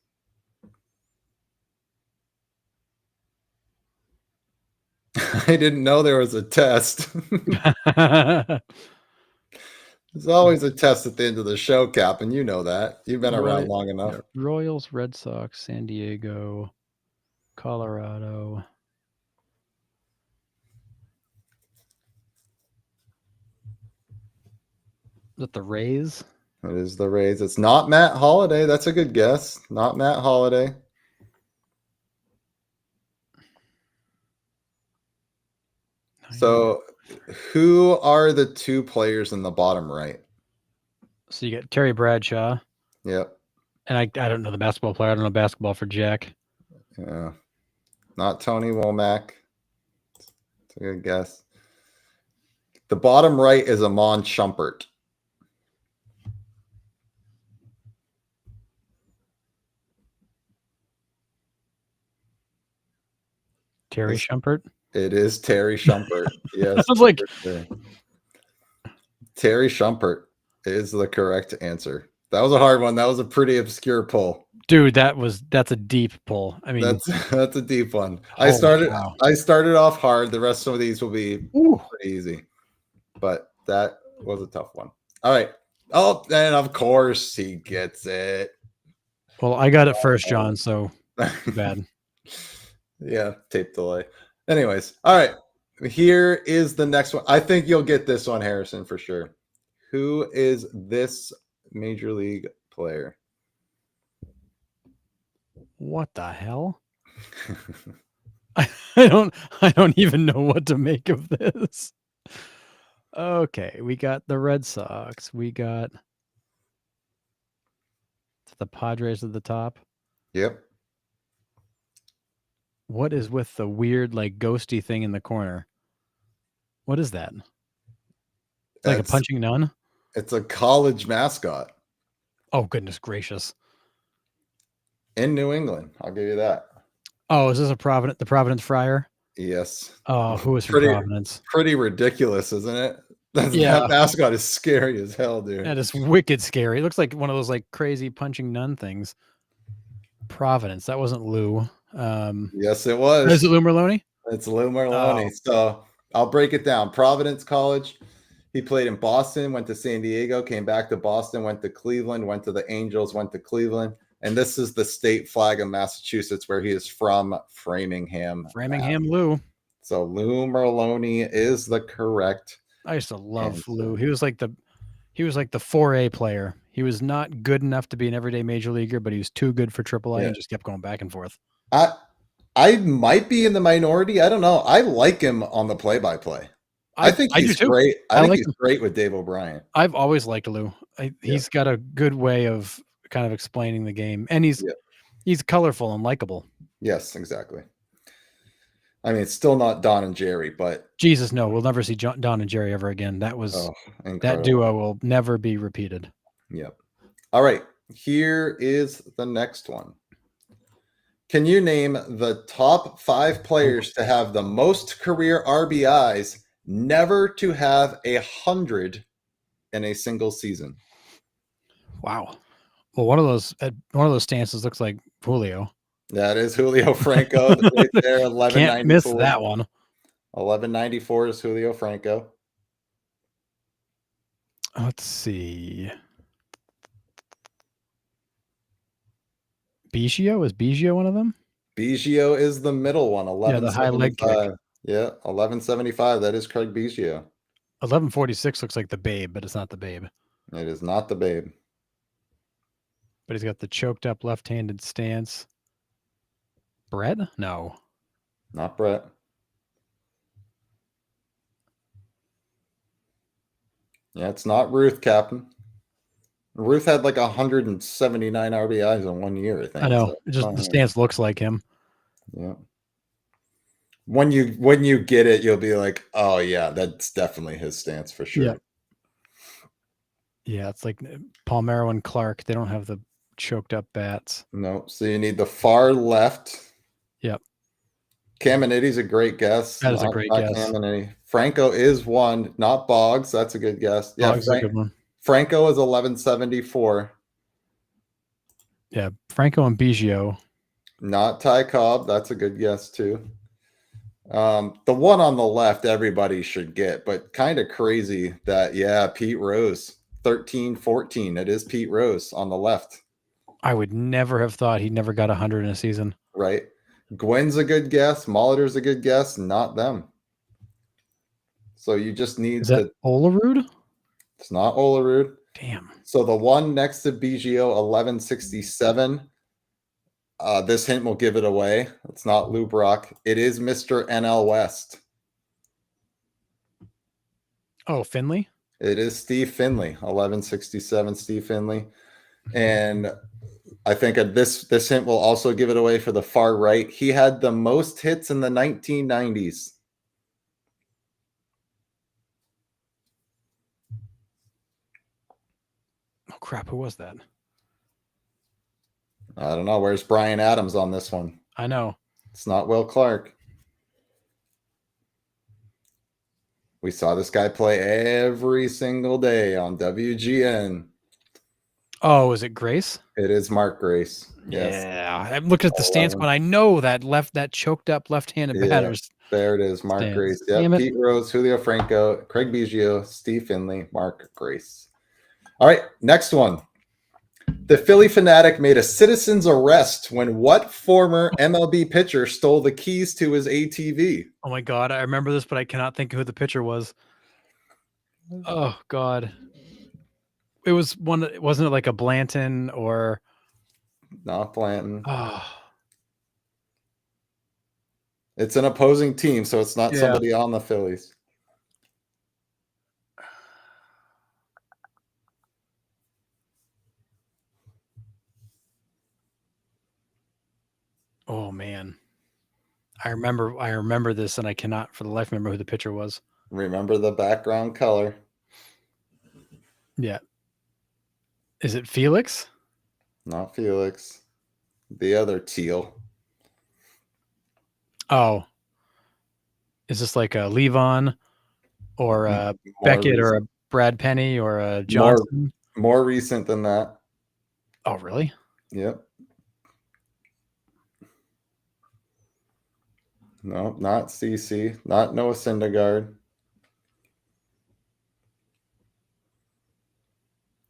I didn't know there was a test. There's always a test at the end of the show, Cap, and you know that. You've been around long enough. Yeah, Royals, Red Sox, San Diego, Colorado. Is that the Rays? It is the Rays. It's not Matt Holliday. That's a good guess. Not Matt Holliday. So, who are the two players in the bottom right? So you got Terry Bradshaw. Yep. And I don't know the basketball player. I don't know basketball for Jack. Yeah. Not Tony Womack. It's a good guess. The bottom right is Amon Shumpert. Terry Shumpert? It is Terry Shumpert. Yes. I was like, Terry Shumpert is the correct answer. That was a hard one. That was a pretty obscure pull. Dude, that's a deep pull. I mean, that's a deep one. I started off hard. The rest of these will be pretty easy. But that was a tough one. All right. Oh, and of course he gets it. Well, I got it first, John, so too bad. Yeah, tape delay. Anyways, all right. Here is the next one. I think you'll get this one, Harrison, for sure. Who is this major league player? What the hell? I don't even know what to make of this. Okay, we got the Red Sox. We got the Padres at the top. Yep. What is with the weird, like, ghosty thing in the corner? What is that? It's like a punching nun? It's a college mascot. Oh, goodness gracious. In New England. I'll give you that. Oh, is this the Providence Friar? Yes. Oh, who is from Providence? Pretty ridiculous, isn't it? That mascot is scary as hell, dude. That is wicked scary. It looks like one of those like crazy punching nun things. Providence. That wasn't Lou. Yes, it was. Is it Lou Merlone? It's Lou Merlone. Oh. So I'll break it down. Providence College. He played in Boston, went to San Diego, came back to Boston, went to Cleveland, went to the Angels, went to Cleveland. And this is the state flag of Massachusetts where he is from, Framingham. Framingham Lou. So Lou Merlone is the correct. I used to love Lou. He was like the 4A player. He was not good enough to be an everyday major leaguer, but he was too good for AAA and just kept going back and forth. I might be in the minority. I don't know. I like him on the play-by-play. I think he's great. I think he's great with Dave O'Brien. I've always liked Lou. He's got a good way of kind of explaining the game, and he's colorful and likable. Yes, exactly. I mean, it's still not Don and Jerry, but Jesus, no, we'll never see Don and Jerry ever again. That was that duo will never be repeated. Yep. All right, here is the next one. Can you name the top 5 players to have the most career RBIs, never to have 100 in a single season? Wow. Well, one of those stances looks like Julio. That is Julio Franco right there. Can't miss 1194. that one. 1194 is Julio Franco. Let's see. Biggio, is Biggio one of them? Biggio is the middle one. Yeah, the high leg kick. 1175. Yeah, 1175. That is Craig Biggio. 1146 looks like the Babe, but it's not the Babe. It is not the Babe. But he's got the choked up left-handed stance. Brett? No. Not Brett. Yeah, it's not Ruth, Captain. Ruth had like 179 RBIs in 1 year, I think. I know. So Just the stance looks like him. Yeah. When you get it, you'll be like, oh yeah, that's definitely his stance for sure. Yeah. Yeah, it's like Palmeiro and Clark. They don't have the choked up bats. No, so you need the far left. Yep. Caminiti's a great guess. That is a great guess. Caminiti. Franco is one, not Boggs. That's a good guess. Yeah, Boggs is a good one. Franco is 1174. Yeah, Franco and Biggio. Not Ty Cobb. That's a good guess too. The one on the left, everybody should get, but kind of crazy that, yeah, Pete Rose, 13-14. It is Pete Rose on the left. I would never have thought he'd never got 100 in a season. Right. Gwen's a good guess. Molitor's a good guess. Not them. So you just need Is that Olerud? It's not Olerud. Damn. So the one next to Biggio, 1167. This hint will give it away. It's not Lou Brock. It is Mr. NL West. Oh, Finley? It is Steve Finley, 1167 Steve Finley. And I think this hint will also give it away for the far right. He had the most hits in the 1990s. Oh, crap. Who was that? I don't know. Where's Brian Adams on this one? I know. It's not Will Clark. We saw this guy play every single day on WGN. Oh, is it Grace? It is Mark Grace. Yes. Yeah. I looked at the stance when I know that choked up left-handed batters. There it is, Mark Grace. Yeah, Pete Rose, Julio Franco, Craig Biggio, Steve Finley, Mark Grace. All right, next one. The Philly Fanatic made a citizen's arrest when what former MLB pitcher stole the keys to his ATV? Oh my God, I remember this, but I cannot think of who the pitcher was. Oh God. It was wasn't it like a Blanton or not Blanton? Oh. It's an opposing team, so it's not somebody on the Phillies. Oh man. I remember this, and I cannot for the life remember who the pitcher was. Remember the background color. Yeah. Is it Felix? Not Felix. The other teal. Oh. Is this like a Levon or a Beckett recent. Or a Brad Penny or a Johnson? More recent than that. Oh, really? Yep. No, not CC. Not Noah Syndergaard.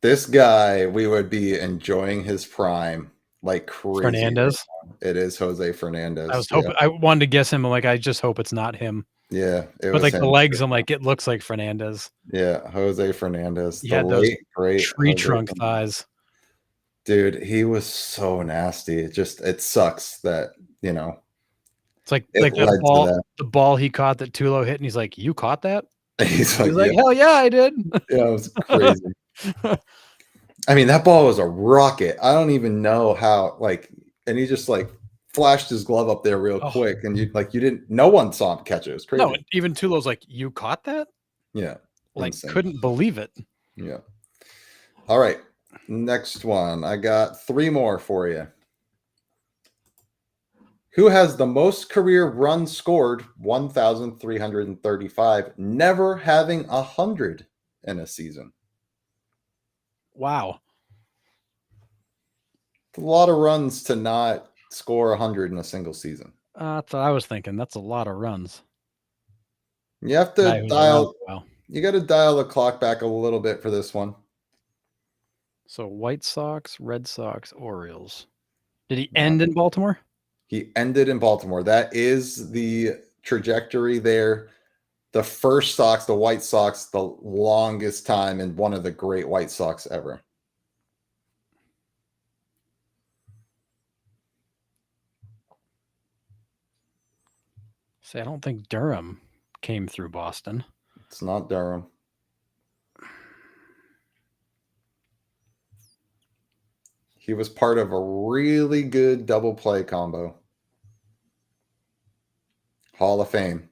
This guy, we would be enjoying his prime like crazy. Fernandez. It is Jose Fernandez. I was hoping. I wanted to guess him. I'm like, I just hope it's not him. Yeah, but like the legs, I'm like, it looks like Fernandez. Yeah, Jose Fernandez. He had those great tree trunk thighs. Dude, he was so nasty. It sucks that It's like that ball, the ball he caught that Tulo hit, and he's like, "You caught that?" He's like, "Hell yeah, I did." Yeah, it was crazy. I mean, that ball was a rocket. I don't even know how. And he just flashed his glove up there real quick, and you didn't. No one saw him catch it. It was crazy. No, even Tulo's like, "You caught that?" Yeah, insane. Couldn't believe it. Yeah. All right, next one. I got 3 more for you. Who has the most career runs scored? 1,335, never having 100 in a season. Wow. a lot of runs to not score 100 in a single season. That's what I was thinking. That's a lot of runs. You have Guy to who's around dial. for a while. You got to dial the clock back a little bit for this one. So White Sox, Red Sox, Orioles. Did he Wow. end in Baltimore? He ended in Baltimore. That is the trajectory there. The first Sox, the White Sox, the longest time and one of the great White Sox ever. See, I don't think Durham came through Boston. It's not Durham. He was part of a really good double play combo. Hall of Fame.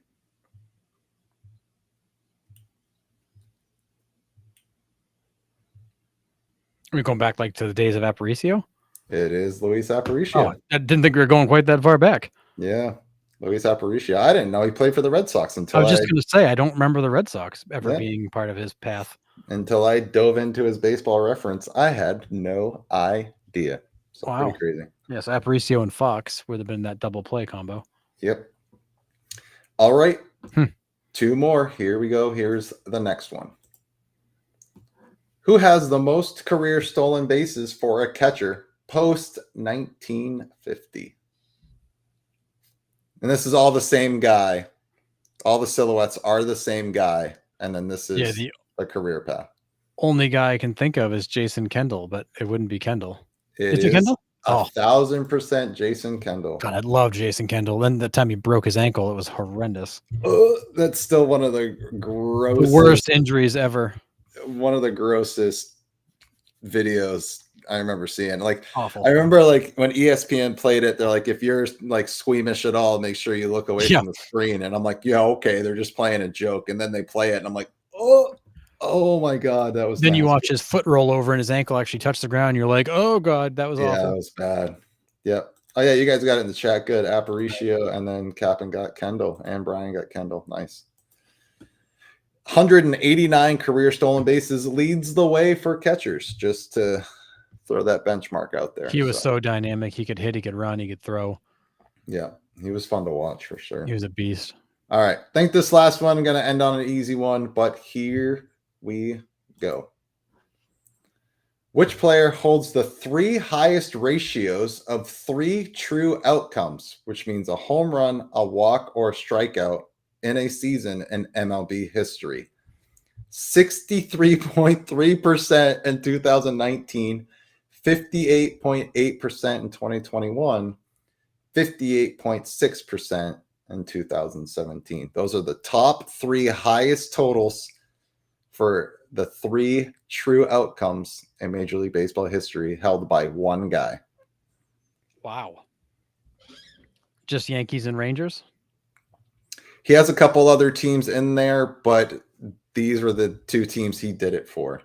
Are we going back like to the days of Aparicio? It is Luis Oh, Aparicio. I didn't think we were going quite that far back. Yeah, Luis Aparicio. I didn't know he played for the Red Sox until I was just going to say, I don't remember the Red Sox ever Yeah. being part of his path. until I dove into his baseball reference. I had no idea. So Wow. pretty crazy. Yes, Aparicio and Fox would have been that double play combo. Yep. All right. Hmm. 2 more. Here we go. Here's the next one. Who has the most career stolen bases for a catcher post 1950? And this is all the same guy. All the silhouettes are the same guy. And then this is the a career path. only guy I can think of is Jason Kendall, but it wouldn't be Kendall. It Is it Kendall? 1,000% Jason Kendall. God, I love Jason Kendall. Then the time he broke his ankle, it was horrendous. That's still one of the grossest, The worst injuries ever. one of the grossest videos I remember seeing. Like, Awful. I remember like when ESPN played it, they're like, if you're like squeamish at all, make sure you look away Yeah. from the screen. And I'm like, yeah, okay, they're just playing a joke. And then they play it, and I'm like, oh my God, that was Then you nasty. watch his foot roll over and his ankle actually touch the ground. You're like, oh God, that was Yeah, awful. that was bad. Yep. Oh yeah, you guys got it in the chat. Good. Aparicio, and then Cap'n got Kendall, and Brian got Kendall. Nice. 189 career stolen bases leads the way for catchers, just to throw that benchmark out there. He was so dynamic. He could hit, he could run, he could throw. Yeah, he was fun to watch for sure. He was a beast. All right. I think this last one, I'm going to end on an easy one, but here we go. Which player holds the 3 highest ratios of 3 true outcomes, which means a home run, a walk, or a strikeout in a season in MLB history? 63.3% in 2019, 58.8% in 2021, 58.6% in 2017. Those are the top 3 highest totals for the 3 true outcomes in Major League Baseball history, held by one guy. Wow. Just Yankees and Rangers? He has a couple other teams in there, but these were the 2 teams he did it for.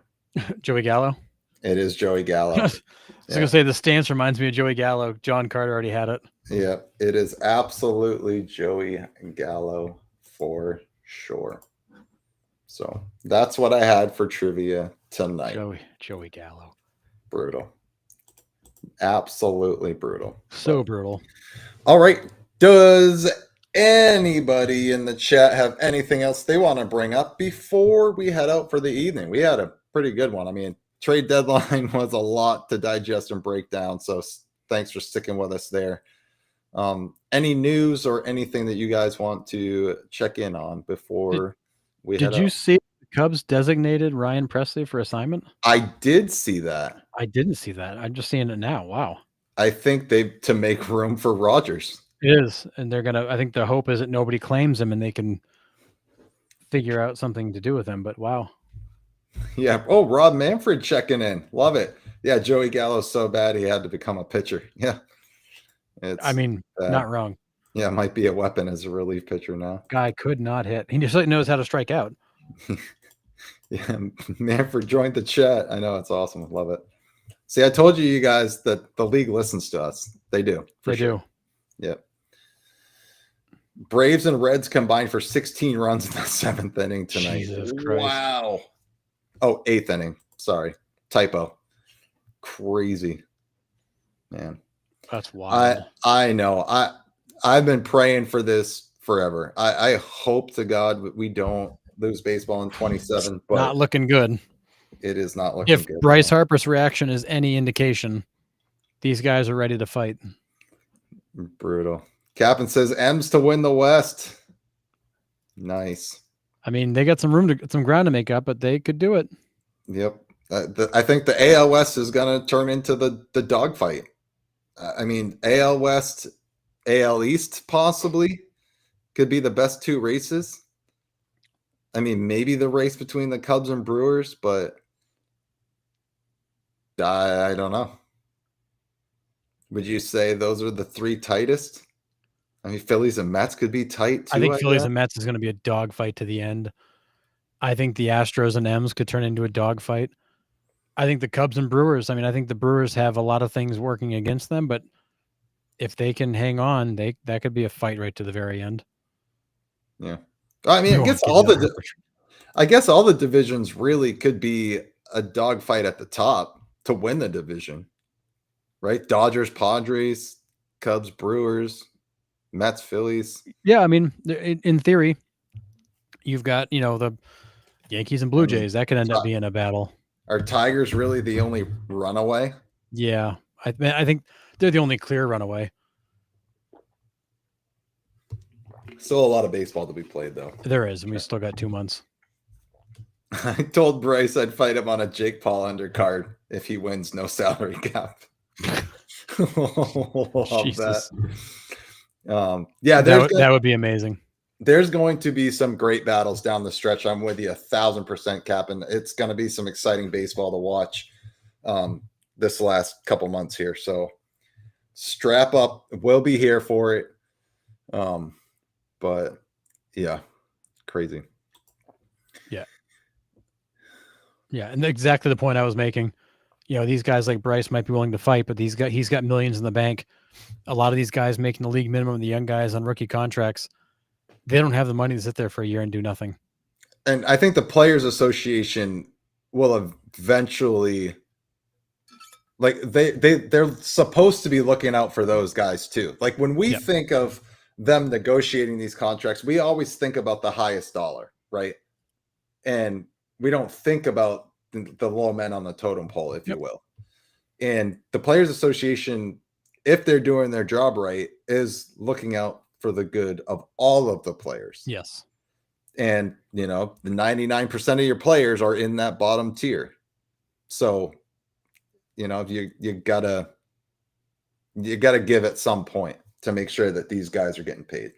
Joey Gallo? It is Joey Gallo. I was going to say the stance reminds me of Joey Gallo. John Carter already had it. Yeah, it is absolutely Joey Gallo for sure. So that's what I had for trivia tonight. Joey Gallo. Brutal. Absolutely brutal. So brutal. All right. Does anybody in the chat have anything else they want to bring up before we head out for the evening? We had a pretty good one. I mean, trade deadline was a lot to digest and break down. So thanks for sticking with us there. Any news or anything that you guys want to check in on before we head out? Did you see the Cubs designated Ryan Presley for assignment? I did see that. I didn't see that. I'm just seeing it now. Wow. I think to make room for Rogers. It is. And I think the hope is that nobody claims him and they can figure out something to do with him. But wow. Yeah. Oh, Rob Manfred checking in. Love it. Yeah. Joey Gallo's so bad he had to become a pitcher. Yeah. Not wrong. Yeah. Might be a weapon as a relief pitcher now. Guy could not hit. He just knows how to strike out. Yeah. Manfred joined the chat. I know. It's awesome. Love it. See, I told you guys that the league listens to us. They do. They do. Yep. Braves and Reds combined for 16 runs in the 7th inning tonight. Jesus Christ. Wow. Oh, 8th inning. Sorry. Typo. Crazy. Man, That's wild. I know. I've been praying for this forever. I hope to God we don't lose baseball in 27, but Not looking good. it is not looking If good. Bryce Harper's reaction is any indication, these guys are ready to fight. Brutal. Captain says M's to win the West. Nice. I mean, they got some ground to make up, but they could do it. Yep. I think the AL West is going to turn into the dogfight. I mean, AL West, AL East possibly could be the best two races. I mean, maybe the race between the Cubs and Brewers, but I don't know. Would you say those are the three tightest? I mean, Phillies and Mets could be tight too. I think Phillies and Mets is going to be a dogfight to the end. I think the Astros and M's could turn into a dogfight. I think the Cubs and Brewers, I think the Brewers have a lot of things working against them, but if they can hang on, that could be a fight right to the very end. Yeah. I mean, I guess all the divisions really could be a dogfight at the top to win the division. Right? Dodgers, Padres, Cubs, Brewers, Mets, Phillies. Yeah, I mean, in theory, you've got, the Yankees and Blue Jays. That could end up being a battle. Are Tigers really the only runaway? Yeah. I think they're the only clear runaway. Still a lot of baseball to be played, though. There is, and we still got 2 months. I told Bryce I'd fight him on a Jake Paul undercard if he wins no salary cap. Love Jesus. that. That would be amazing. There's going to be some great battles down the stretch. I'm with you 1,000%, Cap, and it's going to be some exciting baseball to watch this last couple months here. So strap up. We'll be here for it. But yeah, crazy. Yeah, and exactly the point I was making. These guys like Bryce might be willing to fight, but he's got millions in the bank. A lot of these guys making the league minimum, the young guys on rookie contracts, they don't have the money to sit there for a year and do nothing. And I think the Players Association will eventually, like they're supposed to be looking out for those guys too. Like when we think of them negotiating these contracts, we always think about the highest dollar, right? And we don't think about the low men on the totem pole, if you will. And the Players Association, if they're doing their job right, is looking out for the good of all of the players. Yes. And, the 99% of your players are in that bottom tier. So, you gotta give at some point to make sure that these guys are getting paid.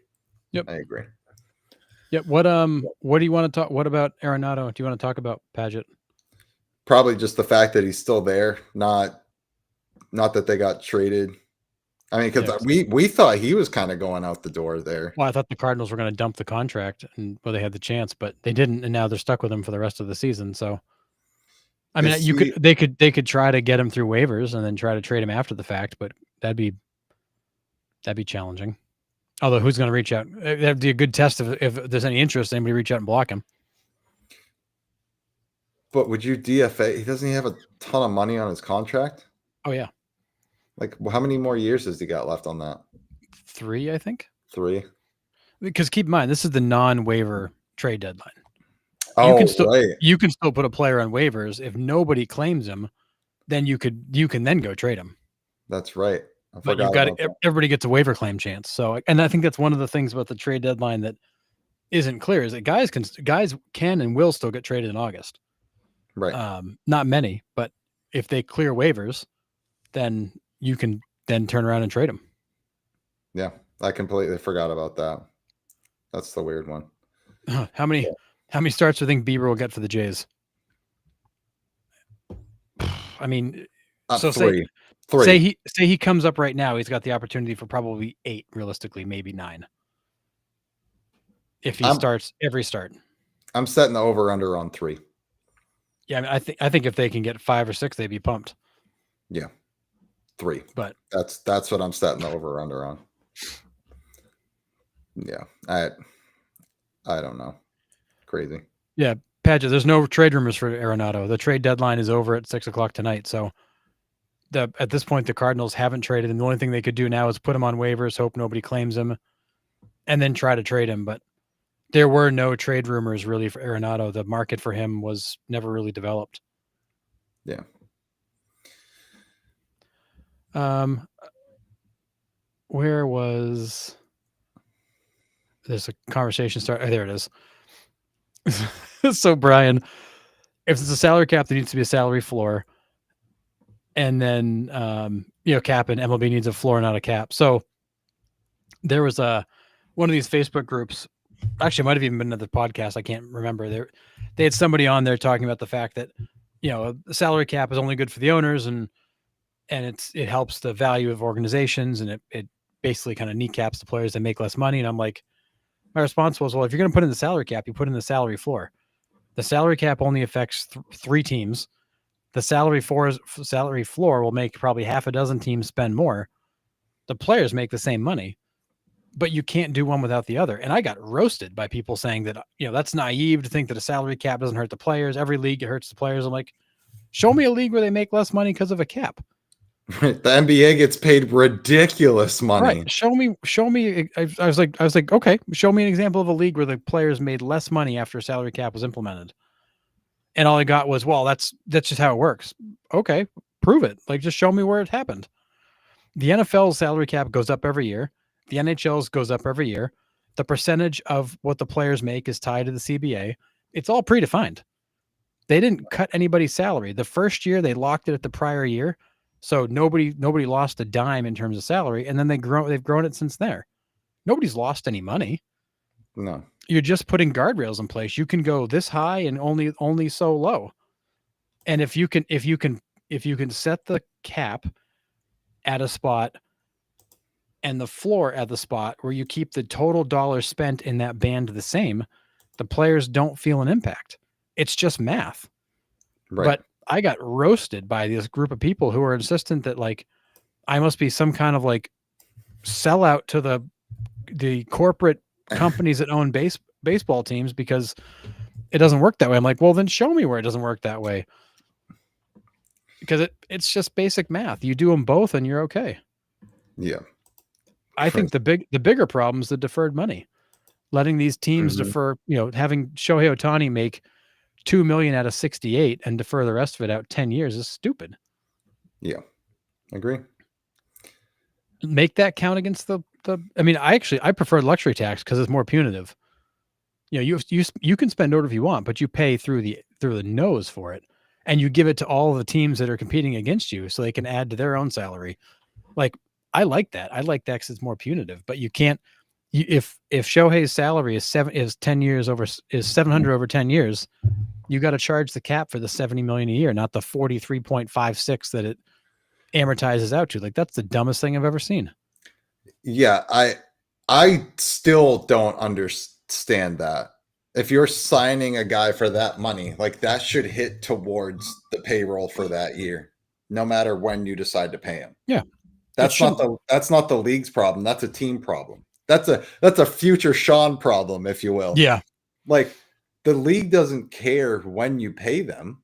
Yep. I agree. Yep. What do you want to talk? What about Arenado? Do you want to talk about Padgett? Probably just the fact that he's still there, not that they got traded. I mean, because we thought he was kind of going out the door there. Well, I thought the Cardinals were going to dump the contract, and they had the chance, but they didn't, and now they're stuck with him for the rest of the season. So, I mean, they could try to get him through waivers and then try to trade him after the fact, but that'd be challenging. Although, who's going to reach out? That'd be a good test if there's any interest. Anybody reach out and block him. But would you DFA? He doesn't have a ton of money on his contract. Oh yeah. Like, how many more years has he got left on that? 3, I think. 3. Because keep in mind, this is the non-waiver trade deadline. Oh, you can still put a player on waivers. If nobody claims him, then you can then go trade him. That's right. But everybody gets a waiver claim chance. So, and I think that's one of the things about the trade deadline that isn't clear is that guys can and will still get traded in August. Right. Not many, but if they clear waivers, then you can then turn around and trade them. Yeah, I completely forgot about that. That's the weird one. How many starts do you think Bieber will get for the Jays? I mean, so 3. Say he comes up right now, he's got the opportunity for probably 8, realistically, maybe 9. If he starts every start. I'm setting the over-under on 3. Yeah, I mean, I think if they can get 5 or 6, they'd be pumped. Yeah, 3. But that's what I'm setting the over/under on. Yeah, I don't know. Crazy. Yeah, Padgett, there's no trade rumors for Arenado. The trade deadline is over at 6:00 tonight. So At this point, the Cardinals haven't traded him. The only thing they could do now is put him on waivers, hope nobody claims him, and then try to trade him. But there were no trade rumors really for Arenado. The market for him was never really developed. Yeah. Where was there's a conversation start? Oh, there it is. So Brian, if it's a salary cap, there needs to be a salary floor. And then, cap and MLB needs a floor, not a cap. So there was one of these Facebook groups, actually it might have even been another podcast. I can't remember. They had somebody on there talking about the fact that, the salary cap is only good for the owners and it helps the value of organizations, and it basically kind of kneecaps the players that make less money. And I'm like, my response was, well, if you're going to put in the salary cap, you put in the salary floor. The salary cap only affects 3 teams. The salary floor will make probably half a dozen teams spend more. The players make the same money, but you can't do one without the other. And I got roasted by people saying that, that's naive to think that a salary cap doesn't hurt the players. Every league, it hurts the players. I'm like, show me a league where they make less money because of a cap. The NBA gets paid ridiculous money. Right. Show me. I was like, okay, show me an example of a league where the players made less money after a salary cap was implemented. And all I got was, well, that's just how it works. Okay, prove it. Like, just show me where it happened. The NFL's salary cap goes up every year. The NHL's goes up every year. The percentage of what the players make is tied to the CBA. It's all predefined. They didn't cut anybody's salary. The first year they locked it at the prior year. So nobody lost a dime in terms of salary. And then they've grown it since there. Nobody's lost any money. No. You're just putting guardrails in place. You can go this high and only so low. And if you can set the cap at a spot and the floor at the spot where you keep the total dollars spent in that band the same, the players don't feel an impact. It's just math. Right. But I got roasted by this group of people who are insistent that, like, I must be some kind of like sellout to the corporate companies that own baseball teams because it doesn't work that way. I'm like, well, then show me where it doesn't work that way. Because it's just basic math. You do them both and you're okay. Yeah. I think the bigger problem is the deferred money. Letting these teams defer, having Shohei Ohtani make $2 million out of 68 and defer the rest of it out 10 years is stupid. Yeah. Agree. Make that count against I prefer luxury tax because it's more punitive. You can spend whatever you want, but you pay through the nose for it, and you give it to all the teams that are competing against you so they can add to their own salary. Like, I like that. I like that because it's more punitive. But you can't. If Shohei's salary is 10 years over is 700 over 10 years, you got to charge the cap for the 70 million a year, not the 43.56 that it amortizes out to. Like, that's the dumbest thing I've ever seen. Yeah, I still don't understand that. If you're signing a guy for that money, like, that should hit towards the payroll for that year, no matter when you decide to pay him. Yeah. That's not the league's problem. That's a team problem. That's a future Sean problem, if you will. Yeah. Like, the league doesn't care when you pay them,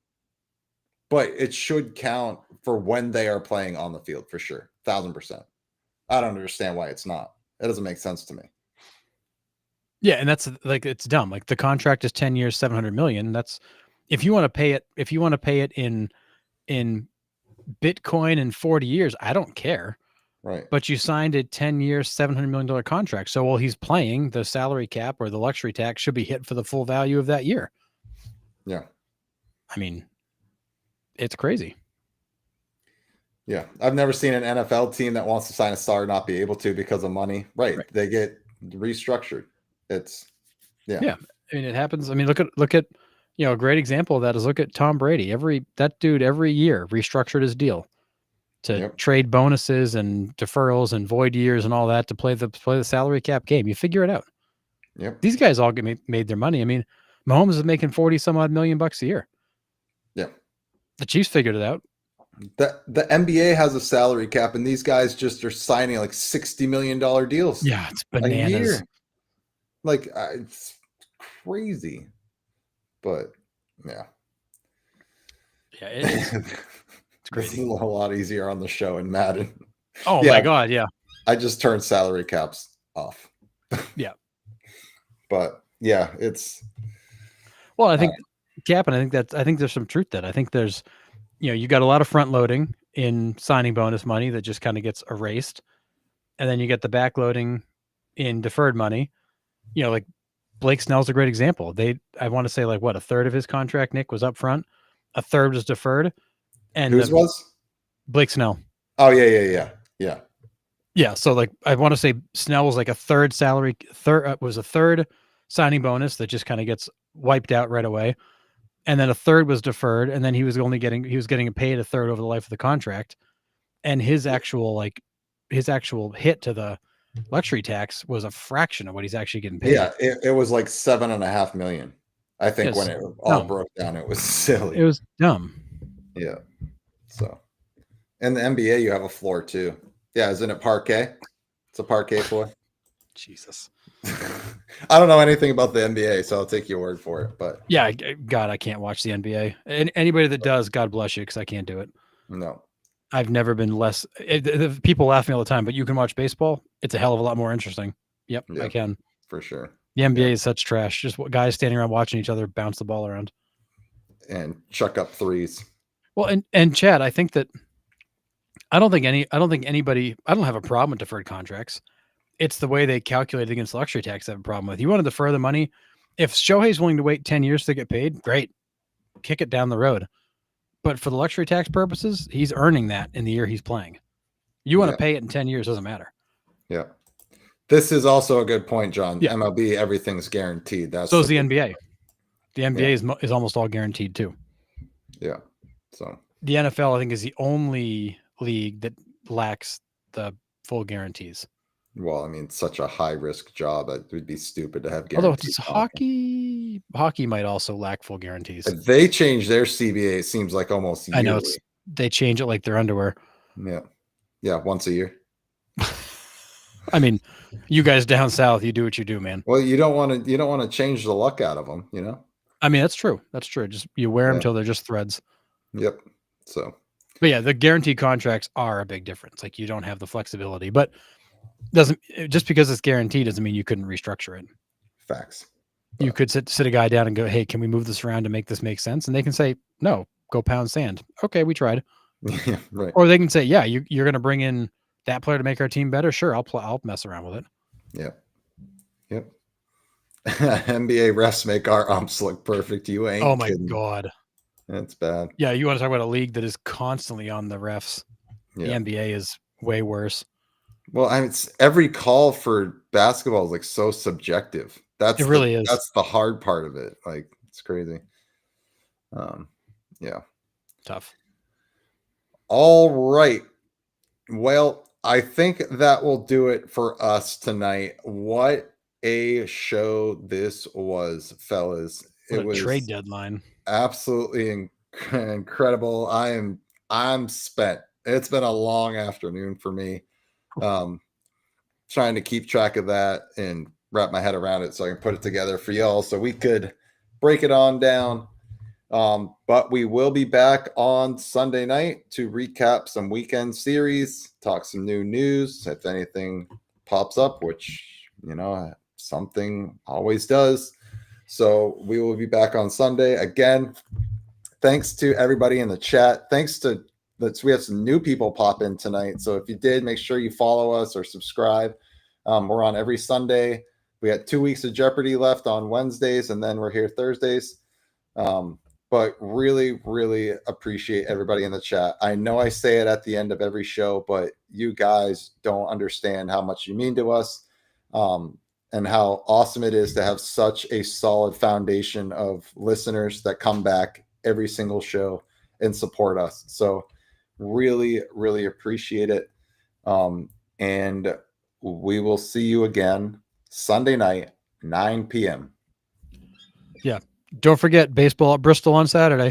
but it should count for when they are playing on the field for sure. 1,000%. I don't understand why it's not. It doesn't make sense to me. Yeah, and that's like, it's dumb. Like, the contract is 10 years, 700 million. That's if you want to pay it in Bitcoin in 40 years, I don't care. Right. But you signed a 10 year, $700 million contract. So while he's playing, the salary cap or the luxury tax should be hit for the full value of that year. Yeah. I mean, it's crazy. Yeah. I've never seen an NFL team that wants to sign a star not be able to because of money. Right. They get restructured. Yeah. I mean, it happens. I mean, look at, a great example of that is look at Tom Brady. That dude every year restructured his deal to trade bonuses and deferrals and void years and all that to play the salary cap game. You figure it out. Yep. These guys all made their money. I mean, Mahomes is making 40 some odd million bucks a year. Yeah. The Chiefs figured it out. The NBA has a salary cap, and these guys just are signing like $60 million deals. Yeah, it's bananas. A year. Like, it's crazy. But yeah. Yeah, it's This is crazy. a lot easier on the show in Madden. Oh Yeah. my God. Yeah. I just turned salary caps off. Yeah. But yeah, it's Well, I think Cap, and I think there's some truth to that. I think there's, you got a lot of front loading in signing bonus money that just kind of gets erased. And then you get the back loading in deferred money. Like Blake Snell's a great example. I want to say like what, a third of his contract, Nick, was up front, a third was deferred. And whose was? Blake Snell. Oh yeah. Yeah. So like I want to say Snell was like a third salary, was a third signing bonus that just kind of gets wiped out right away. And then a third was deferred, and then he was getting paid a third over the life of the contract. And his actual hit to the luxury tax was a fraction of what he's actually getting paid. Yeah, it was like $7.5 million. I think when it all broke down, it was silly. It was dumb. Yeah. So, in the NBA, you have a floor too. Yeah, isn't it parquet? It's a parquet floor. Jesus. I don't know anything about the NBA, so I'll take your word for it. But yeah, God, I can't watch the NBA. And anybody that does, God bless you, because I can't do it. No. I've never been less. People laugh at me all the time, but you can watch baseball. It's a hell of a lot more interesting. Yep, I can. For sure. The NBA is such trash. Just guys standing around watching each other bounce the ball around. And chuck up threes. Well, and Chad, I think that I don't think anybody, I don't have a problem with deferred contracts. It's the way they calculate it against luxury tax I have a problem with. You want to defer the money. If Shohei's willing to wait 10 years to get paid, great. Kick it down the road. But for the luxury tax purposes, he's earning that in the year he's playing. You want to pay it in 10 years, doesn't matter. Yeah. This is also a good point, John. Yeah. MLB, everything's guaranteed. So is the NBA. The NBA is almost all guaranteed too. Yeah. So the NFL, I think, is the only league that lacks the full guarantees. Well, I mean, such a high risk job. It would be stupid to have guarantees. Although it's hockey might also lack full guarantees. If they change their CBA, it seems like almost yearly. I know they change it like their underwear. Yeah. Yeah. Once a year. I mean, you guys down south, you do what you do, man. Well, you don't want to change the luck out of them, you know? I mean, that's true. That's true. Just you wear them till they're just threads. Yep. So, but yeah, the guaranteed contracts are a big difference. Like you don't have the flexibility, but just because it's guaranteed doesn't mean you couldn't restructure it. Facts. But you could sit a guy down and go, hey, can we move this around to make this make sense? And they can say, no, go pound sand. Okay, we tried. Yeah, right. Or they can say, yeah, you're going to bring in that player to make our team better. Sure, I'll mess around with it. Yep. NBA refs make our umps look perfect. You ain't. Oh my kidding. God, that's bad. Yeah, you want to talk about a league that is constantly on the refs? Yeah. The NBA is way worse. Well, it's every call for basketball is like so subjective. It really is. That's the hard part of it. Like it's crazy. Yeah. Tough. All right. Well, I think that will do it for us tonight. What a show this was, fellas. It was a trade deadline. Absolutely incredible. I'm spent. It's been a long afternoon for me. Trying to keep track of that and wrap my head around it so I can put it together for y'all so we could break it on down. But we will be back on Sunday night to recap some weekend series, talk some new news if anything pops up, which, something always does. So we will be back on Sunday. Again, thanks to everybody in the chat. We have some new people pop in tonight. So if you did, make sure you follow us or subscribe. We're on every Sunday. We got 2 weeks of Jeopardy left on Wednesdays, and then we're here Thursdays. But really, really appreciate everybody in the chat. I know I say it at the end of every show, but you guys don't understand how much you mean to us, and how awesome it is to have such a solid foundation of listeners that come back every single show and support us. So really, really appreciate it. And we will see you again Sunday night, 9 p.m. Yeah. Don't forget baseball at Bristol on Saturday.